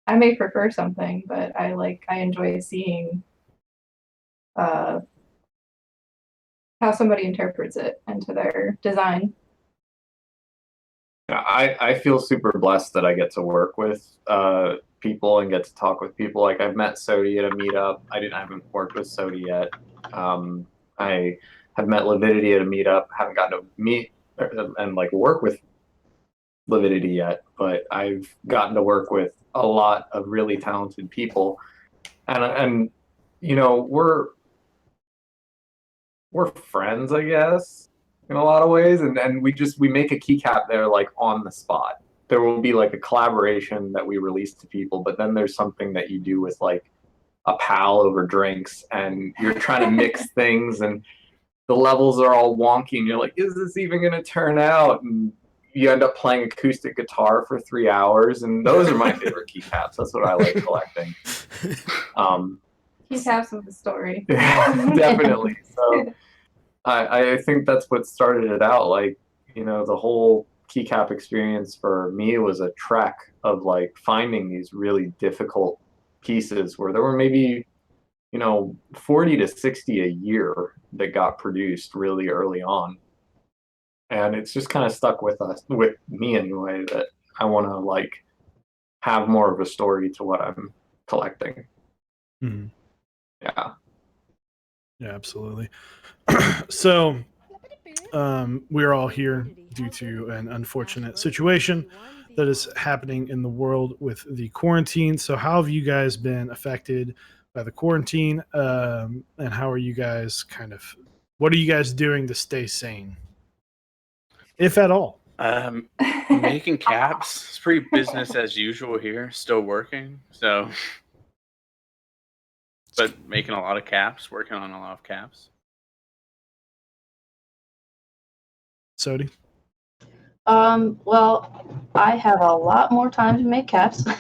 I may prefer something, but I enjoy seeing how somebody interprets it into their design. I feel super blessed that I get to work with people and get to talk with people. Like I've met Sodi at a meetup. I haven't worked with Sodi yet. I have met Lividity at a meetup. Haven't gotten to meet and like work with Lividity yet, but I've gotten to work with a lot of really talented people, and you know we're friends, I guess, in a lot of ways, and we make a keycap there like on the spot. There will be like a collaboration that we release to people, but then there's something that you do with like a pal over drinks, and you're trying to mix things, and the levels are all wonky, and you're like, is this even going to turn out? And you end up playing acoustic guitar for 3 hours, and those are my favorite keycaps. That's what I like collecting. Keycaps with the story. Definitely. So I think that's what started it out. Like, you know, the whole keycap experience for me was a trek of like finding these really difficult pieces where there were maybe, you know, 40 to 60 a year that got produced really early on. And it's just kind of stuck with me anyway, that I want to like have more of a story to what I'm collecting. Mm-hmm. Yeah. Yeah, absolutely. So, we're all here due to an unfortunate situation that is happening in the world with the quarantine. So, how have you guys been affected by the quarantine? And how are you guys what are you guys doing to stay sane? If at all. Making caps. It's pretty business as usual here. Still working. So, but making a lot of caps, working on a lot of caps. Sodi? Well, I have a lot more time to make caps. But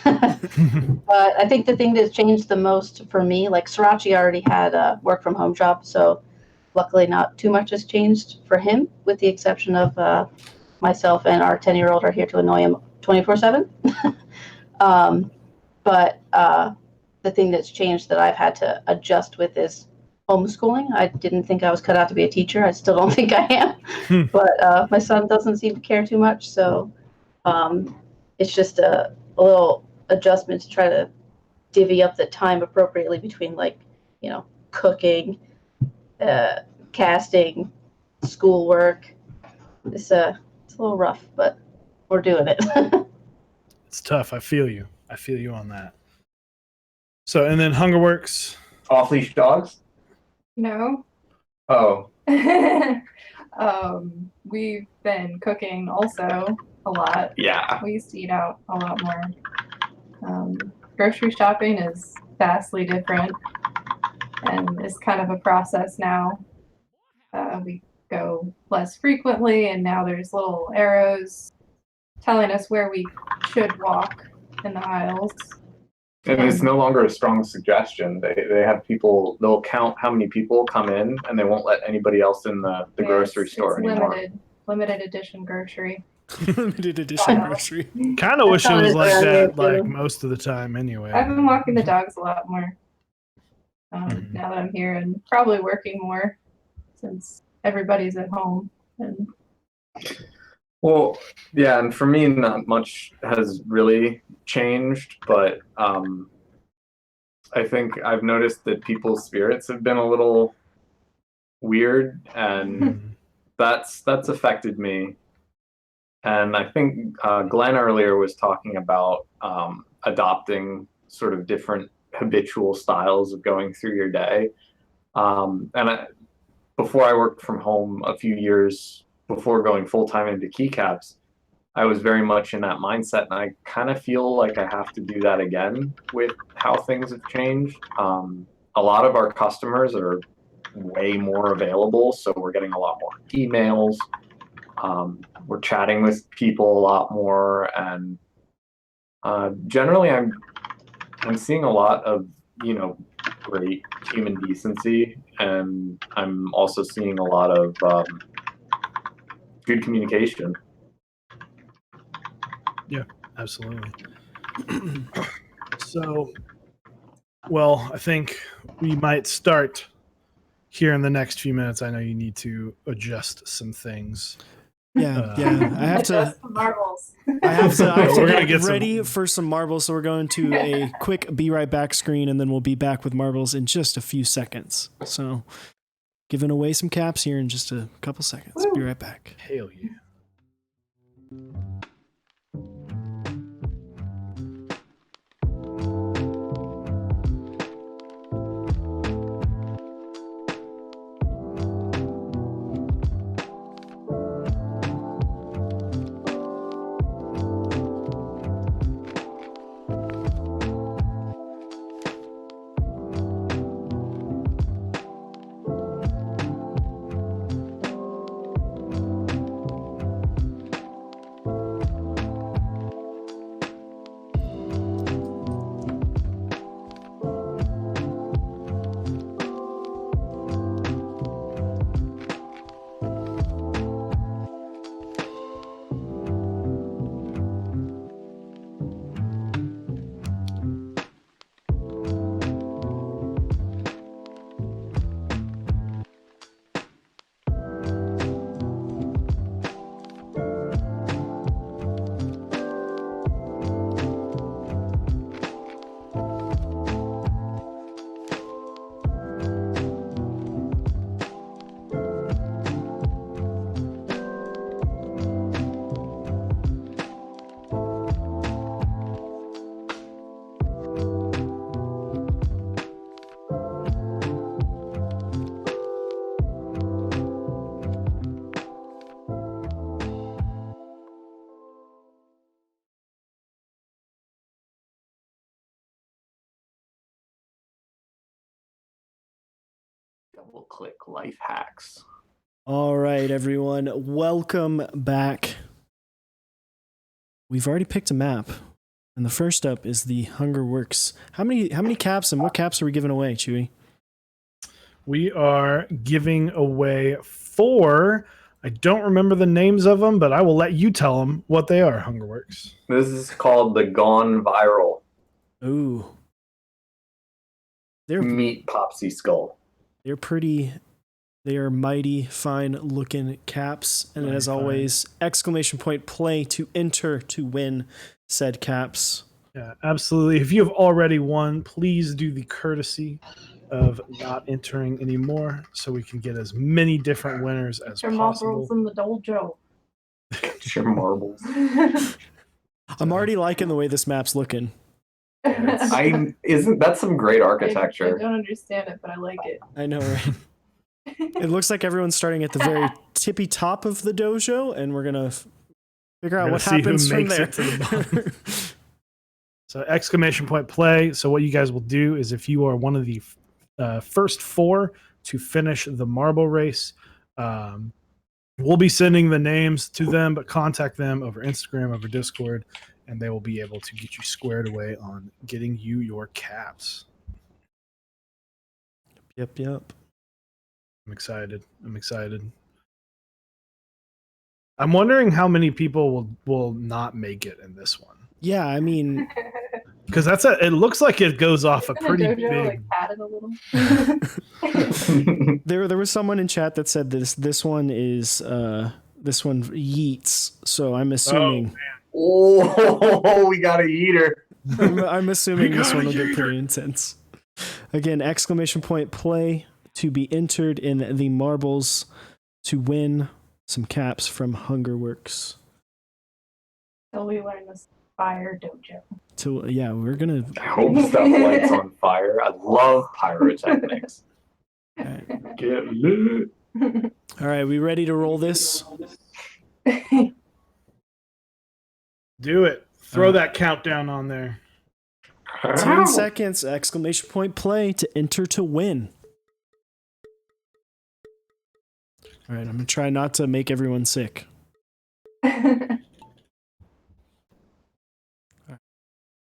I think the thing that's changed the most for me, like Srirachi already had a work from home job, so luckily not too much has changed for him, with the exception of myself and our 10-year-old are here to annoy him 24/7. But the thing that's changed that I've had to adjust with is homeschooling. I didn't think I was cut out to be a teacher. I still don't think I am. But my son doesn't seem to care too much. So it's just a little adjustment to try to divvy up the time appropriately between, like, you know, cooking, casting, schoolwork. It's a little rough, but we're doing it. It's tough. I feel you on that. So, and then Hungerworks. Off-leash dogs? No. Oh. We've been cooking also a lot. Yeah. We used to eat out a lot more. Grocery shopping is vastly different and is kind of a process now. We go less frequently, and now there's little arrows telling us where we should walk in the aisles. And it's no longer a strong suggestion. They have people, they'll count how many people come in, and they won't let anybody else in the grocery store it's anymore. Limited edition grocery. Limited edition grocery. Kind of wish it was like that, like most of the time anyway. I've been walking the dogs a lot more now that I'm here, and probably working more since everybody's at home. And Well, yeah, and for me, not much has really changed, but I think I've noticed that people's spirits have been a little weird, and that's affected me. And I think Glenn earlier was talking about adopting sort of different habitual styles of going through your day. Before I worked from home a few years before going full time into keycaps, I was very much in that mindset, and I kind of feel like I have to do that again with how things have changed. A lot of our customers are way more available, so we're getting a lot more emails. We're chatting with people a lot more, and generally, I'm seeing a lot of great human decency, and I'm also seeing a lot of good communication. Yeah, absolutely. So, well, I think we might start here in the next few minutes. I know you need to adjust some things. Yeah. I have to. Adjust the marbles. I have to We're gonna get get ready for some marbles. So we're going to a quick be right back screen, and then we'll be back with marbles in just a few seconds. So, giving away some caps here in just a couple seconds. Be right back. Hell yeah. Double click life hacks. All right, everyone, welcome back. We've already picked a map, and the first up is the Hunger Works. How many caps and what caps are we giving away, Chewy? We are giving away 4. I don't remember the names of them, but I will let you tell them what they are, Hungerworks. This is called the Gone Viral. Ooh. Meet Popsy Skull. They're pretty. They are mighty fine looking caps, and as always, !play to enter to win said caps. Yeah, absolutely. If you have already won, please do the courtesy of not entering anymore, so we can get as many different winners as Your possible. marbles in the dojo. Your marbles. I'm already liking the way this map's looking. Isn't that some great architecture? I don't understand it, but I like it. I know, right? It looks like everyone's starting at the very tippy top of the dojo, and we're gonna figure out what happens from there. To the So !play. So what you guys will do is, if you are one of the first 4 to finish the marble race, we'll be sending the names to them, but contact them over Instagram, over Discord, and they will be able to get you squared away on getting you your caps. Yep. I'm excited. I'm wondering how many people will not make it in this one. Yeah, I mean, because it looks like it goes off a pretty dojo, big. like, padded a little. There was someone in chat that said this one is this one yeets. So I'm assuming. Oh, we got a eater. I'm assuming this one will get pretty intense. Again, exclamation point play to be entered in the marbles to win some caps from Hungerworks. So we learn this fire dojo. So yeah, we're gonna. I hope stuff lights on fire. I love pyrotechnics. Get lit. All right, we ready to roll this? Do it. Throw that countdown on there. 10 seconds, exclamation point play to enter to win. All right, I'm gonna try not to make everyone sick.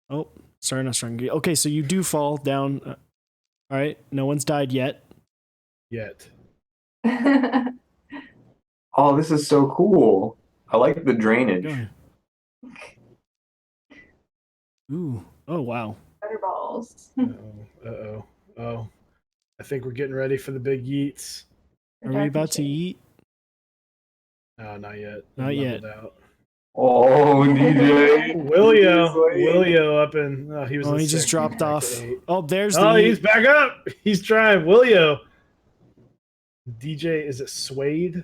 Oh, sorry, not strong. Okay, so you do fall down. All right, no one's died yet. Oh, this is so cool. I like the drainage. Ooh. Oh, wow. Butterballs. Oh. I think we're getting ready for the big yeets. Are we about to eat? No, not yet. Not yet. Leveled out. Oh, DJ. Willio up in. Oh, he was. Oh, in he just sixth, dropped back off. to 8. Oh, there's the. Oh, eat. he's back up. He's trying. Willio. DJ, is it Suede?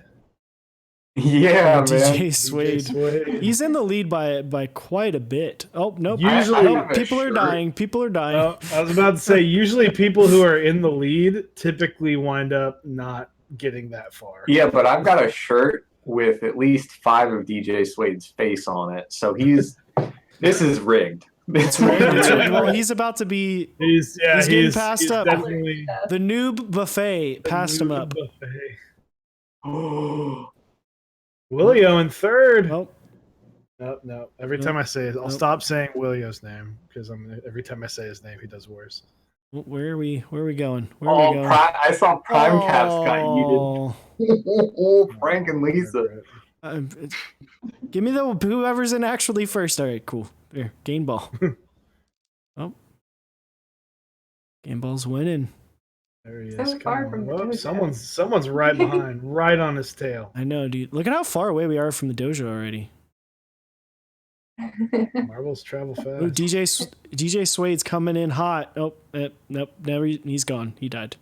Yeah, man. DJ Suede. He's in the lead by quite a bit. Oh, nope. Usually- Nope, people are dying. People are dying. Oh, I was about to say, usually people who are in the lead typically wind up not getting that far. Yeah, but I've got a shirt with at least 5 of DJ Suede's face on it. So this is rigged. It's rigged. It's rigged. Well, he's about to be. He's getting passed he's up. definitely- The noob buffet passed him up. Willio in third. Oh. No. Every time I say it, I'll stop saying Willio's name because every time I say his name, he does worse. Where are we going? Where are we going? I saw Prime Caps got yeeted. Frank and Lisa. Give me the whoever's in actually first. All right, cool. There, game ball. Oh, game ball's winning. There he So is. far Come from on. the Oh, dojo. someone's right behind, right on his tail. I know, dude. Look at how far away we are from the dojo already. Marbles travel fast. Ooh, DJ Suede's coming in hot. Oh, nope, never. He's gone. He died.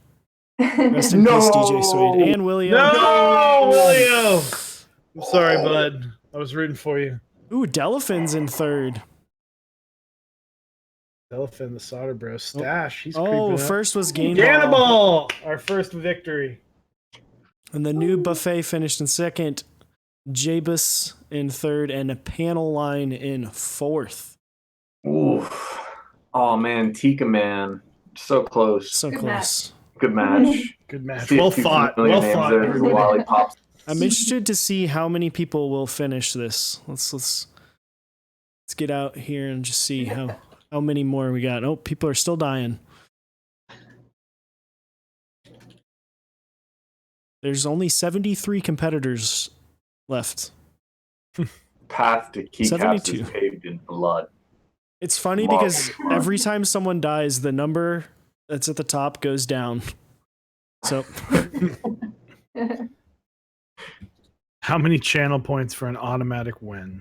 Rest in peace, DJ Suede and Willio. No, Willio. I'm sorry, bud. I was rooting for you. Ooh, Delafin's in third. Elephant, the solder bro. Stash. He's Oh, creeping up. first was Game Gannibal. Our first victory. And the new buffet finished in second. Jabus in third, and a panel line in fourth. Oof. Oh man, Tika man, so close. So close. Good match. Good match. See if Well two fought. million Well names fought. there for the lollipops. I'm interested to see how many people will finish this. Let's get out here and just see how many more we got. Oh, people are still dying. There's only 73 competitors left. Path to keycaps 72. is paved in blood. It's funny because every time someone dies, the number that's at the top goes down. So How many channel points for an automatic win?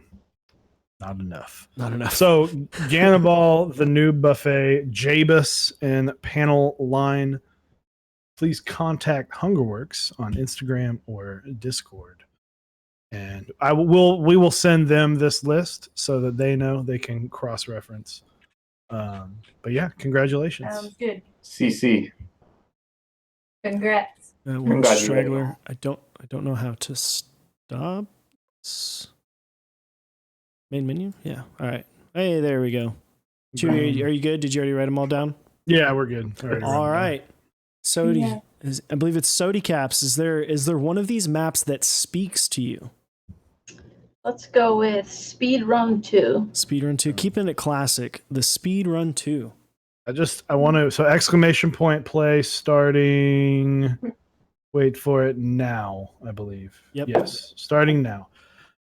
Not enough. Not enough. So Gannibal, the noob buffet, Jabus, and panel line. Please contact Hungerworks on Instagram or Discord, and we will send them this list so that they know they can cross reference. But yeah, congratulations. Sounds good. CC. Congrats. One straggler. I don't know how to stop. Main menu? Yeah. All right. Hey, there we go. Chewie, are you good? Did you already write them all down? Yeah, we're good. All right. Sodi, Yeah. I believe it's Sodi Caps. Is there one of these maps that speaks to you? Let's go with Speedrun 2. Speedrun 2, keeping it classic. The Speedrun 2. I want to, so exclamation point play starting, wait for it now, I believe. Yep. Yes, starting now.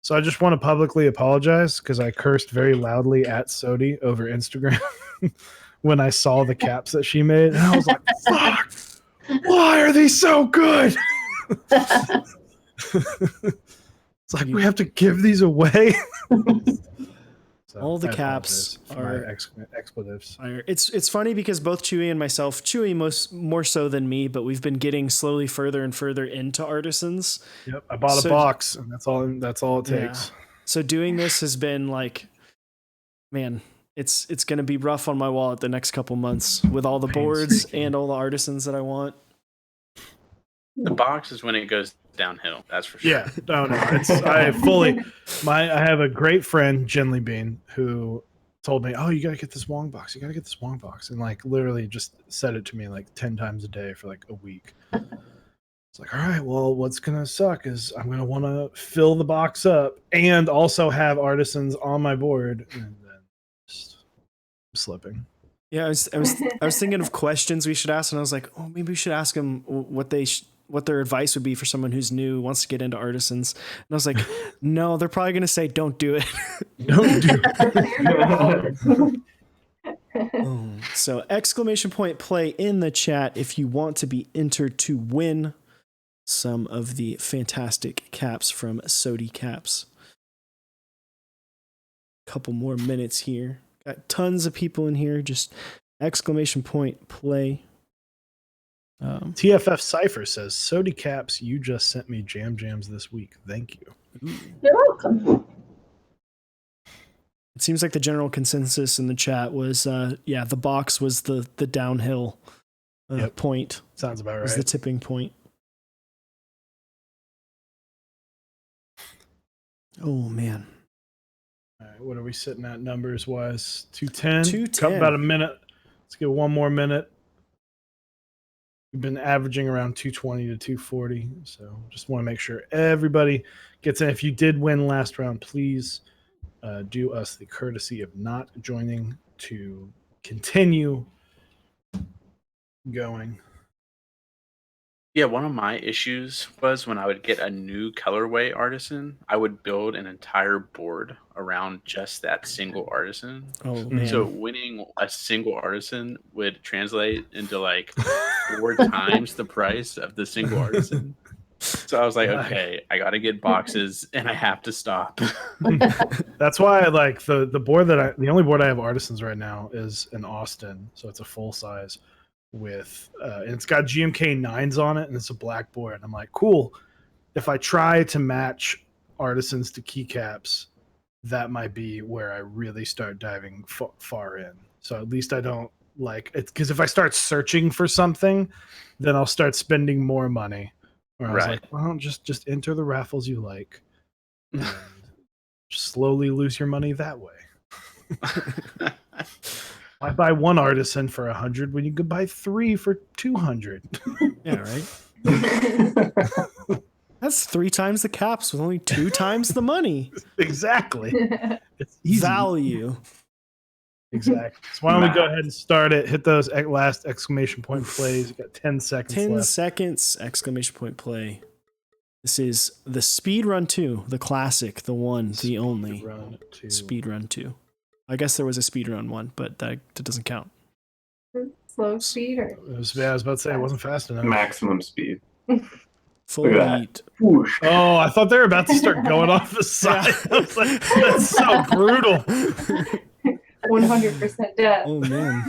So I just want to publicly apologize because I cursed very loudly at Sodi over Instagram when I saw the caps that she made. And I was like, fuck, why are these so good? It's like, we have to give these away. So All the I caps apologize for are my expletives. It's funny because both Chewy and myself, Chewy more so than me, but we've been getting slowly further and further into artisans. Yep, I bought a box, and that's all it Yeah. takes. So doing this has been like, man, it's gonna be rough on my wallet the next couple months with all the boards and all the artisans that I want. The box is when it goes downhill. That's for sure. Yeah, no. I have a great friend, Jinly Bean, who told me, "Oh, you gotta get this Wong box. You gotta get this Wong box," and like literally just said it to me like 10 times a day for like a week. It's like, all right, well, what's gonna suck is I'm gonna want to fill the box up and also have artisans on my board, and then just slipping. Yeah, I was thinking of questions we should ask, and I was like, oh, maybe we should ask them what their advice would be for someone who's new, wants to get into artisans. And I was like, no, they're probably going to say, don't do it. Don't do it. So !play in the chat if you want to be entered to win some of the fantastic caps from Sodi Caps. Couple more minutes here. Got tons of people in here. Just !play. TFF Cypher says, Sodi Caps, you just sent me jams this week. Thank you. You're welcome. It seems like the general consensus in the chat was, the box was the downhill point. Sounds about right. Was the tipping point. Oh, man. All right, what are we sitting at numbers wise? 210? 210. About a minute. Let's get one more minute. We've been averaging around 220 to 240, so just want to make sure everybody gets in. If you did win last round, please do us the courtesy of not joining to continue going. Yeah, one of my issues was when I would get a new colorway artisan, I would build an entire board around just that single artisan. Oh, man. So winning a single artisan would translate into like 4 times the price of the single artisan. So I was like, okay, I got to get boxes and I have to stop. That's why I like the board the only board I have artisans right now is an Austin. So it's a full size with and it's got GMK 9s on it, and it's a black board. And I'm like, cool. If I try to match artisans to keycaps, that might be where I really start diving far in. So at least I don't like it, because if I start searching for something, then I'll start spending more money. Where I was like, well, just enter the raffles you like, and slowly lose your money that way. Why buy one artisan for 100 when you could buy 3 for 200? Yeah, right. That's 3 times the caps with only 2 times the money. Exactly. It's easy. Value. Exactly. So why don't we go ahead and start it? Hit those last exclamation point plays. You got 10 seconds 10 left. seconds, exclamation point play. This is the Speed Run 2, the classic, the one, the only. Speed Run 2. I guess there was a Speed Run 1, but that doesn't count. Slow speed or I was about to say it wasn't fast enough. Maximum speed. Full Look at heat. Whoosh. Oh, I thought they were about to start going off the side. I was like, that's so brutal. 100% death. Oh, man.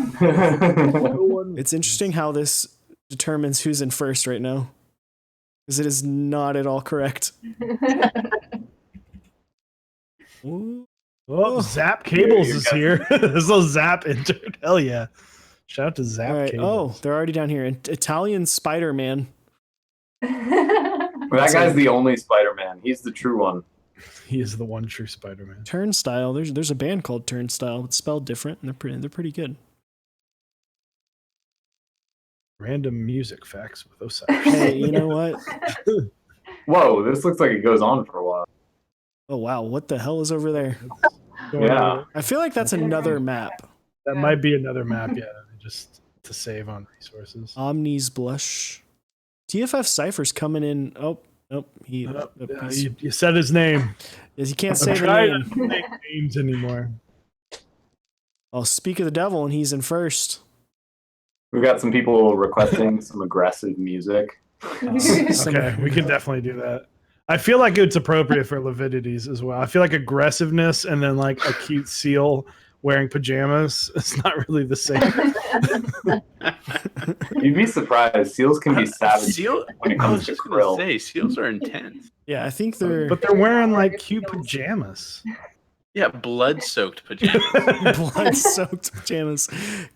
It's interesting how this determines who's in first right now, because it is not at all correct. Ooh. Oh, Zap Cables is here. This little Zap entered. Hell yeah. Shout out to Zap All right. Cables. Oh, they're already down here. Italian Spider-Man. That guy's the only Spider-Man. He's the true one. He is the one true Spider-Man. Turnstile. There's a band called Turnstile. It's spelled different, and they're pretty good. Random music facts with Osiris. Hey, you know what? Whoa, this looks like it goes on for a while. Oh wow, what the hell is over there? Yeah. I feel like that's another map. That might be another map, yeah. Just to save on resources. Omni's Blush. TFF Cypher's coming in. Oh, nope. You said his name. Yes, you can't say I'm the trying name. to make names anymore. I'll speak of the devil, and he's in first. We've got some people requesting some aggressive music. Okay, we can definitely do that. I feel like it's appropriate for Levidities as well. I feel like aggressiveness and then like a cute seal wearing pajamas. It's not really the same. You'd be surprised. Seals can be savage Seal. when it I comes was to just gonna krill. say seals are intense. Yeah, I think they're But they're wearing like cute pajamas. Yeah, blood-soaked pajamas. blood-soaked pajamas.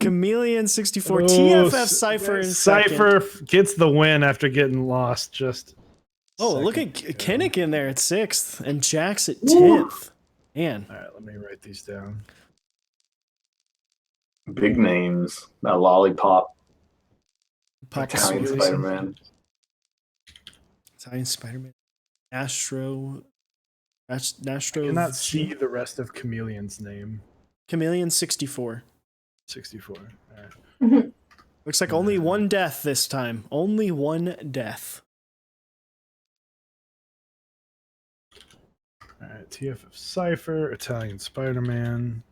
Chameleon64, Oh, TFF Cypher in Cypher second. gets the win after getting lost. Just Oh, look at Kinnick in there at 6th and Jax at 10th. Man. all right, let me write these down. Big names. That lollipop. Pox Italian Seals. Spider-Man. Italian Spider-Man. Astro. I cannot see the rest of Chameleon's name. Chameleon64. 64. All right. Looks like only one death this time. Only one death. All right, TFF Cypher, Italian Spider-Man,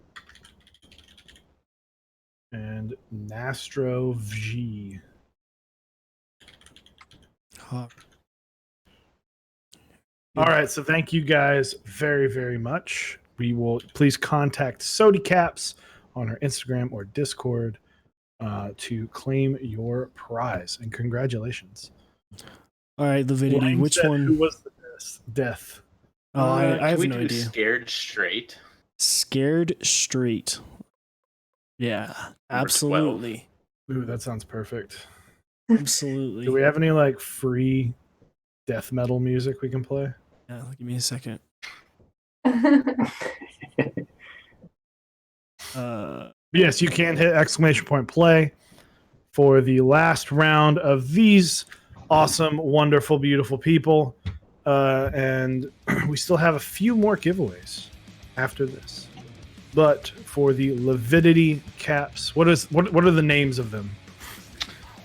and Nastro V. Huh. All right, so thank you guys very, very much. We will please contact Sody Caps on our Instagram or Discord to claim your prize. And congratulations. All right, Levidity, Blaine which said, one? Who was the death? Oh, I Can have we no do idea. Scared straight. Scared Straight. Yeah, Number 12. absolutely. Ooh, that sounds perfect. Absolutely. Do we have any like free death metal music we can play? Yeah, give me a second. Yes, you can hit exclamation point play for the last round of these awesome, wonderful, beautiful people. And we still have a few more giveaways after this. But for the Levidity caps, what are the names of them?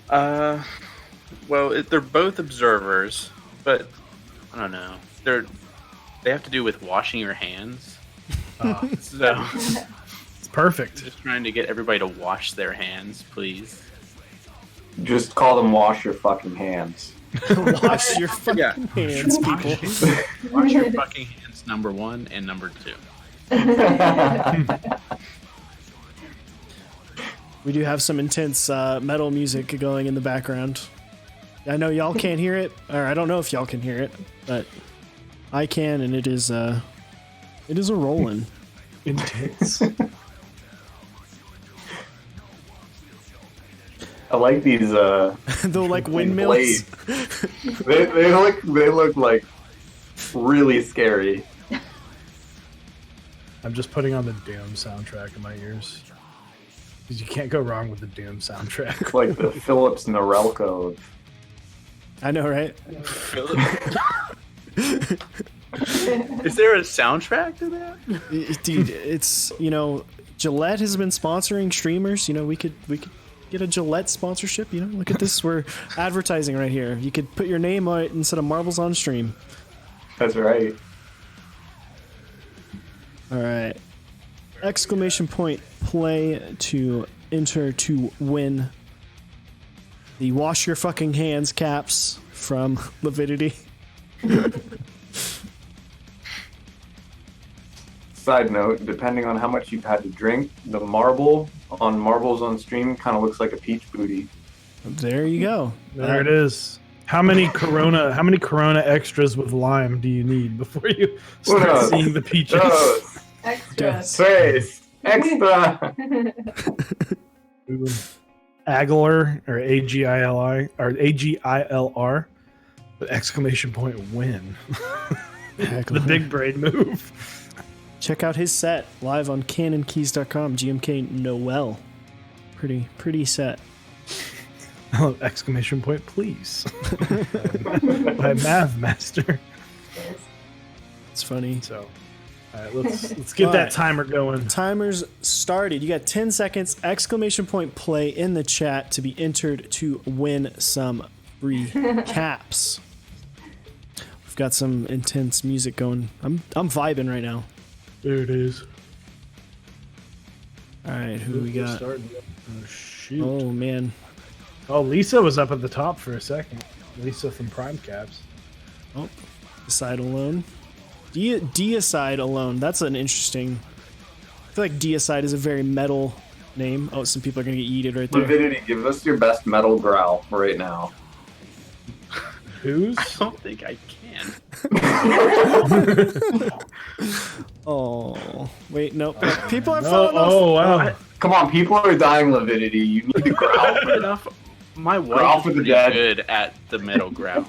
Well, they're both observers, but I don't know. They have to do with washing your hands. So it's perfect. Just trying to get everybody to wash their hands, please. Just call them wash your fucking hands. Wash your fucking hands, people. Wash your fucking hands, number 1 and number 2. We do have some intense metal music going in the background. I know y'all can't hear it, or I don't know if y'all can hear it, but I can, and it is a rolling. Intense. I like these They're like windmills. blades. they look like really scary. I'm just putting on the Doom soundtrack in my ears. Because you can't go wrong with the Doom soundtrack. Like the Philips Norelco. I know, right? Is there a soundtrack to that? Dude, it's, Gillette has been sponsoring streamers. We could get a Gillette sponsorship. Look at this. We're advertising right here. You could put your name on it instead of Marbles on Stream. That's right. All right. Exclamation point play to enter to win the wash your fucking hands caps from Levidity. Side note, depending on how much you've had to drink, the marble on Marbles on Stream kind of looks like a peach booty. There you go. There it is. How many Corona extras with lime do you need before you start seeing the peaches? Extra. Space. Extra. Agilor or AGILI or AGILR, with exclamation point win. The big brain move. Check out his set live on canonkeys.com. GMK Noel. Pretty set. Oh, exclamation point, please. By Mav Master. It's funny. So, all right, let's get that timer going. Timer's started. You got 10 seconds. Exclamation point play in the chat to be entered to win some free caps. We've got some intense music going. I'm vibing right now. There it is. All right, who we got? Oh, shoot. Oh, man. Oh, Lisa was up at the top for a second. Lisa from Prime Caps. Oh. Deicide alone. Deicide alone. That's an interesting. I feel like Deicide is a very metal name. Oh, some people are gonna get yeeted right there. Lividity, give us your best metal growl right now. Who's? I don't think I can. Oh, wait, nope. People are No, falling off. oh wow. Come on, people are dying, Lividity. You need to growl. Enough. My Growl wife for is the pretty dead. good at the metal growl.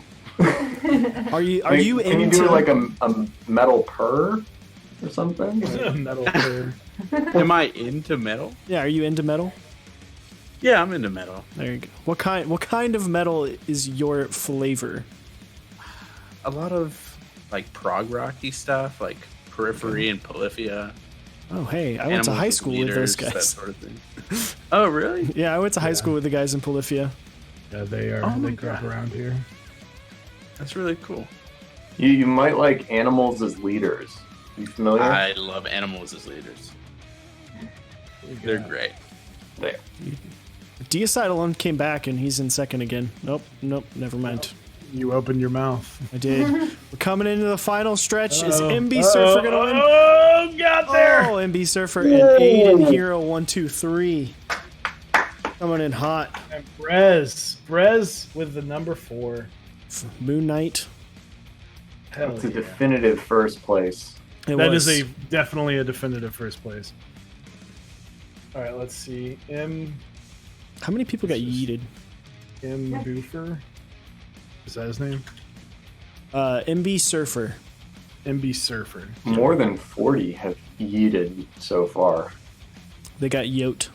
Are you Can you into do like a metal purr or something? Metal purr. Am I into metal? Yeah, are you into metal? Yeah, I'm into metal. There you go. What kind of metal is your flavor? A lot of like prog rocky stuff, like Periphery and Polyphia. Oh, hey, I went to Animals high with school with those Leaders, guys. That sort of thing. Oh, really? Yeah, I went to high school with the guys in Polyphia. Yeah, they are. Oh my they grew up God. around here. That's really cool. You might like animals as leaders. You familiar? I love animals as leaders. They're great. Deicide alone came back and he's in second again. Nope, never mind. You opened your mouth. I did. We're coming into the final stretch. Is Uh-oh. MB Surfer gonna win? Oh, got there! Oh, MB Surfer and Aiden Hero 1, 2, 3. Coming in hot. And Brez with the number 4. Moon Knight. Hell That's a yeah. definitive first place. That is definitely a definitive first place. All right, let's see. How many people got yeeted? M. Boofer. Is that his name? MB Surfer. MB Surfer. More than 40 have yeeted so far. They got yoked.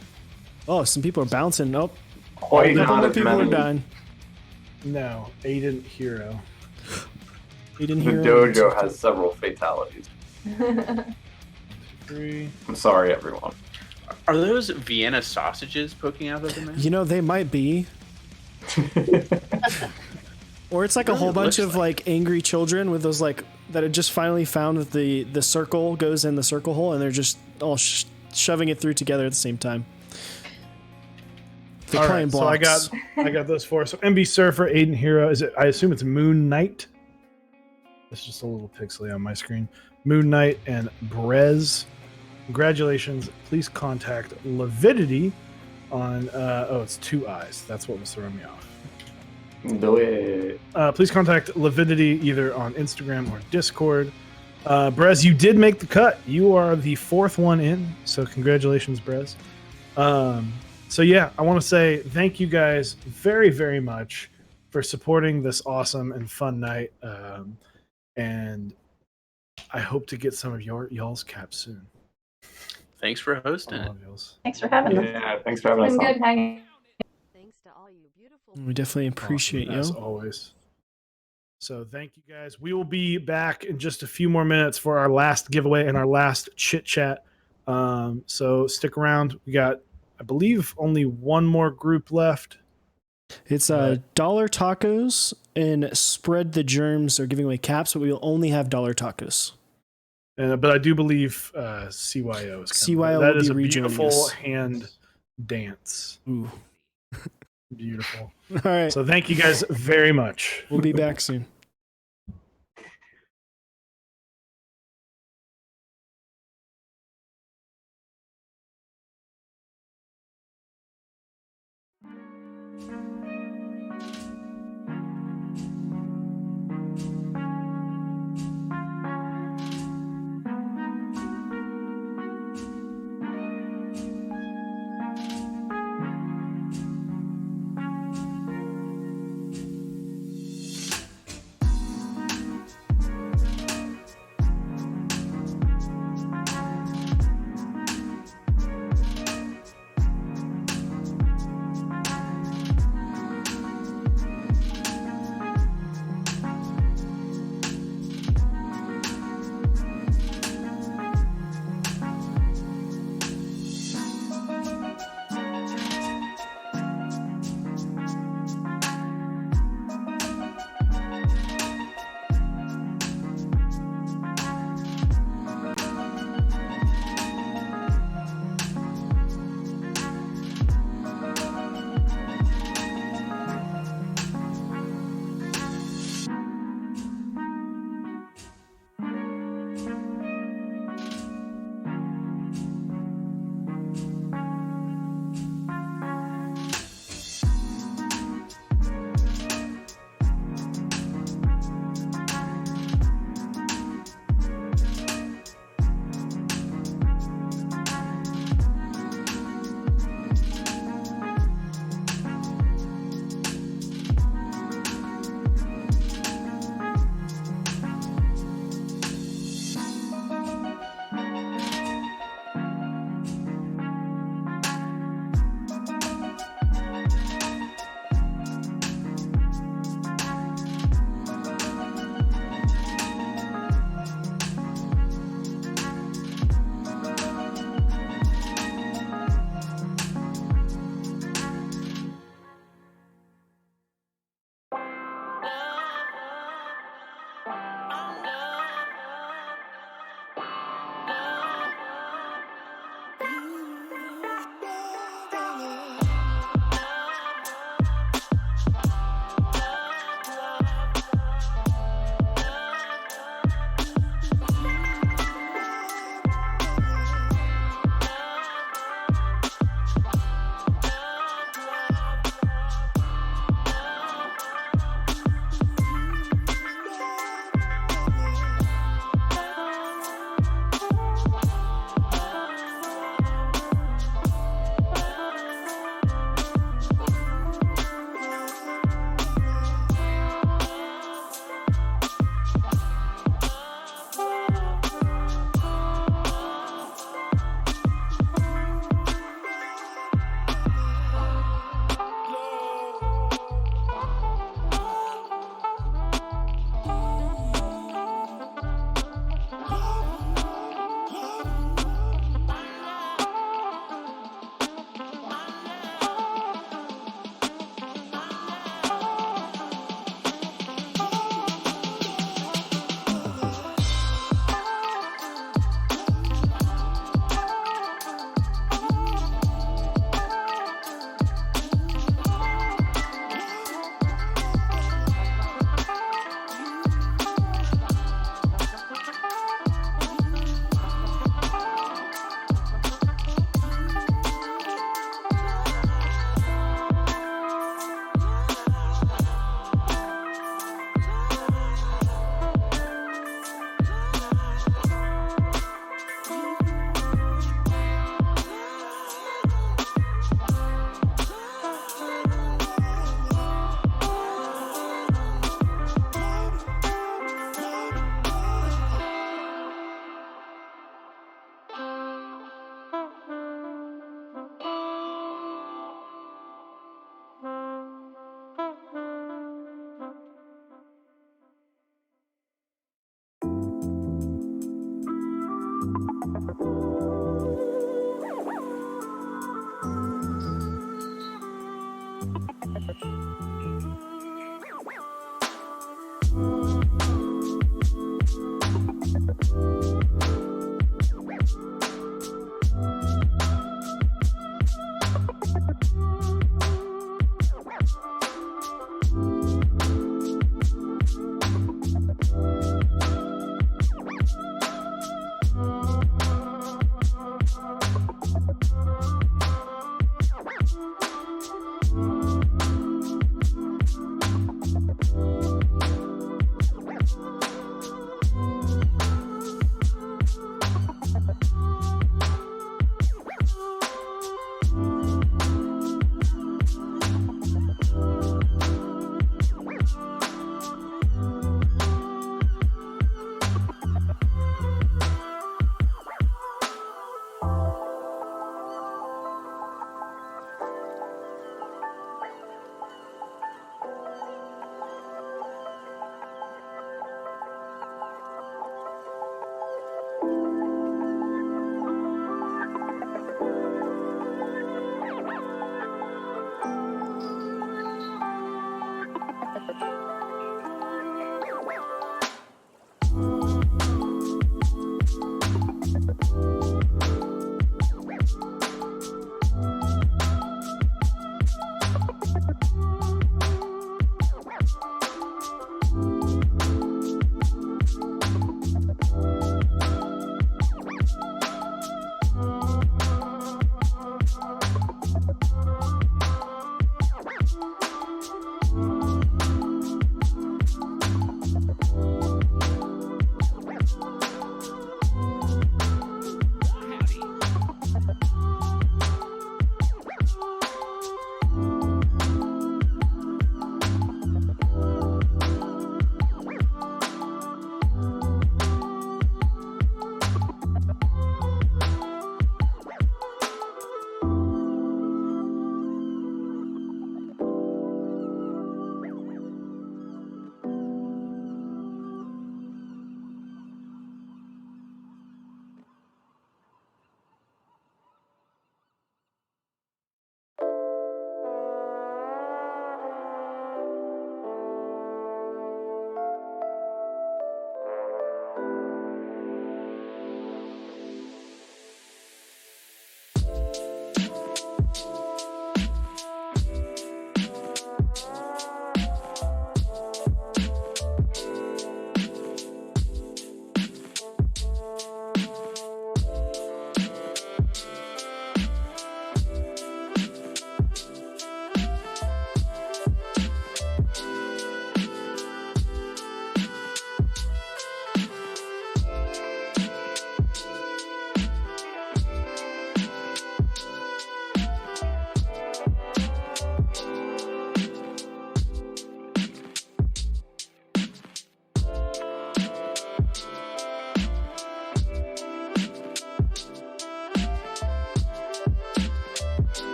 Oh, some people are bouncing. Nope. Quite A couple not of as people are many. dying. No, Aiden Hero. Aiden The Hero. dojo has several fatalities. 3. I'm sorry, everyone. Are those Vienna sausages poking out of the mouth? You know, they might be. Or it's like a Really whole bunch looks of like angry children with those like that had just finally found that the circle goes in the circle hole and they're just all shoving it through together at the same time. They're All playing right, blocks. so I got those 4. So MB Surfer, Aiden Hero. Is it? I assume it's Moon Knight. It's just a little pixely on my screen. Moon Knight and Brez. Congratulations. Please contact Lividity on. It's 2 eyes. That's what was throwing me off. Do it. Please contact Lividity either on Instagram or Discord. Brez, you did make the cut. You are the 4th one in. So congratulations, Brez. So yeah, I want to say thank you guys very, very much for supporting this awesome and fun night. And I hope to get some of y'all's caps soon. Thanks for hosting it. Thanks for having us. Yeah, thanks for having us It's been on. good hanging. Thanks to all you beautiful. We definitely appreciate As you. always. So thank you guys. We will be back in just a few more minutes for our last giveaway and our last chit chat. So stick around. We got, I believe, only one more group left. It's Dollar Tacos and Spread the Germs are giving away caps, but we will only have Dollar Tacos. But I do believe CYO is coming. CYO That will is be a rejoining beautiful us. hand dance. Ooh. Beautiful. All right. So thank you guys very much. We'll be back soon.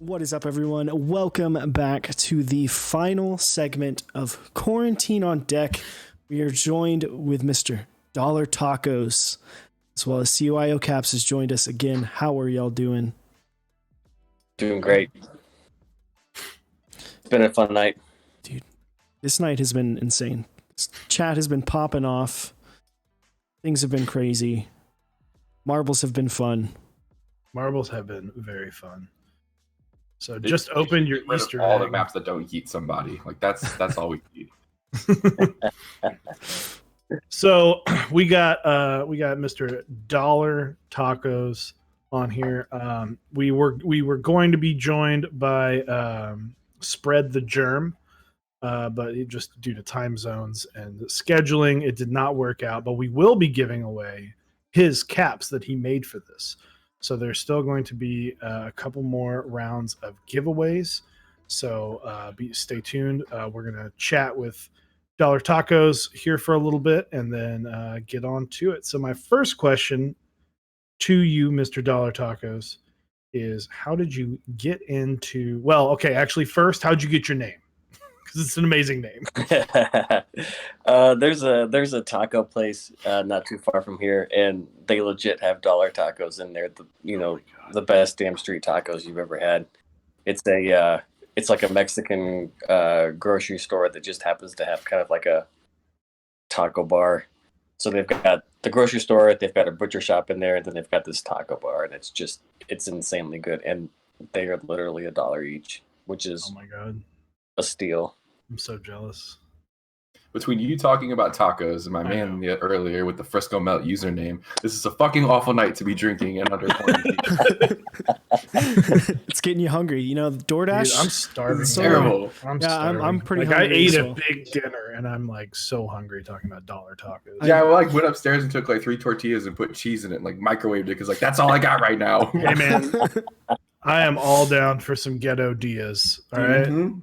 What is up, everyone? Welcome back to the final segment of Quarantine on Deck. We are joined with Mr. Dollar Tacos, as well as CYO Caps has joined us again. How are y'all doing? Doing great. It's been a fun night. Dude, this night has been insane. Chat has been popping off. Things have been crazy. Marbles have been fun. Marbles have been very fun. So just open your Easter all egg. the maps that don't yeet somebody. Like that's all we need. So we got Mr. Dollar Tacos on here. We were going to be joined by Spread the Germ, but just due to time zones and scheduling, it did not work out. But we will be giving away his caps that he made for this. So there's still going to be a couple more rounds of giveaways. So stay tuned. We're going to chat with Dollar Tacos here for a little bit and then get on to it. So my first question to you, Mr. Dollar Tacos, is how did you get into... Well, okay, actually first, how'd you get your name? Because it's an amazing name. There's a taco place not too far from here, and they legit have Dollar Tacos in there. The best damn street tacos you've ever had. It's like a Mexican grocery store that just happens to have kind of like a taco bar. So they've got the grocery store, they've got a butcher shop in there, and then they've got this taco bar, and it's insanely good. And they are literally $1 each, which is, oh my god, a steal. I'm so jealous. Between you talking about tacos and my man earlier with the Frisco Melt username, this is a fucking awful night to be drinking and under quarantine. It's getting you hungry. You know, DoorDash. Dude, I'm starving. It's terrible. I'm pretty like, hungry. I ate so. a big dinner and I'm like so hungry talking about Dollar Tacos. Yeah, I like went upstairs and took like 3 tortillas and put cheese in it, and like microwaved it because like that's all I got right now. Hey man, I am all down for some ghetto Diaz. All right, Mhm.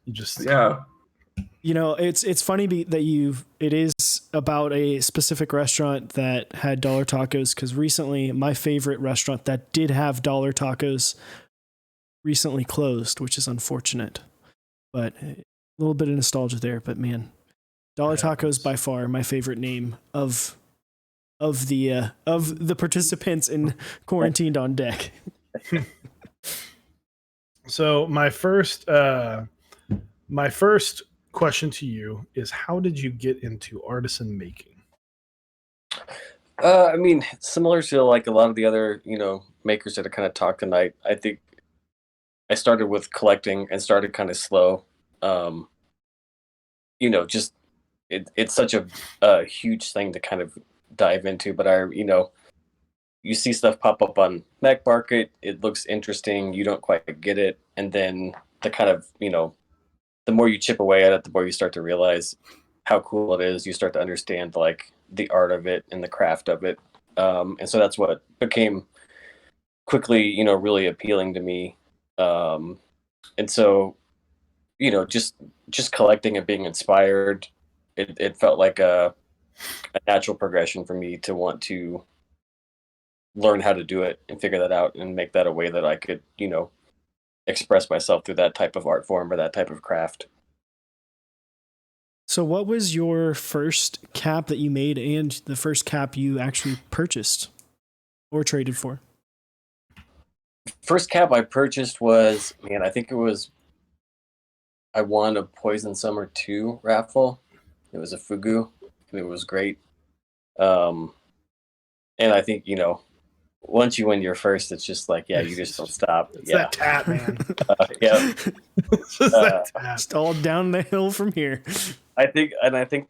you just Yeah. You know, it's funny that it is about a specific restaurant that had Dollar Tacos, because recently my favorite restaurant that did have Dollar Tacos recently closed, which is unfortunate. But a little bit of nostalgia there. But man, Dollar Tacos by far my favorite name of the participants in Quarantined on Deck. So my first question to you is, how did you get into artisan making? I mean, similar to like a lot of the other, makers that are kind of talk tonight. I think I started with collecting and started kind of slow. Just it's such a huge thing to kind of dive into. But you see stuff pop up on Mac Market. It looks interesting. You don't quite get it, and then the kind of the more you chip away at it, the more you start to realize how cool it is. You start to understand like the art of it and the craft of it. And so that's what became quickly, really appealing to me. And so, just collecting and being inspired, it felt like a natural progression for me to want to learn how to do it and figure that out and make that a way that I could, express myself through that type of art form or that type of craft. So what was your first cap that you made and the first cap you actually purchased or traded for? First cap I purchased was, I think I won a Poison Summer 2 raffle. It was a Fugu, and it was great. And I think, once you win your first, it's just like, you just don't stop. It's that tap, man. Yeah. Just all down the hill from here. I think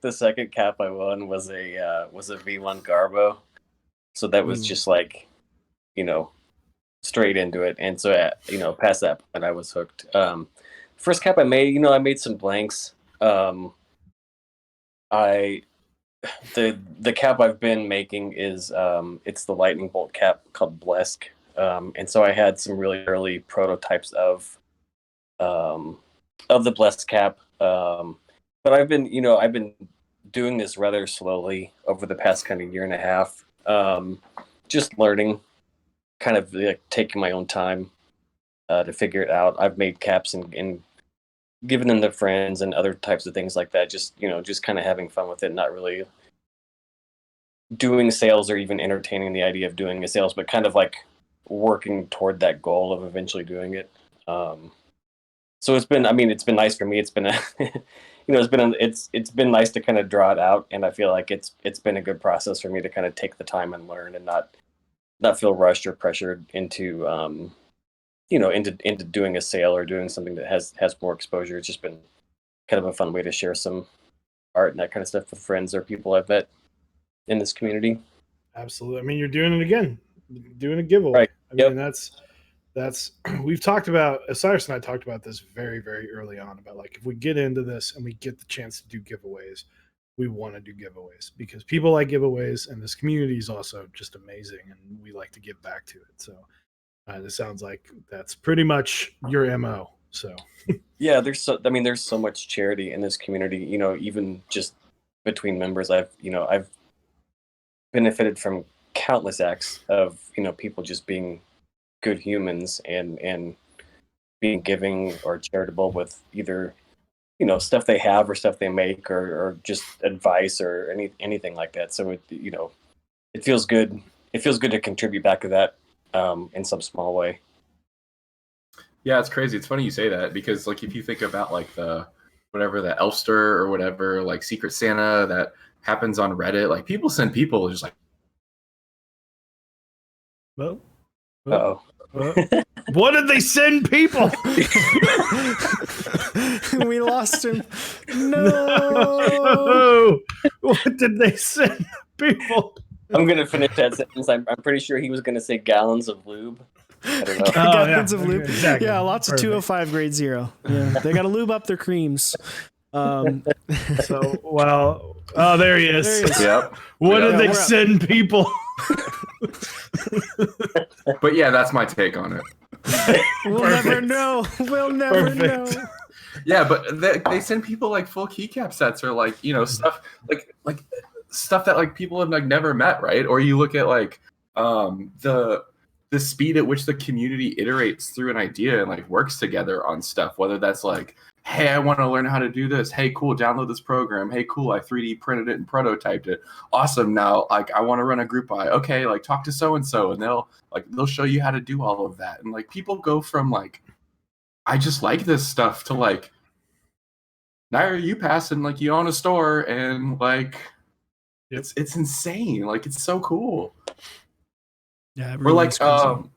the second cap I won was a V1 Garbo. So that was just like, straight into it. And so, past that point, I was hooked. First cap I made, I made some blanks. The cap I've been making is it's the lightning bolt cap called Blesk, and so I had some really early prototypes of the Blesk cap, but I've been doing this rather slowly over the past kind of year and a half, just learning, kind of like taking my own time, to figure it out. I've made caps and given them to friends and other types of things like that. Just just kind of having fun with it, not really doing sales or even entertaining the idea of doing a sales, but kind of like working toward that goal of eventually doing it. So it's been nice for me. It's been it's been nice to kind of draw it out, and I feel like it's been a good process for me to kind of take the time and learn and not feel rushed or pressured into into doing a sale or doing something that has more exposure. It's just been kind of a fun way to share some art and that kind of stuff with friends or people I've met in this community. Absolutely. I mean, you're doing it again, doing a giveaway. Right. I mean, that's we've talked about, Osiris and I talked about this very, very early on about like, if we get into this and we get the chance to do giveaways, we want to do giveaways because people like giveaways and this community is also just amazing and we like to give back to it. So it sounds like that's pretty much your MO. So yeah, there's so much charity in this community, even just between members. I've benefited from countless acts of, people just being good humans and being giving or charitable with either, stuff they have or stuff they make or just advice or anything like that. So it feels good. It feels good to contribute back to that in some small way. Yeah, it's crazy. It's funny you say that because like if you think about like the Elfster or whatever, like Secret Santa that happens on Reddit, like people send people just like what did they send people? We lost him. No. What did they send people? I'm gonna finish that sentence. I'm pretty sure he was gonna say gallons of lube. I don't know. Gallons of lube. Exactly. Yeah, lots of 205 grade 0. Yeah, they got to lube up their creams. Oh, there he is. There he is. Yep. What did they send people? But yeah, that's my take on it. We'll never know. We'll never know. Yeah, but they send people like full keycap sets or like stuff like stuff that like people have like never met, right? Or you look at like the speed at which the community iterates through an idea and like works together on stuff, whether that's like, hey, I want to learn how to do this. Hey, cool, download this program. Hey, cool, I 3D printed it and prototyped it. Awesome. Now, like, I want to run a group buy. Okay, like, talk to so and so, and they'll show you how to do all of that. And like, people go from like, I just like this stuff to like, Naira, you pass and like you own a store and like, it's insane. Like, it's so cool. Yeah, or like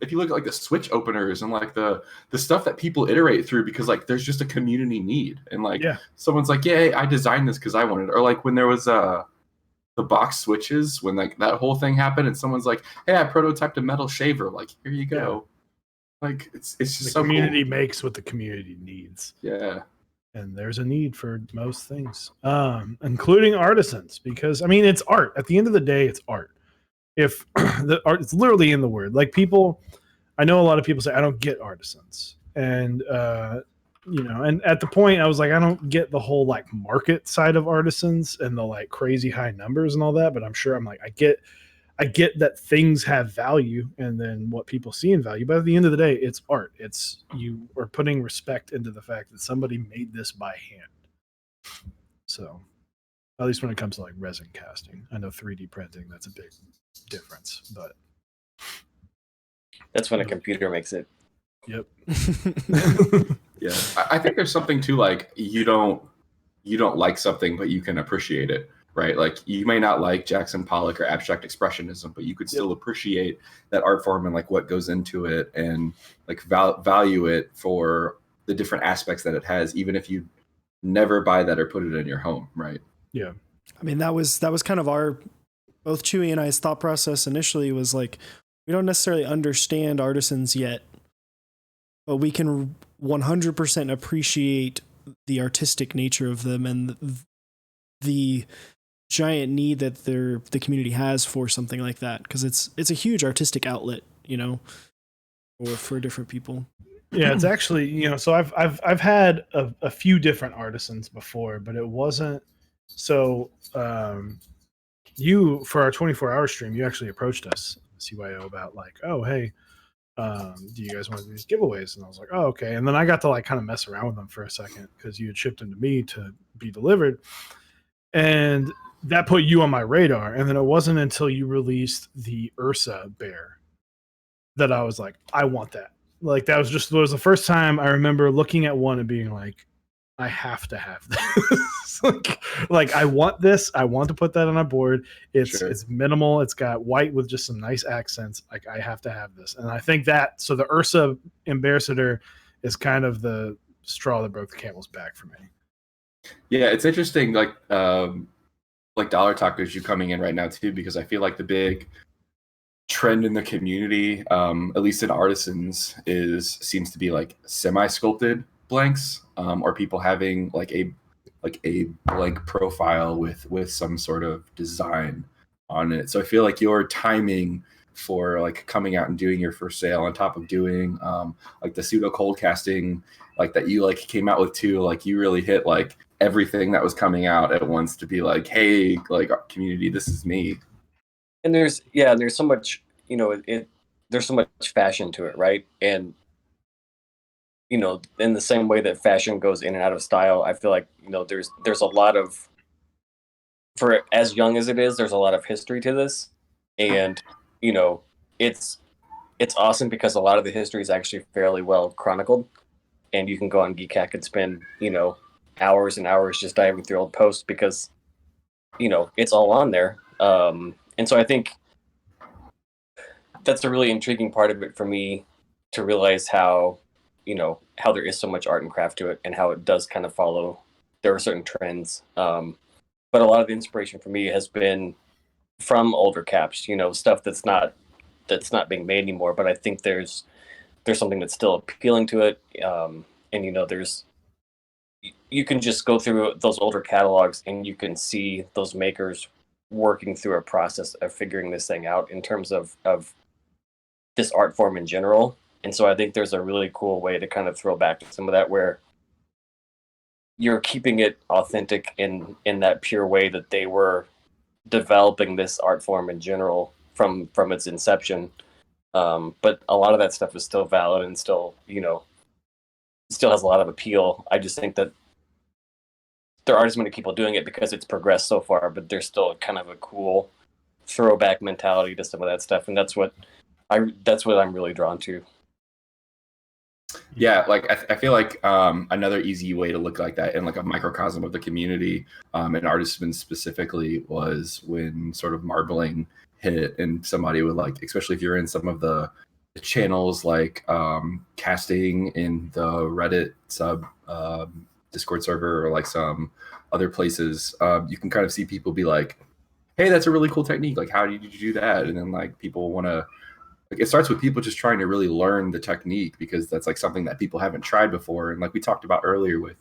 if you look at like the Switch openers and like the stuff that people iterate through because like there's just a community need and like someone's like, yeah, I designed this because I wanted it. Or like when there was the box switches, when like that whole thing happened and someone's like, hey, I prototyped a metal shaver, like here you go. Like it's just the so community cool. makes what the community needs. Yeah. And there's a need for most things, including artisans, because I mean it's art. At the end of the day, it's art. If the art, it's literally in the word. Like people, I know a lot of people say I don't get artisans, and and at the point I was like, I don't get the whole like market side of artisans and the like crazy high numbers and all that. But I'm sure I'm like I get that things have value and then what people see in value. But at the end of the day, it's art. It's you are putting respect into the fact that somebody made this by hand. So. At least when it comes to like resin casting. I know 3D printing, that's a big difference, but that's when a computer makes it. Yep. Yeah. I think there's something to like you don't like something, but you can appreciate it, right? Like you may not like Jackson Pollock or abstract expressionism, but you could still appreciate that art form and like what goes into it and like value it for the different aspects that it has, even if you never buy that or put it in your home, right? Yeah. I mean, that was kind of both Chewy and I's thought process initially was like, we don't necessarily understand artisans yet, but we can 100% appreciate the artistic nature of them and the giant need that the community has for something like that. Cause it's a huge artistic outlet, for different people. Yeah, it's actually, so I've had a few different artisans before, but it wasn't. So you, for our 24-hour stream, you actually approached us, CYO, about like, oh, hey, Do you guys want to do these giveaways? And I was like, oh, okay. And then I got to like kind of mess around with them for a second because you had shipped them to me to be delivered. And that put you on my radar. And then it wasn't until you released the Ursa bear that I was like, I want that. Like that was the first time I remember looking at one and being like, I have to have this. like I want this. I want to put that on a board. It's minimal. It's got white with just some nice accents. Like I have to have this. And I think that so the Ursa Ambassador is kind of the straw that broke the camel's back for me. Yeah, it's interesting. Like Dollar Tacos, you coming in right now too, because I feel like the big trend in the community, at least in artisans, seems to be like semi-sculpted blanks, or people having like a blank profile with some sort of design on it. So I feel like your timing for like coming out and doing your first sale, on top of doing like the pseudo cold casting like that you like came out with too, like you really hit like everything that was coming out at once to be like, hey, like community, this is me. And there's so much, there's so much fashion to it, right? And in the same way that fashion goes in and out of style, I feel like there's a lot of, for as young as it is, there's a lot of history to this, and it's awesome because a lot of the history is actually fairly well chronicled, and you can go on Geekhack and spend hours and hours just diving through old posts because it's all on there. And so I think that's a really intriguing part of it for me to realize how there is so much art and craft to it and how it does kind of follow. There are certain trends. But a lot of the inspiration for me has been from older caps, stuff that's not being made anymore. But I think there's something that's still appealing to it. And you can just go through those older catalogs and you can see those makers working through a process of figuring this thing out in terms of this art form in general. And so I think there's a really cool way to kind of throw back to some of that where you're keeping it authentic in that pure way that they were developing this art form in general from its inception. But a lot of that stuff is still valid and still has a lot of appeal. I just think that there aren't as many people doing it because it's progressed so far, but there's still kind of a cool throwback mentality to some of that stuff. And that's what I'm really drawn to. Yeah, like I feel like another easy way to look like that in like a microcosm of the community, and artisans specifically, was when sort of marbling hit and somebody would like, especially if you're in some of the channels like casting in the Reddit sub Discord server or like some other places, you can kind of see people be like, hey, that's a really cool technique, like how did you do that? And then like people want to, like, it starts with people just trying to really learn the technique because that's like something that people haven't tried before. And like we talked about earlier with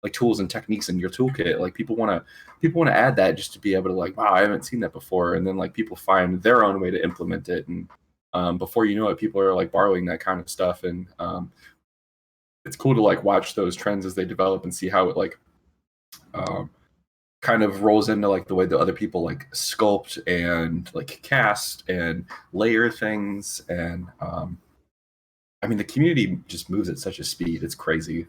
like tools and techniques in your toolkit, like people want to add that just to be able to like, wow, I haven't seen that before. And then like people find their own way to implement it. And before you know it, people are like borrowing that kind of stuff. And it's cool to like watch those trends as they develop and see how it like kind of rolls into like the way that other people like sculpt and like cast and layer things. And I mean, the community just moves at such a speed. It's crazy.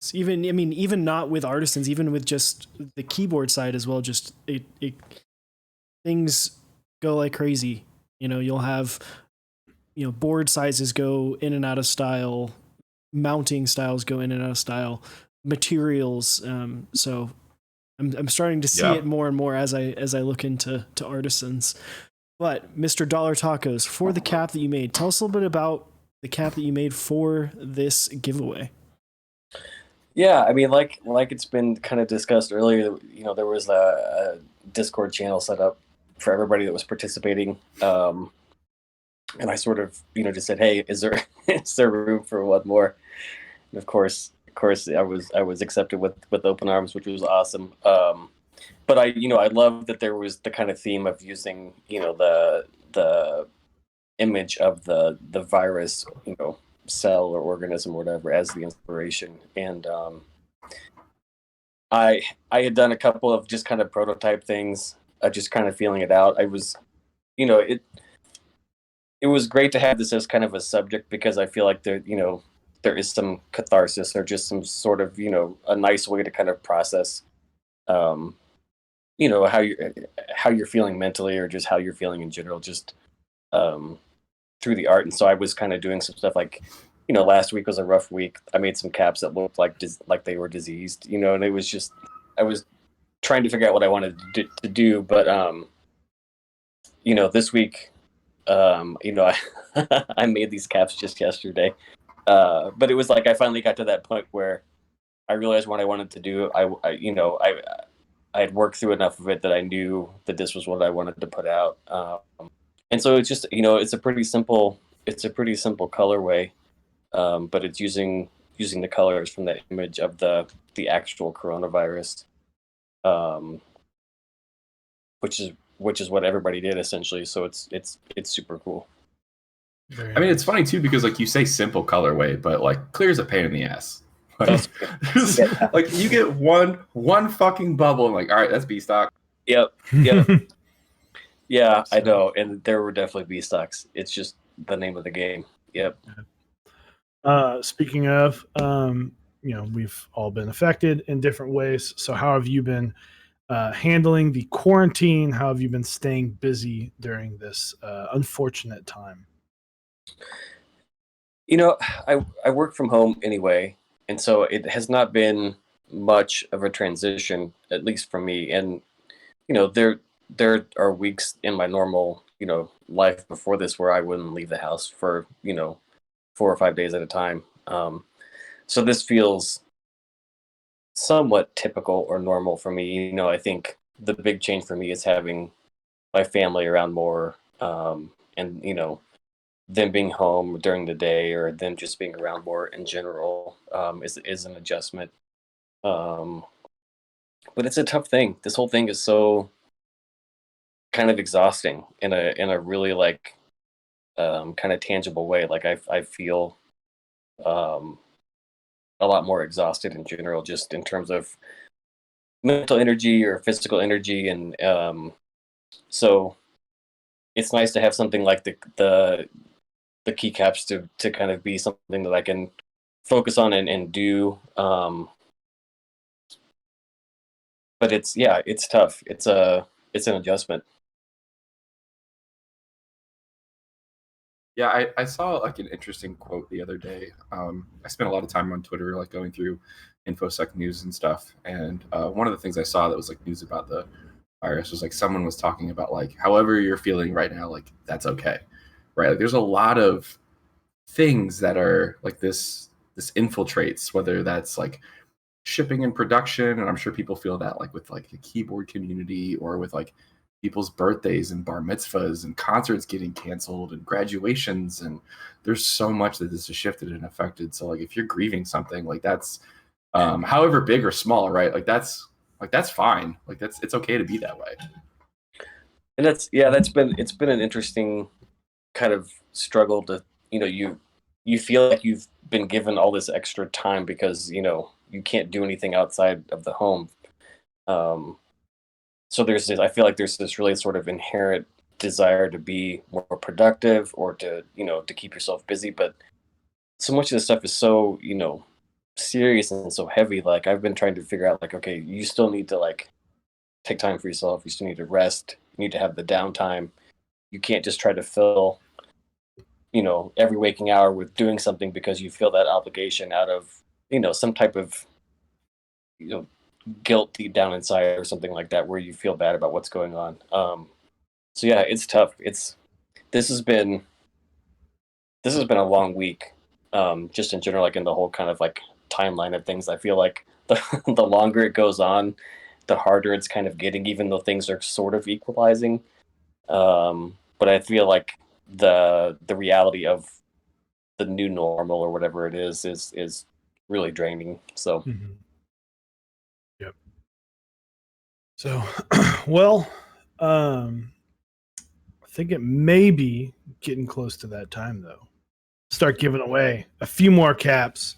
So even not with artisans, even with just the keyboard side as well, just it things go like crazy. You'll have board sizes go in and out of style, mounting styles go in and out of style, materials. So I'm starting to see it more and more as I look into artisans. But Mr. Dollar Tacos, for the cap that you made, tell us a little bit about the cap that you made for this giveaway. Yeah, I mean, like it's been kind of discussed earlier, there was a Discord channel set up for everybody that was participating. And I sort of, just said, hey, is there room for one more? And of course, I was accepted with open arms, which was awesome. But I love that there was the kind of theme of using, the image of the virus, cell or organism or whatever as the inspiration. And I had done a couple of just kind of prototype things, just kind of feeling it out. I was, it was great to have this as kind of a subject because I feel like there is some catharsis or just some sort of a nice way to kind of process um, how you're feeling mentally or just how you're feeling in general, just um, through the art. And so I was kind of doing some stuff like, last week was a rough week. I made some caps that looked like they were diseased, and it was just I was trying to figure out what I wanted to do, but this week, I I made these caps just yesterday, but it was like I finally got to that point where I realized what I wanted to do. I had worked through enough of it that I knew that this was what I wanted to put out. And so it's just, it's a pretty simple colorway, but it's using the colors from the image of the actual coronavirus, which is what everybody did essentially. So it's super cool. I mean, it's funny too because like you say simple colorway, but like clear is a pain in the ass. Like, like you get one fucking bubble and like, all right, that's B stock. Yep. Yeah, I know, and there were definitely B stocks. It's just the name of the game. Yep. Speaking of, we've all been affected in different ways. So how have you been handling the quarantine? How have you been staying busy during this unfortunate time? I work from home anyway, and so it has not been much of a transition, at least for me. And there are weeks in my normal life before this where I wouldn't leave the house for 4 or 5 days at a time. So this feels somewhat typical or normal for me. I think the big change for me is having my family around more, and them being home during the day or them just being around more in general is an adjustment. But it's a tough thing. This whole thing is so kind of exhausting in a really like kind of tangible way. Like I feel a lot more exhausted in general, just in terms of mental energy or physical energy, and so it's nice to have something like the keycaps to kind of be something that I can focus on and do. But it's tough. It's an adjustment. Yeah, I saw like an interesting quote the other day. I spent a lot of time on Twitter, like going through InfoSec news and stuff. And one of the things I saw that was like news about the virus was like someone was talking about like, however you're feeling right now, like that's okay, right? Like there's a lot of things that are like this infiltrates, whether that's like shipping and production, and I'm sure people feel that like with like the keyboard community or with like people's birthdays and bar mitzvahs and concerts getting canceled and graduations, and there's so much that this has shifted and affected. So like if you're grieving something like that's however big or small, right, like that's fine, like it's okay to be that way. And it's been an interesting kind of struggle to you feel like you've been given all this extra time because you can't do anything outside of the home. So I feel like there's this really sort of inherent desire to be more productive or to keep yourself busy, but so much of this stuff is so serious and so heavy. Like I've been trying to figure out like, okay, you still need to like take time for yourself. You still need to rest. You need to have the downtime. You can't just try to fill every waking hour with doing something because you feel that obligation out of some type of guilt deep down inside or something like that, where you feel bad about what's going on. So yeah, it's tough. This has been a long week, just in general, like in the whole kind of like timeline of things. I feel like the longer it goes on, the harder it's kind of getting, even though things are sort of equalizing. But I feel like the reality of the new normal or whatever it is really draining. So. Mm-hmm. Yep. So, well, I think it may be getting close to that time though. Start giving away a few more caps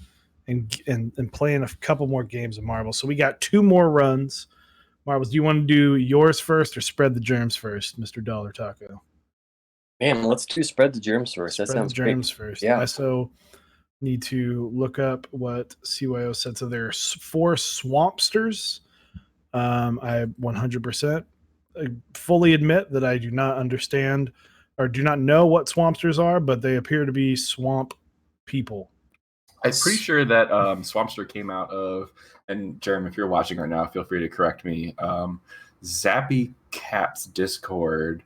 and playing a couple more games of Marbles. So we got 2 more runs. Marbles, do you want to do yours first or spread the germs first, Mr. Dollar Taco? Man, let's do spread the germs first. That Spread sounds the germs great. first. Yeah. I so need to look up what CYO said. So there are 4 swampsters. I 100% fully admit that I do not understand or do not know what swampsters are, but they appear to be swamp people. I'm pretty sure that Swampster came out of, and Jerem, if you're watching right now, feel free to correct me. Zappy Cap's Discord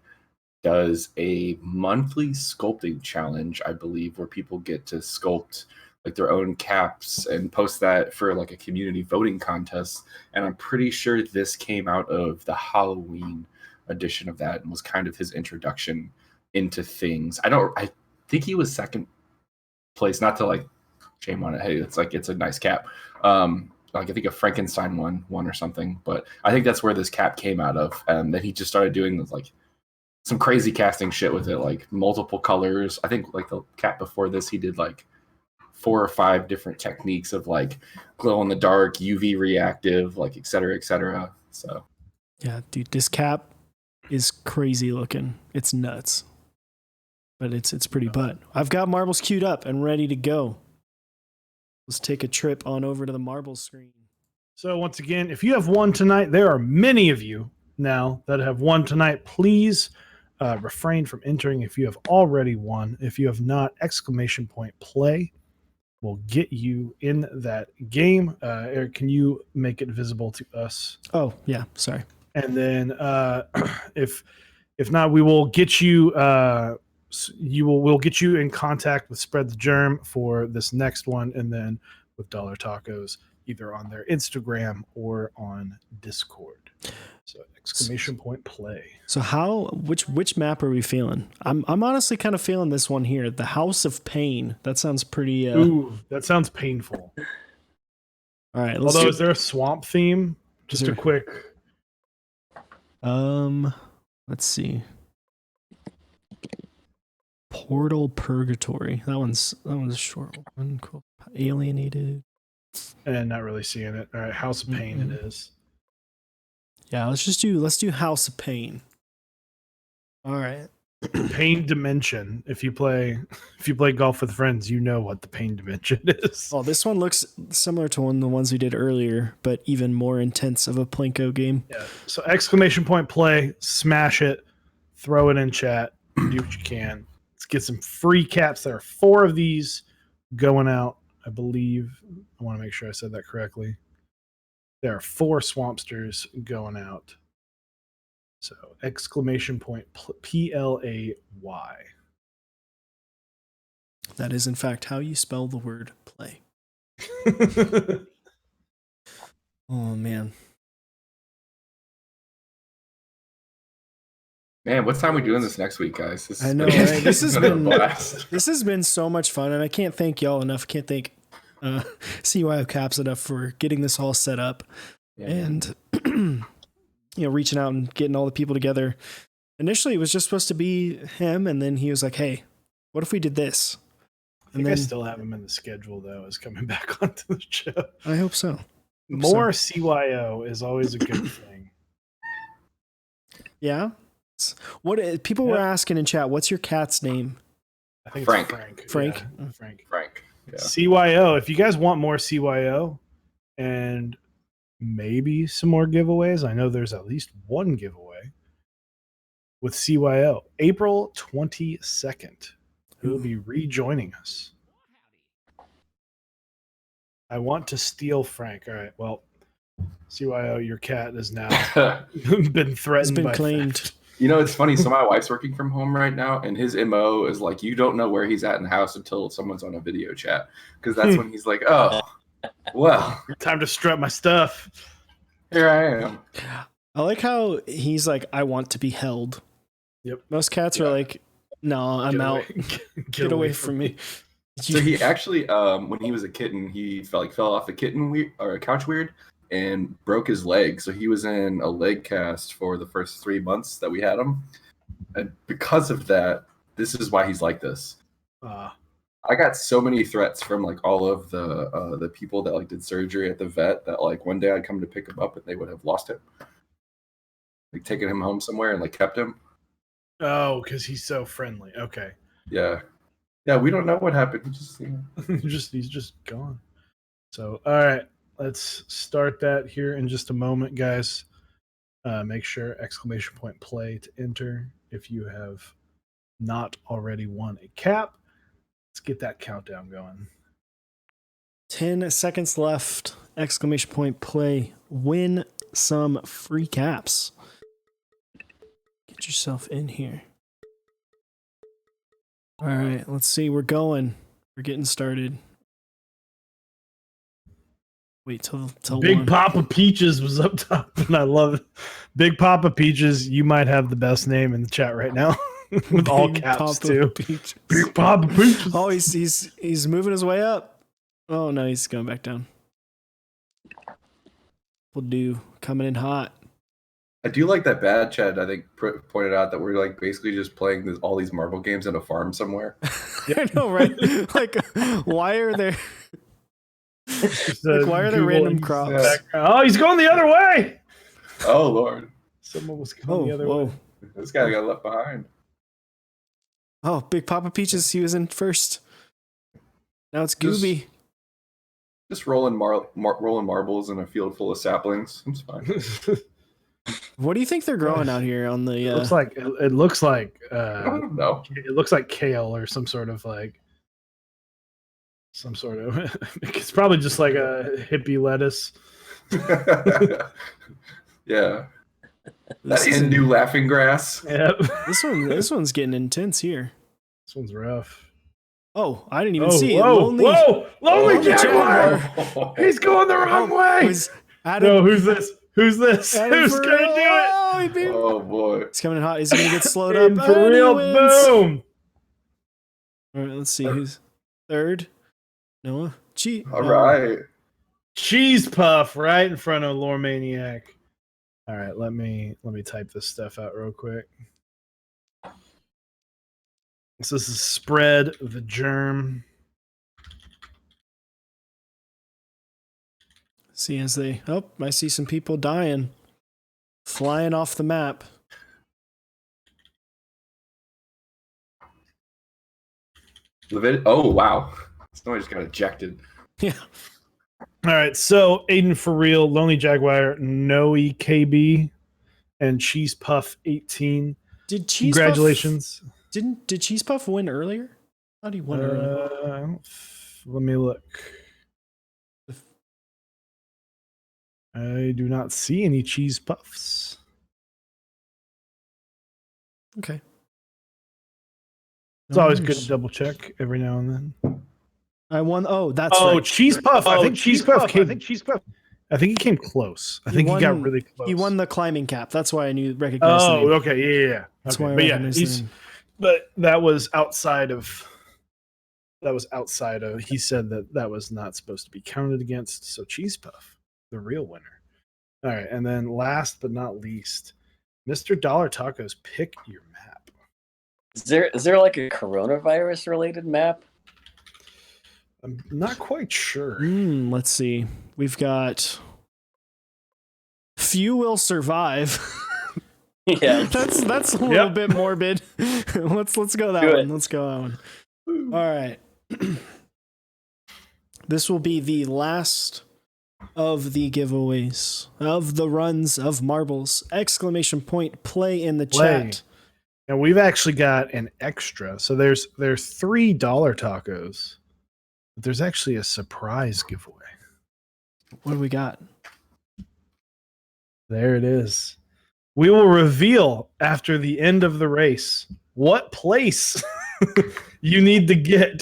does a monthly sculpting challenge, I believe, where people get to sculpt like their own caps and post that for like a community voting contest. And I'm pretty sure this came out of the Halloween edition of that and was kind of his introduction into things. I think he was second place, not to like shame on it. Hey, it's a nice cap. Like I think a Frankenstein won or something, but I think that's where this cap came out of. And then he just started doing this, like some crazy casting shit with it, like multiple colors. I think like the cap before this, he did like 4 or 5 different techniques of like glow in the dark, UV reactive, like et cetera. So Yeah, dude, this cap is crazy looking. It's nuts. But it's pretty butt. I've got marbles queued up and ready to go. Let's take a trip on over to the marbles screen. So once again, if you have won tonight, there are many of you now that have won tonight. Please refrain from entering if you have already won. If you have not, !play will get you in that game. Eric, can you make it visible to us? Oh, yeah, sorry. And then if not, we will get you we'll get you in contact with Spread the Germ for this next one, and then with Dollar Tacos either on their Instagram or on Discord. So !play. So which map are we feeling? I'm honestly kind of feeling this one here, the House of Pain. That sounds pretty Ooh, that sounds painful. All right, Although is there a swamp theme? Just a quick let's see. Portal Purgatory. That one's a short one. Cool. Alienated. And not really seeing it. All right, House of Pain it is. Yeah, let's do House of Pain. All right. Pain Dimension. If you play golf with friends, you know what the Pain Dimension is. Oh, this one looks similar to the ones we did earlier, but even more intense of a Plinko game. Yeah. So !play, smash it, throw it in chat, do what you can. Let's get some free caps. There are 4 of these going out, I believe. I want to make sure I said that correctly. There are 4 swampsters going out. So !play. That is, in fact, how you spell the word play. Oh, man. Man, what time are we doing this next week, guys? I know, right? This has been a been blast. this has been so much fun, and I can't thank y'all enough. Can't thank CYO Caps enough for getting this all set up and reaching out and getting all the people together. Initially, it was just supposed to be him, and then he was like, "Hey, what if we did this?" I think I still have him in the schedule though, as coming back onto the show. I hope so. More CYO is always a good thing. Yeah. What people were asking in chat? What's your cat's name? I think Frank. It's Frank. Yeah, Frank. Frank. Yeah. CYO. If you guys want more CYO and maybe some more giveaways, I know there's at least one giveaway with CYO. April 22nd. He will be rejoining us. I want to steal Frank. All right. Well, CYO, your cat has now been threatened. It's been by claimed. theft. You know, it's funny. So my wife's working from home right now, and his MO is like, you don't know where he's at in the house until someone's on a video chat, because that's when he's like, oh, well, time to strut my stuff. Here I am. I like how he's like, I want to be held. Yep. Most cats are like, no, I'm Get out. away. Get away from me. So he actually, when he was a kitten, he fell off a couch weird and broke his leg. So he was in a leg cast for the first 3 months that we had him. And because of that, this is why he's like this. I got so many threats from like all of the people that like did surgery at the vet that like one day I'd come to pick him up and they would have lost him, like taken him home somewhere and like kept him. Oh, because he's so friendly. Okay. Yeah. Yeah, we don't know what happened. We just, you know. He's just gone. So, all right, let's start that here in just a moment, guys. Make sure !play to enter if you have not already won a cap. Let's get that countdown going. 10 seconds left. !play. Win some free caps. Get yourself in here. All right, let's see. We're going. We're getting started. Wait till Big one. Papa Peaches was up top, and I love it. Big Papa Peaches, you might have the best name in the chat right now, with all Big caps Papa too. Peaches. Big Papa Peaches. Oh, he's moving his way up. Oh no, he's going back down. Will do. Coming in hot. I do like that bad Chad, I think, pointed out that we're like basically just playing all these marble games in a farm somewhere. I know, right? Like, why are there? Like, why are there random crops? Oh, he's going the other way. Oh Lord! Someone was going the other way. This guy got left behind. Oh, Big Papa Peaches, he was in first. Now it's Gooby. Just rolling rolling marbles in a field full of saplings. It's fine. What do you think they're growing out here on the? It looks like I don't know. It looks like kale or some sort of it's probably just like a hippie lettuce. Yeah. That Hindu laughing grass. Yep. This one's getting intense here. This one's rough. Oh, I didn't even see it. Lonely Jaguar! He's going the wrong way. No, who's this? Who's this? Who's gonna do it? Oh boy. It's coming in hot. He's gonna get slowed up. For real, boom. All right, let's see who's third. Noah. All right. Cheese Puff right in front of Lore Maniac. All right, let me type this stuff out real quick. This is Spread the Germ. See as they I see some people dying. Flying off the map. Oh wow. Somebody just got ejected. Yeah. All right, so Aiden for real, Lonely Jaguar, Noe KB, and Cheese Puff 18. Did Cheese Congratulations. Puff, did Cheese Puff win earlier? How did he win earlier? Let me look. I do not see any Cheese Puffs. Okay. It's always good to double check every now and then. I won. Oh, that's right. Cheese Puff. I think Cheese Puff came. I think he came close. I think he got really close. He won the climbing cap. That's why I recognized. Oh, the name. okay, yeah. That's Okay. why I But yeah, recognized the name. but that was outside of. He said that was not supposed to be counted against. So Cheese Puff, the real winner. All right, and then last but not least, Mr. Dollar Tacos, pick your map. Is there like a coronavirus related map? I'm not quite sure. Let's see. We've got Few Will Survive. Yeah. that's a little bit morbid. let's go that one. Let's go that one. All right. This will be the last of the giveaways, of the runs of marbles. ! Play in the chat. And we've actually got an extra. So there's $3 tacos. But there's actually a surprise giveaway. What do we got? There it is. We will reveal after the end of the race what place you need to get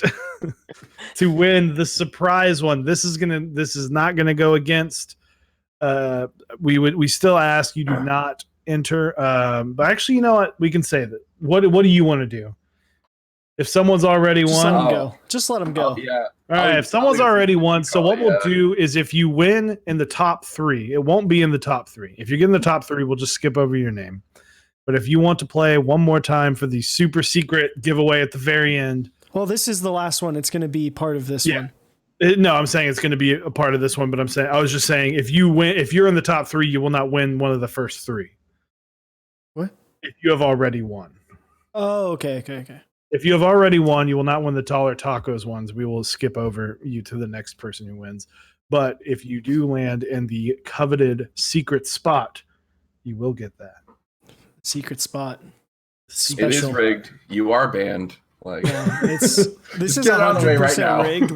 to win the surprise one. This is not gonna go against. We still ask you do not enter. But actually, you know what? We can say that. What do you want to do? If someone's already Just won, let 'em go. Just let them go. Yeah. All right, if someone's already won, so what we'll do is if you win in the top 3, it won't be in the top 3. If you get in the top 3, we'll just skip over your name. But if you want to play one more time for the super secret giveaway at the very end. Well, this is the last one. It's going to be part of this one. No, I'm saying it's going to be a part of this one, but I was just saying if you're in the top 3, you will not win one of the first 3. What? If you have already won. Oh, okay. If you have already won, you will not win the taller tacos ones. We will skip over you to the next person who wins. But if you do land in the coveted secret spot, you will get that. Secret spot. It is rigged. You are banned. Like This is get out of the way right 100% now. rigged.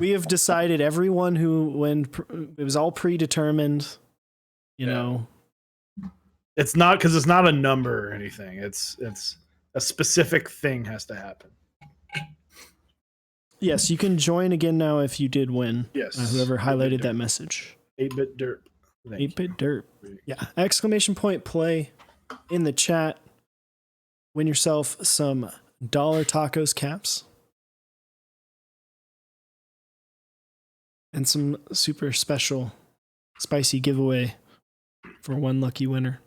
We have decided everyone who it was all predetermined. You know, It's not because it's not a number or anything. It's a specific thing has to happen. yes, you can join again now if you did win. Yes. Whoever highlighted that message. 8-bit derp. 8-bit derp. Yeah. Exclamation point play in the chat. Win yourself some dollar tacos caps. And some super special spicy giveaway for one lucky winner.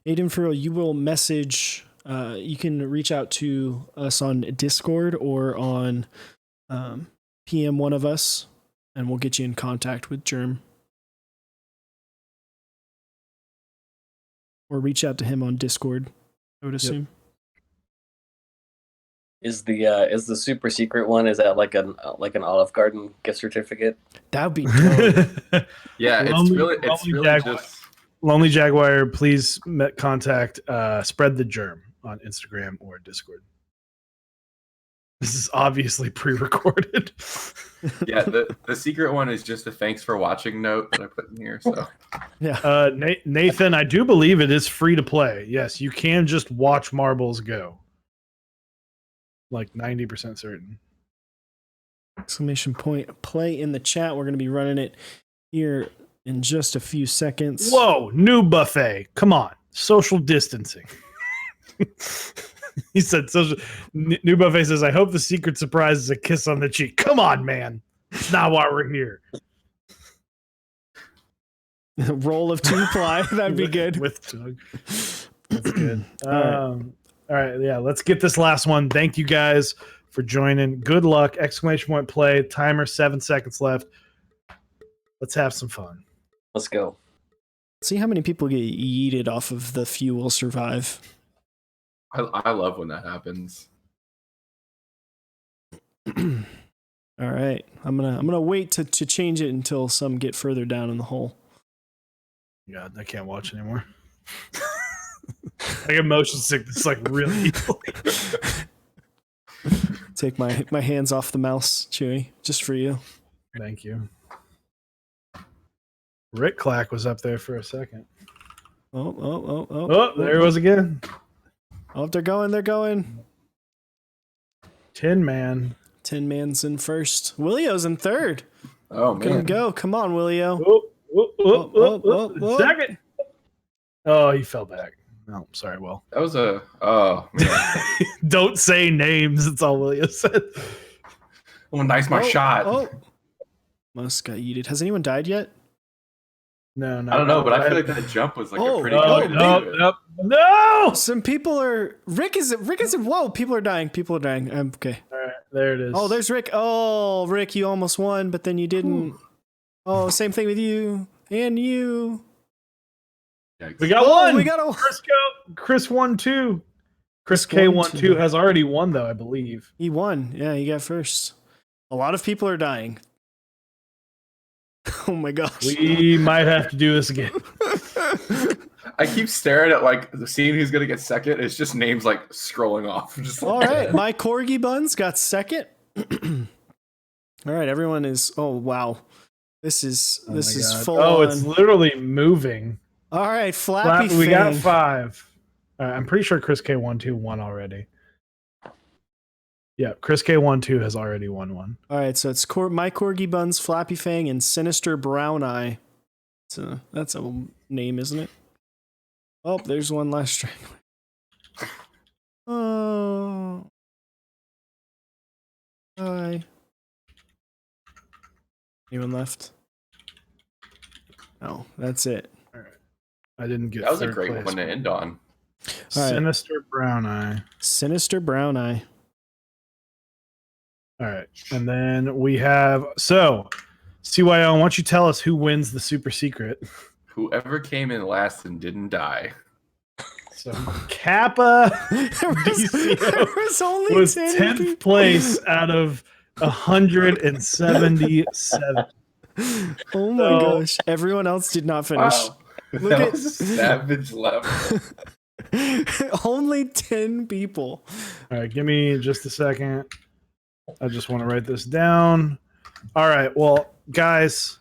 Aiden Farrell, you will message. You can reach out to us on Discord or on PM one of us, and we'll get you in contact with Germ. Or reach out to him on Discord, I would assume. Is the super secret one? Is that like an Olive Garden gift certificate? That would be dope. Yeah, it's really Jaguar, just Lonely Jaguar. Please contact Spread the Germ on Instagram or Discord. This is obviously pre-recorded. yeah. The secret one is just a thanks for watching note that I put in here. So yeah, Nathan, I do believe it is free to play. Yes, you can just watch marbles go. Like 90% certain. Exclamation point play in the chat. We're going to be running it here in just a few seconds. Whoa, new buffet. Come on. Social distancing. He said new buffet says, I hope the secret surprise is a kiss on the cheek. Come on, man. It's not why we're here. Roll of 2 ply. That'd be good. With Doug. That's good. All right, yeah, let's get this last one. Thank you guys for joining. Good luck. Exclamation point play. Timer 7 seconds left. Let's have some fun. Let's go. See how many people get yeeted off of the few will survive. I love when that happens. All right, I'm gonna wait to change it until some get further down in the hole. God, I can't watch anymore. I get motion sickness like really. Take my hands off the mouse, Chewy, just for you. Thank you. Rick Clack was up there for a second. Oh, there he was again. Oh, they're going. Tin Man. Tin Man's in first. Willio's in third. Oh, man. Couldn't go. Come on, Willio. Second. Oh, he fell back. Oh, sorry, Will. That was a... Oh, man. Don't say names. That's all Willio said. Oh, nice my shot. Oh. Musk got yeeted. Has anyone died yet? No. I don't know, but I feel like that jump was like a pretty good... No! Some people are... Rick is... Whoa, people are dying. Okay. All right, there it is. Oh, there's Rick. Oh, Rick, you almost won, but then you didn't. Oh, same thing with you. And you. We got one. We got a... Chris won too. Chris K won too. Has already won though, I believe. He won. Yeah, he got first. A lot of people are dying. Oh my gosh. We might have to do this again. I keep staring at like seeing who's gonna get second. It's just names like scrolling off. Just all right, my corgi buns got second. All right, everyone is. Oh wow, this is full. Oh, on. it's literally moving. All right, Flappy. We got 5. I'm pretty sure Chris K won already. Yeah, Chris K has already won one. All right, so it's my corgi buns, Flappy Fang, and Sinister Brown Eye. That's a name, isn't it? Oh, there's one last strangler. Oh. Hi. Anyone left? No, that's it. All right. I didn't get that was a great one to end on. Sinister Brown Eye. Sinister Brown Eye. All right. And then we have CYO, why don't you tell us who wins the super secret? Whoever came in last and didn't die. So Kappa There was only was 10 10th people. place out of 177. Oh my gosh. Everyone else did not finish. Wow. Look That at- was a savage level. Only 10 people. All right, give me just a second. I just want to write this down. All right, well, guys,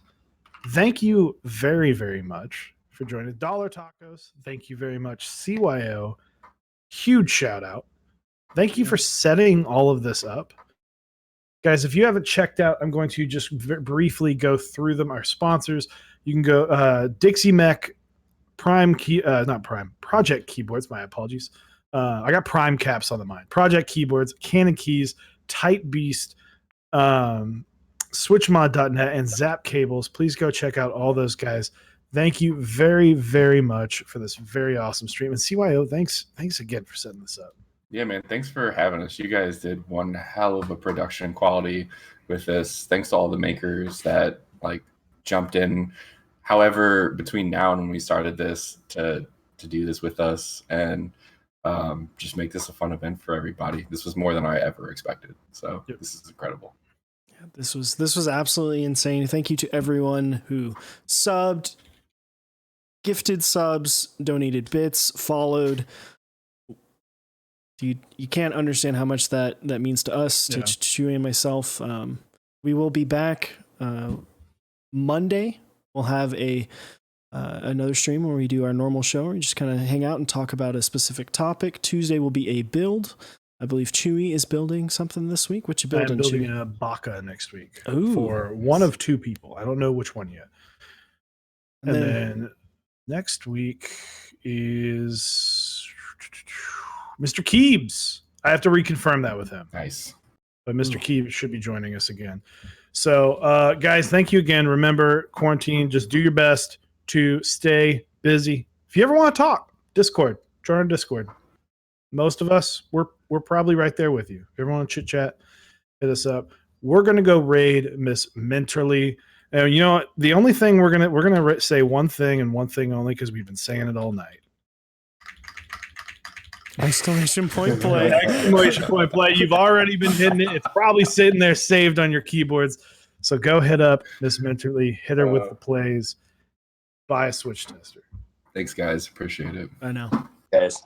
thank you very, very much for joining. Dollar Tacos, thank you very much. CYO, huge shout out. Thank you for setting all of this up. Guys, if you haven't checked out, I'm going to just briefly go through them. Our sponsors, you can go Dixie Mech, Project Keyboards, my apologies. I got Prime Caps on the mind. Project Keyboards, Canon Keys, Tight Beast, SwitchMod.net, and Zap Cables. Please go check out all those guys. Thank you very, very much for this very awesome stream. And CYO, thanks again for setting this up. Yeah, man. Thanks for having us. You guys did one hell of a production quality with this. Thanks to all the makers that jumped in. However, between now and when we started this to do this with us and just make this a fun event for everybody. This was more than I ever expected. So This is incredible. Yeah, this was absolutely insane. Thank you to everyone who subbed, gifted subs, donated bits, followed. You can't understand how much that means to us, to Chewy and myself. We will be back Monday. We'll have another stream where we do our normal show, where we just kind of hang out and talk about a specific topic. Tuesday will be a build. I believe Chewy is building something this week. What you building? I'm building Chewy? a Baka next week Ooh. for one of two people. I don't know which one yet. And And then- then next week is Mr. Keebs. I have to reconfirm that with him. Nice. But Mr. Keebs should be joining us again. So, guys, thank you again. Remember, quarantine, just do your best to stay busy. If you ever want to talk, Discord, join our Discord. Most of us, we're probably right there with you. If you ever want to chit chat, hit us up. We're gonna go raid Miss Mentorly. And you know what? The only thing we're gonna say one thing and one thing only, because we've been saying it all night. Exclamation point play. Exclamation point play. You've already been hitting it. It's probably sitting there saved on your keyboards. So go hit up Miss Mentorly, hit her with the plays, buy a Switch tester. Thanks, guys. Appreciate it. I know. Guys.